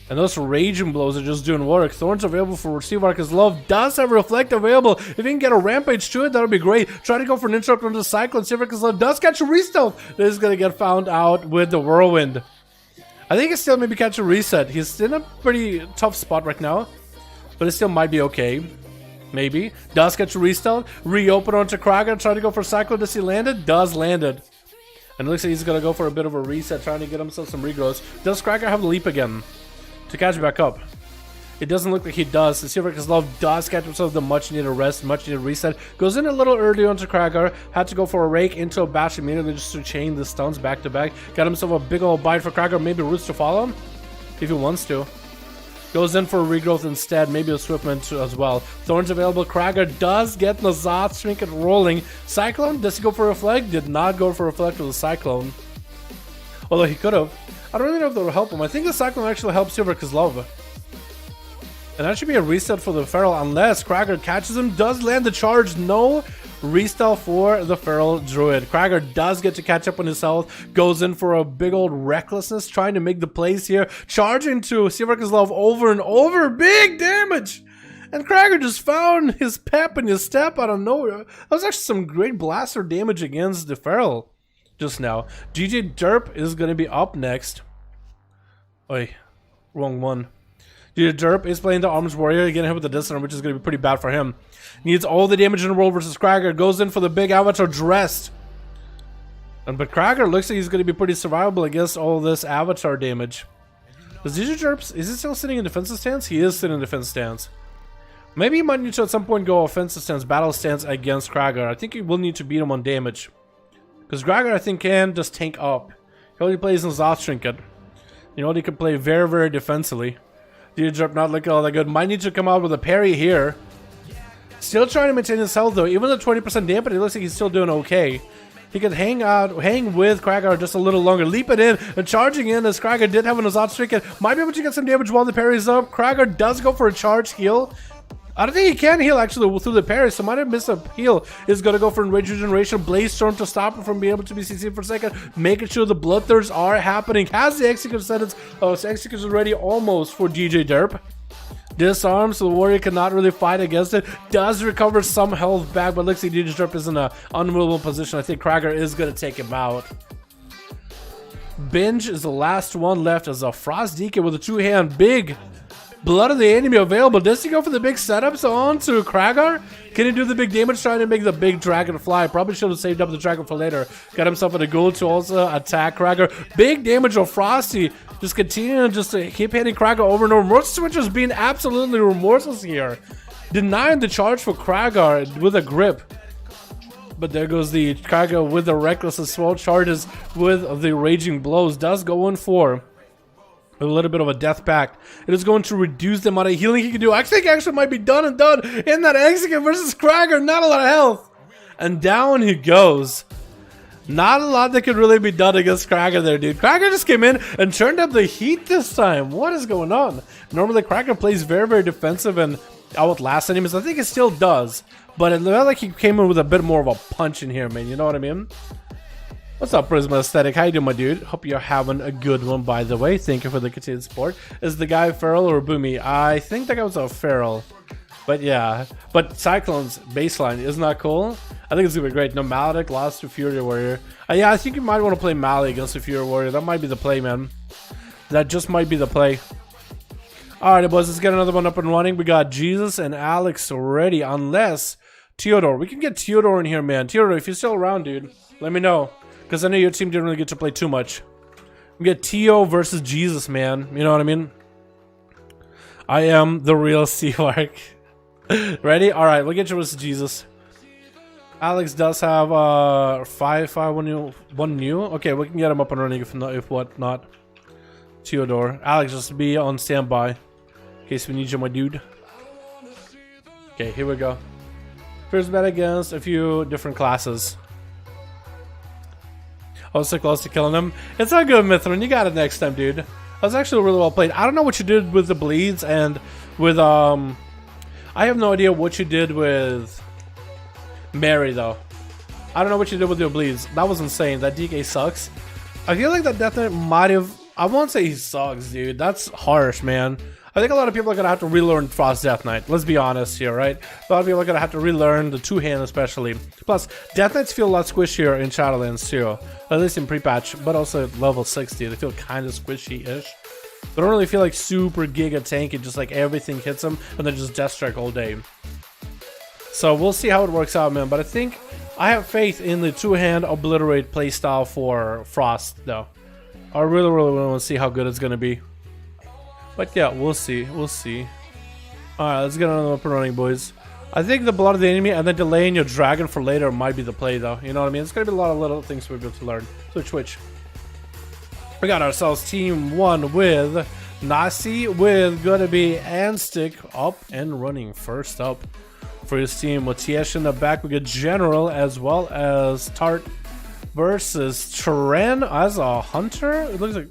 And those raging blows are just doing work. Thorns available for Seavark's Love. Does have Reflect available. If you can get a Rampage to it, that would be great. Try to go for an interrupt on the Cyclone. Seavark's Love does catch a re-stealth. This is going to get found out with the Whirlwind. I think he still maybe catch a reset. He's in a pretty tough spot right now. But it still might be okay. Maybe. Does catch a re-stealth. Reopen onto Krager. Try to go for Cyclone. Does he land it? Does land it. And it looks like he's going to go for a bit of a reset. Trying to get himself some regrowths. Does Krager have the leap again to catch back up? It doesn't look like he does. The Seavark's Love does catch himself the much needed rest, much needed reset. Goes in a little early onto Krager. Had to go for a rake into a bash immediately just to chain the stuns back to back. Got himself a big old bite for Krager. Maybe roots to follow him if he wants to. Goes in for a regrowth instead. Maybe a Swiftman as well. Thorns available. Krager does get Nazoth Trinket rolling. Cyclone, does he go for Reflect? Did not go for Reflect with the Cyclone. Although he could have. I don't really know if that will help him. I think the Cyclone actually helps Seavark's Love. And that should be a reset for the Feral unless Krager catches him. Does land the charge. No restyle for the Feral Druid. Krager does get to catch up on his health. Goes in for a big old recklessness. Trying to make the plays here. Charging to Seavark's Love over and over. Big damage. And Krager just found his pep and his step out of nowhere. That was actually some great blaster damage against the Feral just now. GJ Derp is going to be up next. Oi, wrong one. GJ Derp is playing the Arms Warrior, getting hit with the Dissonant, which is going to be pretty bad for him. Needs all the damage in the world versus Krager. Goes in for the big Avatar dressed. But Krager looks like he's going to be pretty survivable against all this Avatar damage. Does GJ Derp, is he still sitting in defensive stance? He is sitting in defensive stance. Maybe he might need to at some point go offensive stance, battle stance against Krager. I think he will need to beat him on damage. Because Krager, I think, can just tank up. He only plays in Zoth Trinket. You know, he can play very, very defensively. Drop not looking all that good. Might need to come out with a parry here. Still trying to maintain his health, though. Even the 20% dampen, it looks like he's still doing okay. He could hang with Krager just a little longer. Leap it in and charging in as Krager did have an Zoth Trinket. Might be able to get some damage while the parry's up. Krager does go for a charge heal. I don't think he can heal actually through the parry, so might have missed a heal. Is going to go for Enrage Regeneration, Blaze Storm to stop him from being able to be CC'd for a second, making sure the Bloodthirsts are happening. Has the Execute sentence. Oh, so Execute is ready almost for GJ Derp. Disarm, so the Warrior cannot really fight against it. Does recover some health back, but looks like GJ Derp is in an unmovable position. I think Krager is going to take him out. Binge is the last one left as a Frost Deacon with a two-hand big Blood of the Enemy available. Does he go for the big setups on to Krager? Can he do the big damage trying to make the big dragon fly? Probably should have saved up the dragon for later. Got himself in a goal to also attack Krager. Big damage on Frosty. Just continuing just to keep hitting Krager over and over. More Switchers being absolutely remorseless here. Denying the charge for Krager with a grip. But there goes the Krager with the reckless as well. Charges with the raging blows. Does go in for a little bit of a death pact. It is going to reduce the amount of healing he can do. I think actually might be done in that Execute versus Krager. Not a lot of health. And down he goes. Not a lot that could really be done against Krager there, dude. Krager just came in and turned up the heat this time. What is going on? Normally Krager plays very, very defensive and outlast enemies. I think it still does. But it felt like he came in with a bit more of a punch in here, man. You know what I mean? What's up, Prisma Aesthetic? How you doing, my dude? Hope you're having a good one, by the way. Thank you for the continued support. Is the guy Feral or Boomy? I think that guy was a Feral. But yeah. But Cyclone's baseline isn't that cool? I think it's gonna be great. No, Maledic lost to Fury Warrior. Yeah, I think you might want to play Mali against the Fury Warrior. That might be the play, man. That just might be the play. Alright, boys, let's get another one up and running. We got Jesus and Alex already, unless Theodore. We can get Theodore in here, man. Theodore, if you're still around, dude, let me know. Because I know your team didn't really get to play too much. We get Tio versus Jesus, man. You know what I mean? I am the real Seawark. Ready? Alright, we'll get you versus Jesus. Alex does have 5V5 1 new. Okay, we can get him up and running if what not. Theodore. Alex, just be on standby. In case we need you, my dude. Okay, here we go. First bet against a few different classes. I was so close to killing him. It's all good, Mithrin. You got it next time, dude. That was actually really well played. I don't know what you did with the bleeds and with I have no idea what you did with Mary though. I don't know what you did with your bleeds. That was insane. That DK sucks. I feel like that Death Knight might have... I won't say he sucks, dude. That's harsh, man. I think a lot of people are going to have to relearn Frost Death Knight. Let's be honest here, right? A lot of people are going to have to relearn the two-hand especially. Plus, Death Knights feel a lot squishier in Shadowlands too. At least in pre-patch, but also at level 60. They feel kind of squishy-ish. They don't really feel like super giga tanky, just like everything hits them and then just death strike all day. So we'll see how it works out, man. But I think I have faith in the two-hand obliterate playstyle for Frost, though. I really want to see how good it's going to be. But yeah, we'll see. We'll see. Alright, let's get on up and running, boys. I think the blood of the enemy and then delaying your dragon for later might be the play, though. You know what I mean? It's going to be a lot of little things we're able to learn. Switch. We got ourselves team 1 with Nasi, with going to be Anstick up and running first up for his team. With Tiesh in the back, we get General as well as Tart versus Tren as a hunter. It looks like...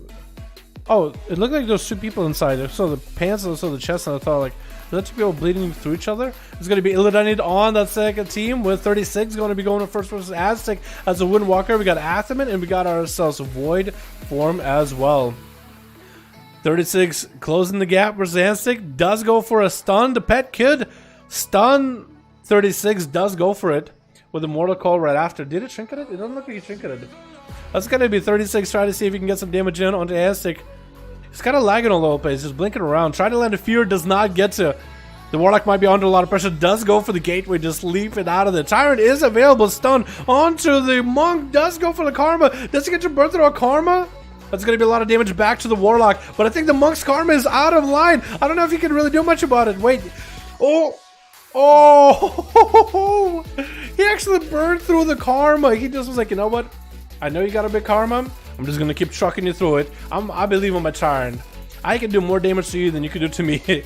Oh, it looked like there's two people inside. I saw the pants and I saw the chest, and I thought, like, are there two people bleeding through each other? It's going to be Illidanid on that second team with 36 going to be going to first versus Aztec as a Windwalker. We got Athaman and we got ourselves Void form as well. 36 closing the gap versus Aztec. Does go for a stun. The pet kid stun 36 does go for it with a Mortal Call right after. Did it trinket it? It doesn't look like he trinketed it. That's going to be 36 trying to see if he can get some damage in onto Aztec. He's kind of lagging a little bit. He's just blinking around. Trying to land a fear. Does not get to. The Warlock might be under a lot of pressure. Does go for the gateway. Just leap it out of the Tyrant is available. Stun onto the Monk. Does go for the Karma. Does he get your birth or a Karma? That's going to be a lot of damage back to the Warlock. But I think the Monk's Karma is out of line. I don't know if he can really do much about it. Wait. Oh. Oh. He actually burned through the Karma. He just was like, you know what? I know you got a big Karma. I'm just gonna keep trucking you through it. I believe on my Tyrant. I can do more damage to you than you can do to me.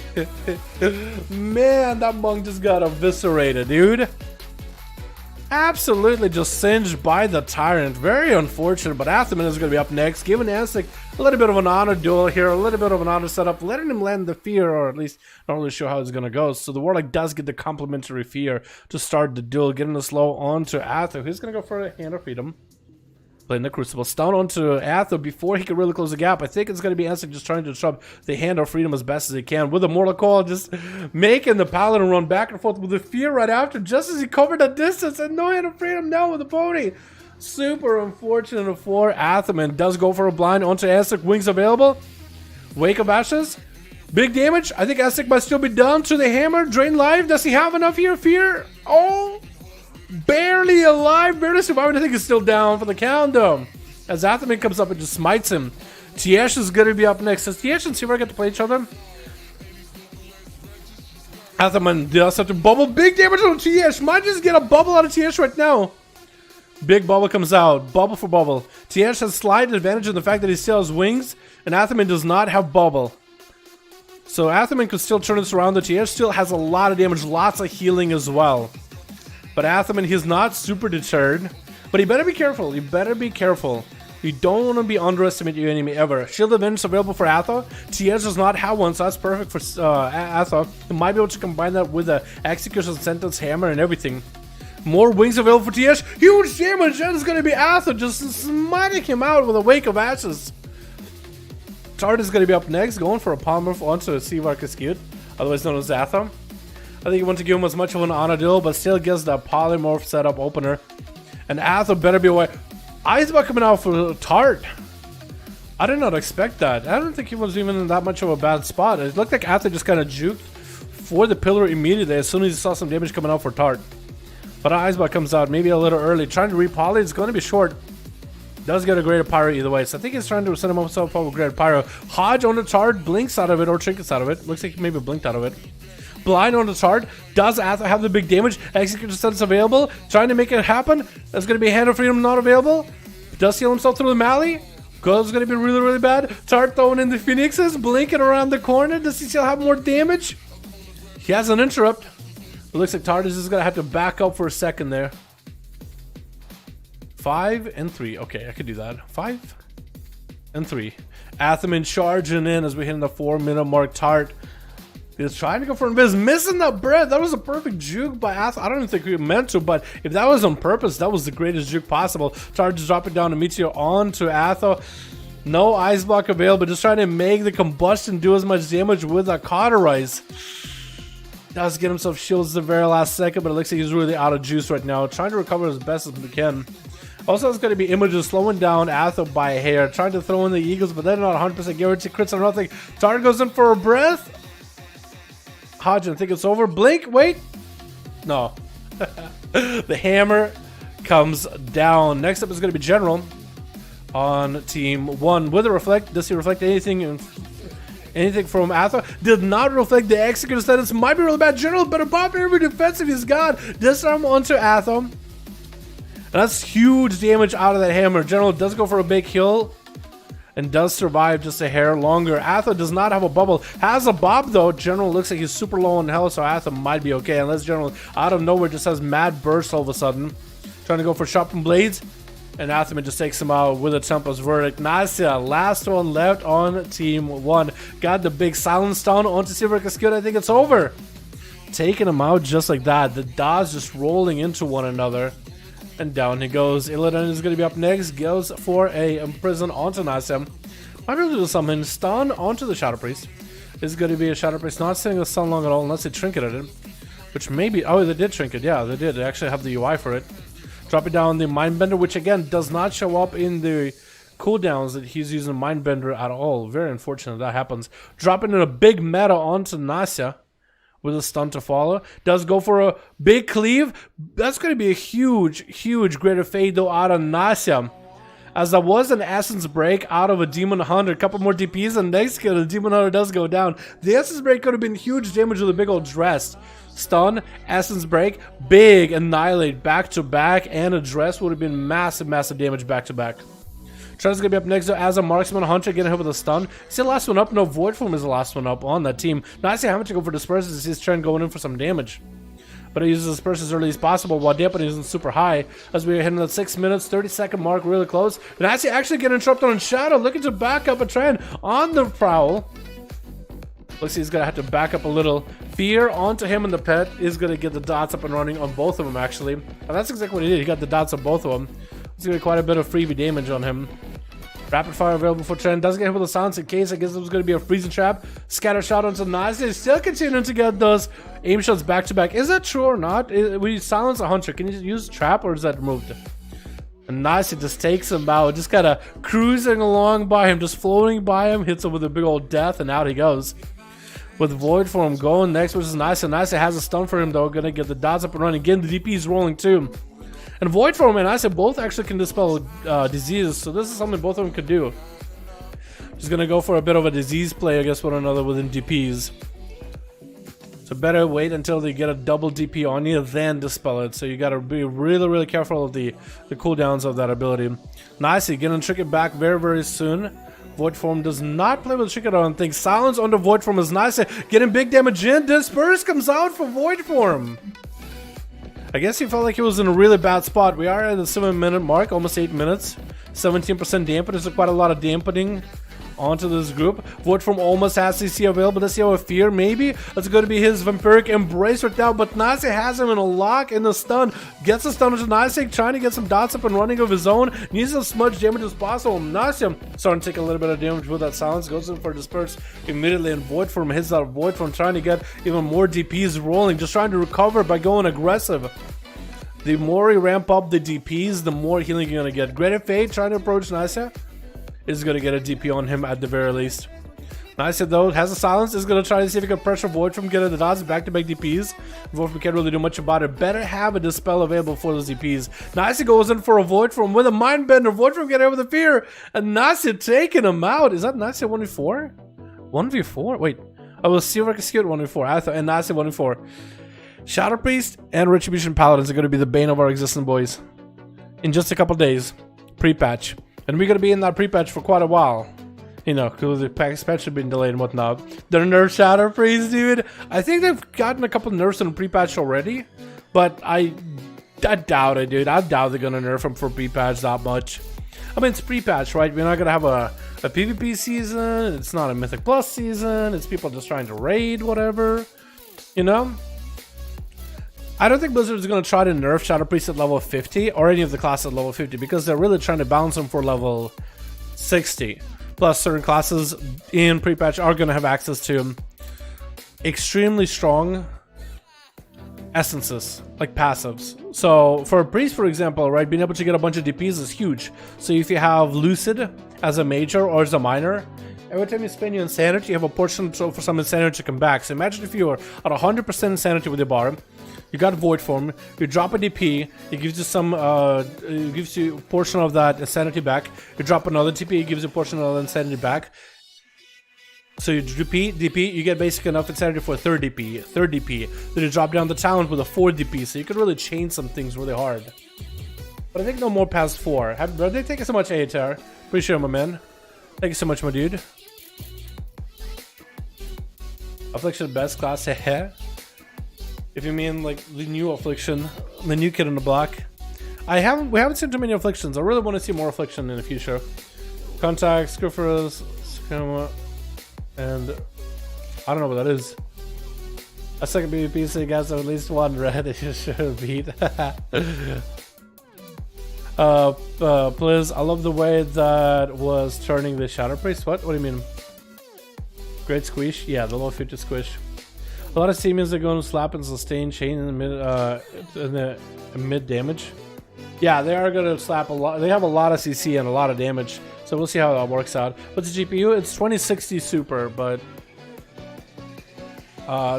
Man, that Monk just got eviscerated, dude. Absolutely just singed by the Tyrant. Very unfortunate, but Athaman is gonna be up next, giving Aztec a little bit of an honor duel here, a little bit of an honor setup, letting him land the fear, or at least not really sure how it's gonna go. So the Warlock does get the complimentary fear to start the duel, getting the slow onto Atho. He's gonna go for a Hand of Freedom. Playing the Crucible. Stun onto Atho before he can really close the gap. I think it's going to be Aztec just trying to disrupt the Hand of Freedom as best as he can. With a Mortal Call, just making the Paladin run back and forth with the fear right after, just as he covered that distance. And no Hand of Freedom now with the pony. Super unfortunate for Athaman. Does go for a blind onto Aztec. Wings available. Wake of Ashes. Big damage. I think Aztec might still be down to the hammer. Drain life. Does he have enough here? Fear. Oh. Barely alive, barely surviving. I think he's still down for the count though. As Athaman comes up and just smites him. Tiesh is going to be up next. Does Tiesh and Seaver get to play each other? Athaman does have to bubble. Big damage on Tiesh. Might just get a bubble out of Tiesh right now. Big bubble comes out. Bubble for bubble. Tiesh has slight advantage in the fact that he still has wings. And Athaman does not have bubble. So Athaman could still turn this around. The Tiesh still has a lot of damage. Lots of healing as well. But Athaman, he's not super deterred. But he better be careful. You better be careful. You don't want to be underestimate your enemy ever. Shield of Vengeance available for Atho. TS does not have one, so that's perfect for Atho. You might be able to combine that with the Execution Sentence Hammer and everything. More wings available for TS. Huge damage. That is going to be Atho just smiting him out with a Wake of Ashes. Tart is going to be up next, going for a polymorph onto a Sea Vark Skewed, otherwise known as Atho. I think you want to give him as much of an honor duel, but still gets the polymorph setup opener. And Atho better be away. Icebot coming out for Tart. I did not expect that. I don't think he was even in that much of a bad spot. It looked like Atho just kind of juked for the pillar immediately as soon as he saw some damage coming out for Tart. But Icebot comes out maybe a little early. Trying to repoly. It's going to be short. Does get a greater pyro either way. So I think he's trying to send himself up with greater pyro. Hodge on the Tart. Blinks out of it or trinkets out of it. Looks like he maybe blinked out of it. Blind on the Tart. Does Atho have the big damage? Execution Sentence available. Trying to make it happen. That's going to be Hand of Freedom not available. Does heal himself through the Mally. Goes going to be really, really bad. Tart throwing in the Phoenixes. Blinking around the corner. Does he still have more damage? He has an interrupt. It looks like Tart is just going to have to back up for a second there. 5 and 3. Okay, I could do that. 5 and 3. Athaman charging in as we hit the 4-minute mark. Tart He's trying to go for Invis, missing that breath. That was a perfect juke by Ath. I don't even think we meant to, but if that was on purpose, that was the greatest juke possible. Tried to drop it down to Meteor onto Atho. No ice block available, just trying to make the combustion do as much damage with that cauterize. Does get himself shields the very last second, but it looks like he's really out of juice right now. Trying to recover as best as we can. Also, it's going to be images slowing down Atho by a hair. Trying to throw in the Eagles, but they're not 100% guaranteed crits or nothing. Target goes in for a breath. Hodgin, I think it's over. Blink, wait. No. The hammer comes down. Next up is going to be General on team 1 with a reflect. Does he reflect anything from Atho? Did not reflect the execute status. Might be really bad. General better pop every defensive he's got. Disarm onto Atho. And that's huge damage out of that hammer. General does go for a big kill and does survive just a hair longer. Atho does not have a bubble. Has a bob though. General looks like he's super low on health, so Atho might be okay. Unless General out of nowhere just has mad burst all of a sudden. Trying to go for sharpened blades. And Atheman just takes him out with a Tempest verdict. Nasya, last one left on team 1. Got the big silence stun onto Silver Cascade. I think it's over. Taking him out just like that. The dots just rolling into one another. And down he goes. Illidan is going to be up next. Goes for a imprison onto Nasya. Might be able to do something. Stun onto the Shadow Priest. Is going to be a Shadow Priest not sitting a stun long at all unless they trinketed it. Which maybe... Oh, they did trinket. Yeah, they did. They actually have the UI for it. Dropping down the Mindbender, which again does not show up in the cooldowns that he's using Mindbender at all. Very unfortunate that happens. Dropping in a big meta onto Nasya with a stun to follow. Does go for a big cleave. That's going to be a huge greater fade though out of Nasya. As that was an Essence Break out of a Demon Hunter. A couple more DPs and next kill the Demon Hunter does go down. The Essence Break could have been huge damage with a big old dress. Stun, Essence Break, big Annihilate back to back, and a dress would have been massive damage back to back. Trent's gonna be up next though as a marksman hunter, getting hit with a stun. Is the last one up? No, Void Form is the last one up on that team. Now I see how much to go for Disperses. Is his Trent going in for some damage. But he uses Disperse as early as possible while dampening isn't super high. As we are hitting the 6 minutes, 30-second mark, really close. And I see actually getting interrupted on Shadow, looking to back up a Trent on the prowl. Looks like he's gonna have to back up a little. Fear onto him, and the pet is gonna get the dots up and running on both of them actually. And that's exactly what he did. He got the dots on both of them. It's gonna be quite a bit of freebie damage on him. Rapid fire available for Trent. Doesn't get hit with a silence in case. I guess it was gonna be a freezing trap. Scatter shot onto Nice. They're still continuing to get those aim shots back to back. Is that true or not? We silence a hunter. Can you use trap or is that removed? And Nice just takes him out. Just kind of cruising along by him, just floating by him. Hits him with a big old death, and out he goes. With Void Form going next, which is nice. And Nice has a stun for him though. Gonna get the dots up and running. Again, the DP is rolling too. And Void Form and Nice both actually can dispel diseases. So this is something both of them could do. Just gonna go for a bit of a disease play, I guess, one another within DPs. So better wait until they get a double DP on you, then dispel it. So you gotta be really careful of the cooldowns of that ability. Nicely getting Trinket back very soon. Void Form does not play with Trinket, I don't think. Silence on the Void Form is nice. Getting big damage in. Disperse comes out for Void Form. I guess he felt like he was in a really bad spot. We are at the 7-minute mark, almost 8 minutes. 17% dampen. There's quite a lot of dampening onto this group. Void Form almost has CC available. Does he have a fear? Maybe. That's going to be his Vampiric Embrace right now. But Nase has him in a lock in the stun. Gets the stun into Nase, trying to get some dots up and running of his own. Needs as much damage as possible. Nase starting to take a little bit of damage with that silence. Goes in for Disperse immediately. And Void Form hits that Void Form, trying to get even more DPs rolling. Just trying to recover by going aggressive. The more you ramp up the DPs, the more healing you're going to get. Greater Fate trying to approach Nase. Is going to get a DP on him at the very least. Nice though, has a silence, is going to try to see if he can pressure Void from getting the dots back-to-back DPs. Void from can't really do much about it. Better have a Dispel available for those DPs. Nice goes in for a Void from with a Mindbender. Void from getting with a fear. And Nice taking him out. Is that Nice 1v4? 1v4? Wait. I will see if I can skip 1v4. I thought, and Nice 1v4. Shadow Priest and Retribution Paladins are going to be the bane of our existence, boys. In just a couple days. Pre-patch. And we're going to be in that pre-patch for quite a while. You know, because the patch has been delayed and whatnot. They're nerf Shadow Priest, dude. I think they've gotten a couple nerfs in pre-patch already. But I doubt it, dude. I doubt they're going to nerf them for pre-patch that much. I mean, it's pre-patch, right? We're not going to have a PvP season. It's not a Mythic Plus season. It's people just trying to raid, whatever. You know? I don't think Blizzard is going to try to nerf Shadow Priest at level 50 or any of the classes at level 50 because they're really trying to balance them for level 60. Plus, certain classes in pre-patch are going to have access to extremely strong essences, like passives. So for a priest, for example, right, being able to get a bunch of DPs is huge. So if you have Lucid as a major or as a minor, every time you spend your insanity, you have a portion for some insanity to come back. So imagine if you are at 100% insanity with your bar, you got Void Form, you drop a DP, it gives you some, it gives you a portion of that insanity back. You drop another DP, it gives you a portion of the insanity back. So you DP, you get basically enough insanity for a third DP. Then you drop down the talent with a 4 DP, so you could really change some things really hard. But I think no more past 4. Brother, thank you so much, ATR. Appreciate it, my man. Thank you so much, my dude. Affliction best class, heh. If you mean like the new Affliction, the new kid on the block. We haven't seen too many Afflictions. I really want to see more Affliction in the future. Contact, Scriffers, Scamma. And I don't know what that is. A second PvP, so you guys have at least one red you should beat. Please, I love the way that was turning the Shadow Priest. What do you mean? Great squish? Yeah, the low 50 squish. A lot of Siemens are going to slap and sustain chain in the mid damage. Yeah, they are going to slap a lot. They have a lot of CC and a lot of damage. So we'll see how that works out. What's the GPU? It's 2060 Super, but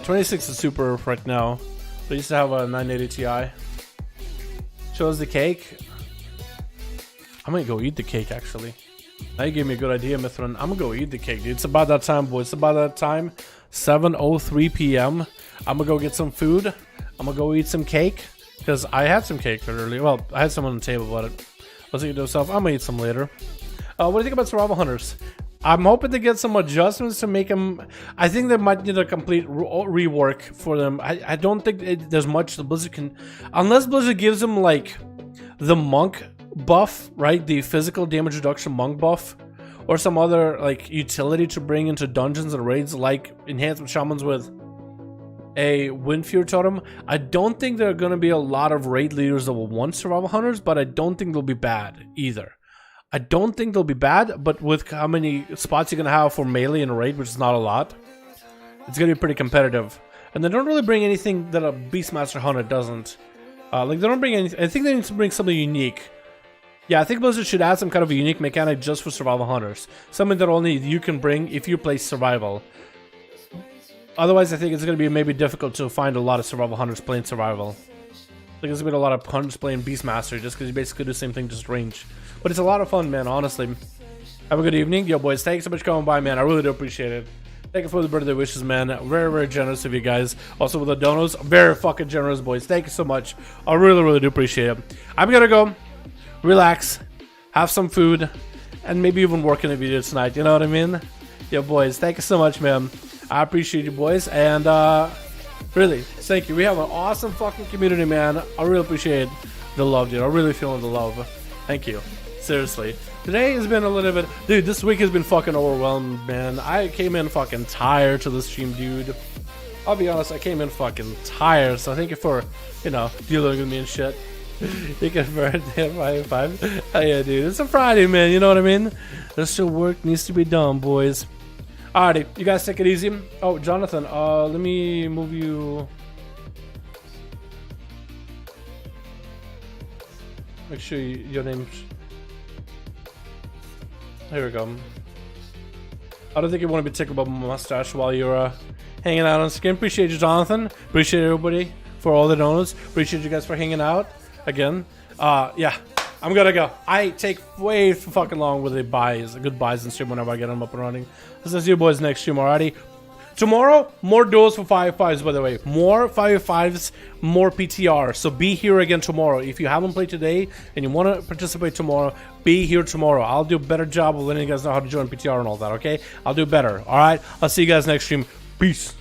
26 is Super right now. They used to have a 980 Ti. Chose the cake. I'm gonna go eat the cake actually. Now you gave me a good idea, Mithrin. I'm gonna go eat the cake, dude. It's about that time, boys. It's about that time. 7:03 p.m. I'm gonna go get some food. I'm gonna go eat some cake because I had some cake earlier. Well, I had some on the table, but let's eat it myself. I'm gonna eat some later. What do you think about Survival Hunters? I'm hoping to get some adjustments to make them. I think they might need a complete rework for them. I don't think there's much the Blizzard can, unless Blizzard gives them like the monk buff, right? The physical damage reduction monk buff, or some other like utility to bring into dungeons and raids, like enhancement shamans with a Windfury totem. I don't think there are going to be a lot of raid leaders that will want Survival Hunters, but I don't think they'll be bad either. I don't think they'll be bad, but with how many spots you're going to have for melee and raid, which is not a lot, it's going to be pretty competitive. And they don't really bring anything that a Beastmaster Hunter doesn't. Like, they don't bring anything. I think they need to bring something unique. Yeah, I think Blizzard should add some kind of a unique mechanic just for Survival Hunters. Something that only you can bring if you play Survival. Otherwise, I think it's going to be maybe difficult to find a lot of Survival Hunters playing Survival. Like, there's going to be a lot of hunters playing Beastmaster just because you basically do the same thing, just range. But it's a lot of fun, man, honestly. Have a good evening. Yo, boys, thanks so much for coming by, man. I really do appreciate it. Thank you for the birthday wishes, man. Very, very generous of you guys. Also with the donos, very fucking generous, boys. Thank you so much. I really, really do appreciate it. I'm going to go relax, have some food, and maybe even work in a video tonight. You know what I mean? Yo, boys, thank you so much, man. I appreciate you, boys. And, really, thank you. We have an awesome fucking community, man. I really appreciate the love, dude. I'm really feeling the love. Thank you. Seriously. Today has been a little bit... Dude, this week has been fucking overwhelmed, man. I came in fucking tired to the stream, dude. I'll be honest, I came in fucking tired. So thank you for, you know, dealing with me and shit. You can burn that 5v5. Oh yeah, dude. It's a Friday, man. You know what I mean? There's still work needs to be done, boys. Alrighty. You guys take it easy. Oh, Jonathan. Let me move you... Make sure your name's... Here we go. I don't think you want to be tickled by my mustache while you're hanging out on screen. Appreciate you, Jonathan. Appreciate everybody for all the donuts. Appreciate you guys for hanging out again. Yeah, I'm gonna go. I take way too fucking long with the buys, the good buys in stream whenever I get them up and running. This is you boys next stream already. Tomorrow, more duels for 5v5s, by the way. More 5v5s, more PTR. So be here again tomorrow. If you haven't played today and you want to participate tomorrow, be here tomorrow. I'll do a better job of letting you guys know how to join PTR and all that, okay? I'll do better, alright? I'll see you guys next stream. Peace.